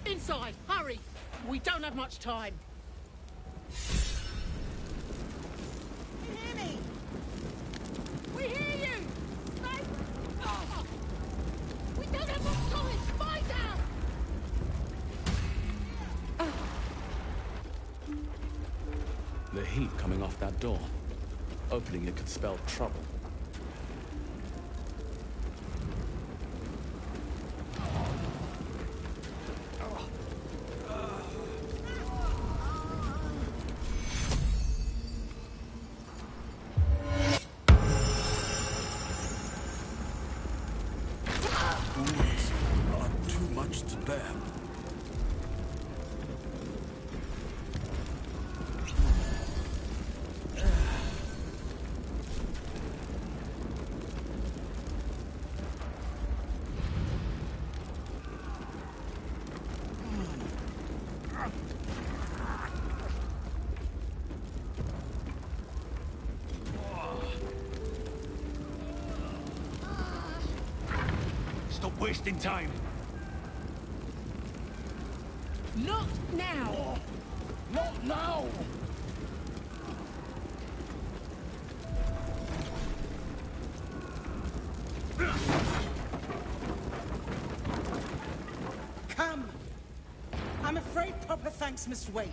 Inside! Hurry! We don't have much time. You hear me? We hear you! Mate! Oh. We don't have much time! Find out! The heat coming off that door. Opening it could spell trouble. Wounds are too much to bear. Stop wasting time. Not now! Not now! Come! I'm afraid proper thanks must wait.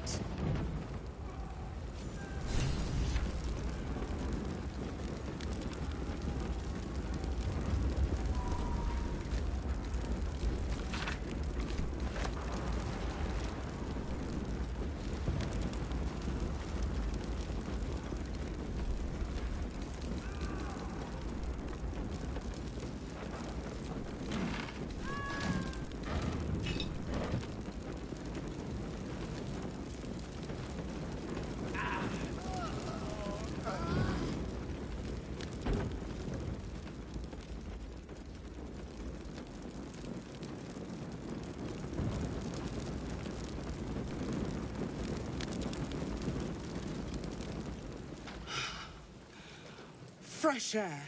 Fresh air.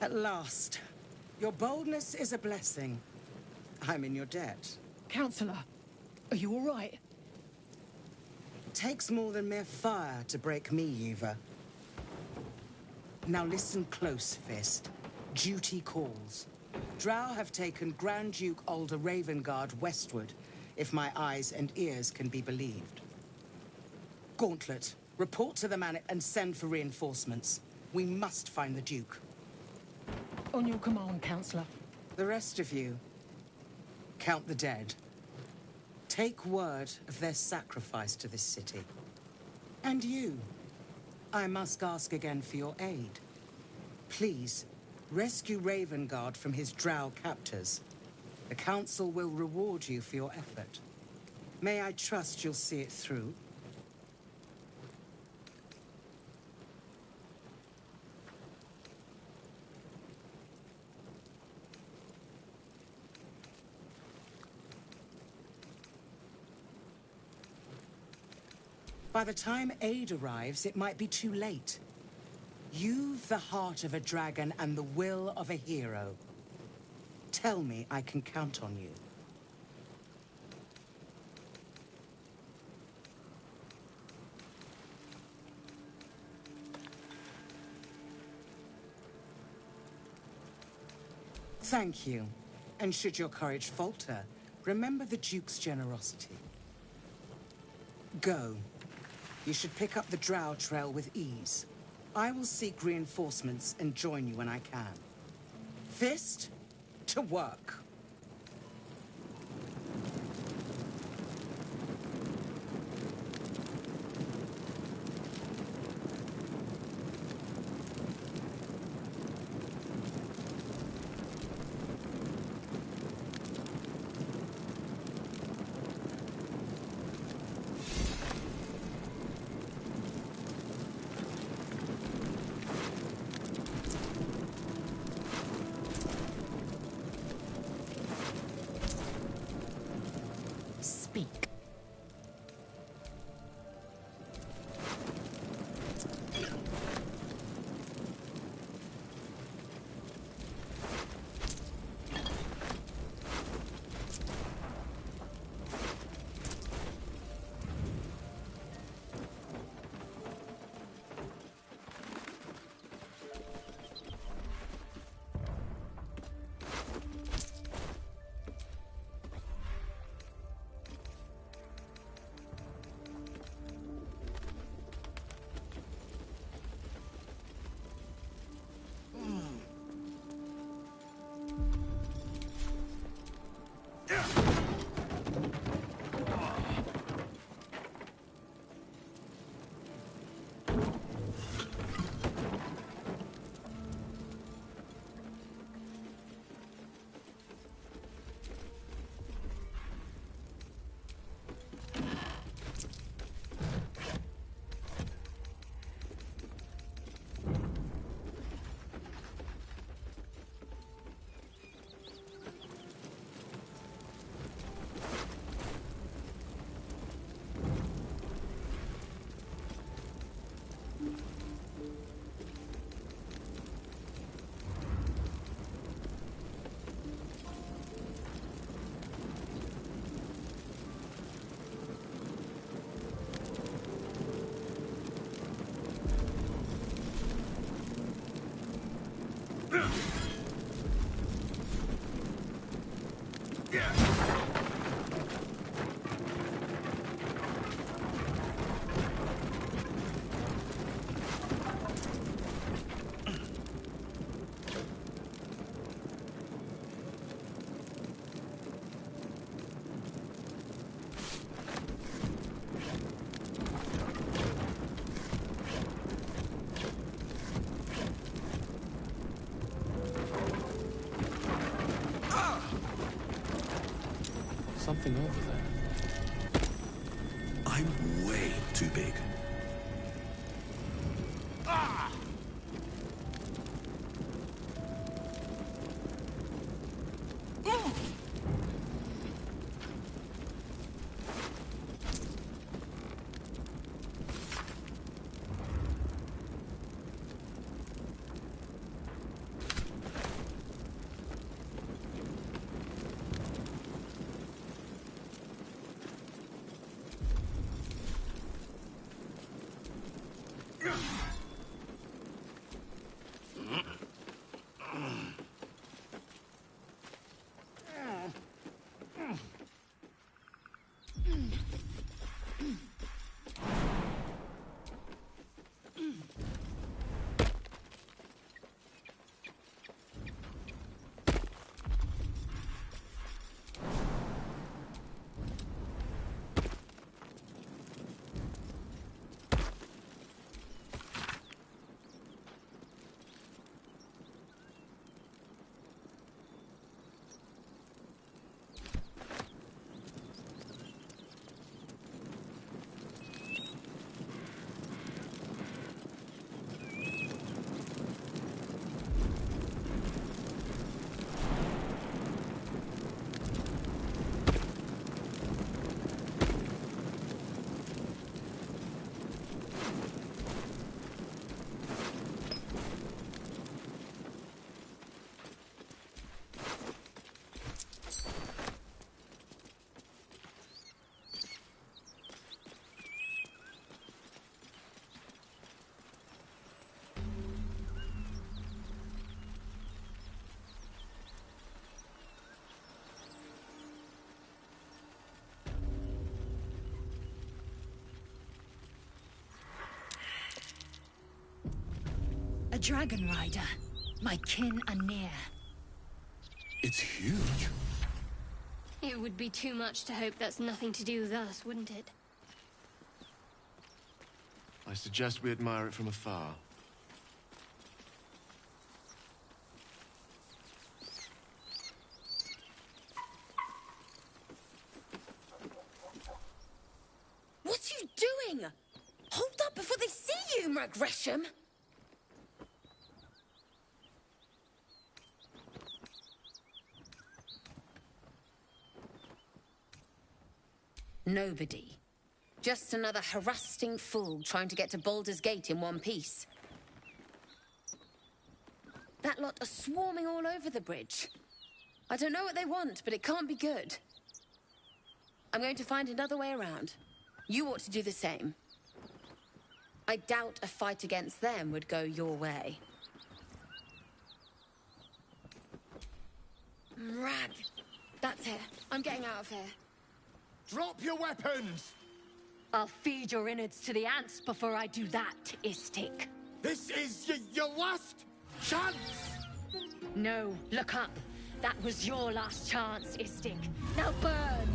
At last. Your boldness is a blessing. I'm in your debt. Counselor, are you all right? Takes more than mere fire to break me, Eva. Now listen close, Fist. Duty calls. Drow have taken Grand Duke Alder Ravengard westward, if my eyes and ears can be believed. Gauntlet, report to the man and send for reinforcements. We must find the Duke. On your command, Counselor. The rest of you, count the dead. Take word of their sacrifice to this city. And you, I must ask again for your aid. Please, rescue Ravengard from his drow captors. The Council will reward you for your effort. May I trust you'll see it through? By the time aid arrives, it might be too late. You've the heart of a dragon and the will of a hero. Tell me I can count on you. Thank you. And should your courage falter, remember the Duke's generosity. Go. You should pick up the Drow trail with ease. I will seek reinforcements and join you when I can. Fist, to work. Speak. Something over there. I'm way too big. dragon rider. My kin are near. It's huge. It would be too much to hope that's nothing to do with us, wouldn't it? I suggest we admire it from afar. What are you doing? Hold up before they see you, Mrag Gresham! Nobody. Just another harassing fool trying to get to Baldur's Gate in one piece. That lot are swarming all over the bridge. I don't know what they want, but it can't be good. I'm going to find another way around. You ought to do the same. I doubt a fight against them would go your way. Mrag! That's it. I'm getting out of here. Drop your weapons! I'll feed your innards to the ants before I do that, Istik. This is your last chance! No, look up. That was your last chance, Istik. Now burn!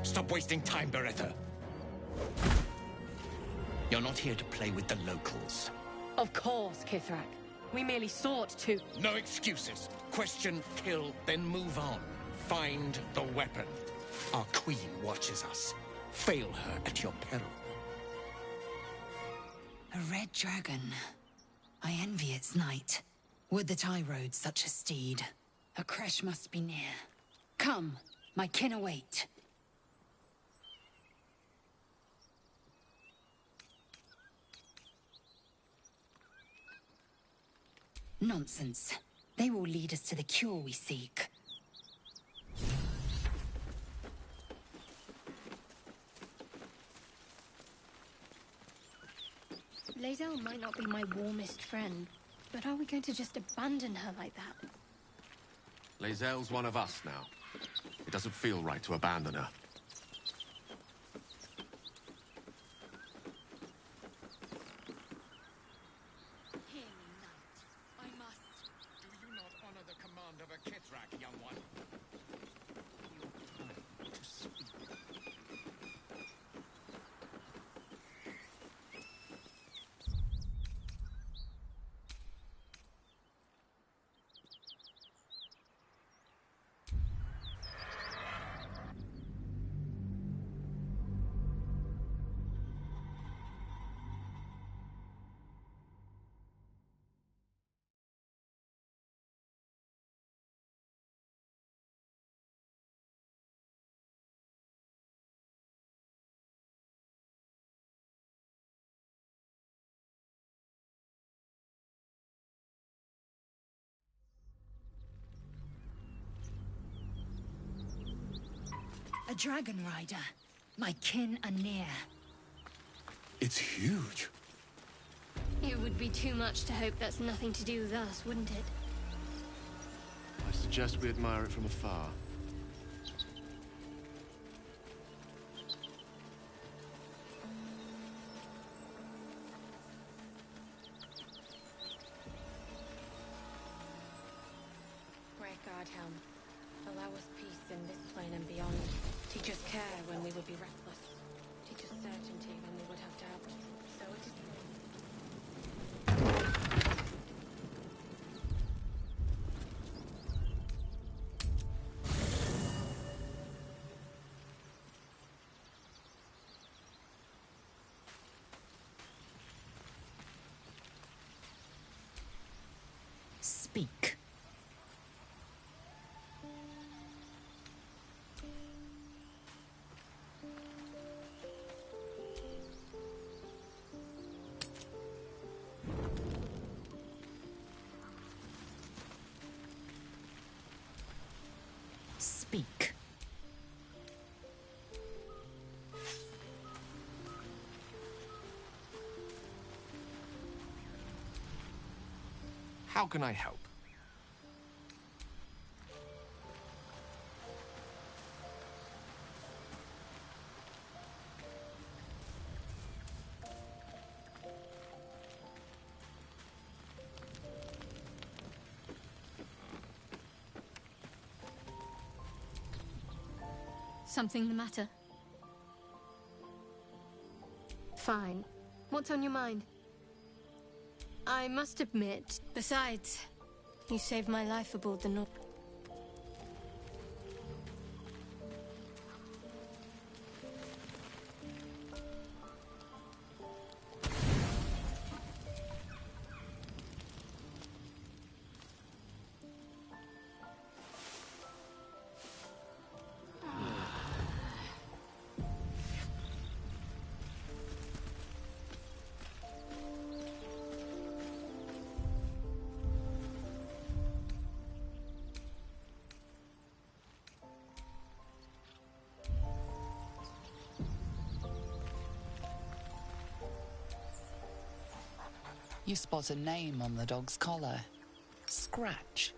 Stop wasting time, Beretta. You're not here to play with the locals. Of course, Kithrak. We merely sought to... No excuses. Question, kill, then move on. Find the weapon. Our queen watches us. Fail her at your peril. A red dragon. I envy its knight. Would that I rode such a steed. A crash must be near. Come, my kin await. Nonsense. They will lead us to the cure we seek. Lae'zel might not be my warmest friend, but are we going to just abandon her like that? Lae'zel's one of us now. It doesn't feel right to abandon her. A dragon rider. My kin are near. It's huge. It would be too much to hope that's nothing to do with us, wouldn't it? I suggest we admire it from afar. Great Guardhelm, allow us peace in this plane and beyond. Teach us care when we would be reckless. Teach us certainty when we would have doubt. So it is. Speak. Speak. How can I help? Something the matter? Fine. What's on your mind? I must admit... Besides, you saved my life aboard the North. You spot a name on the dog's collar. Scratch.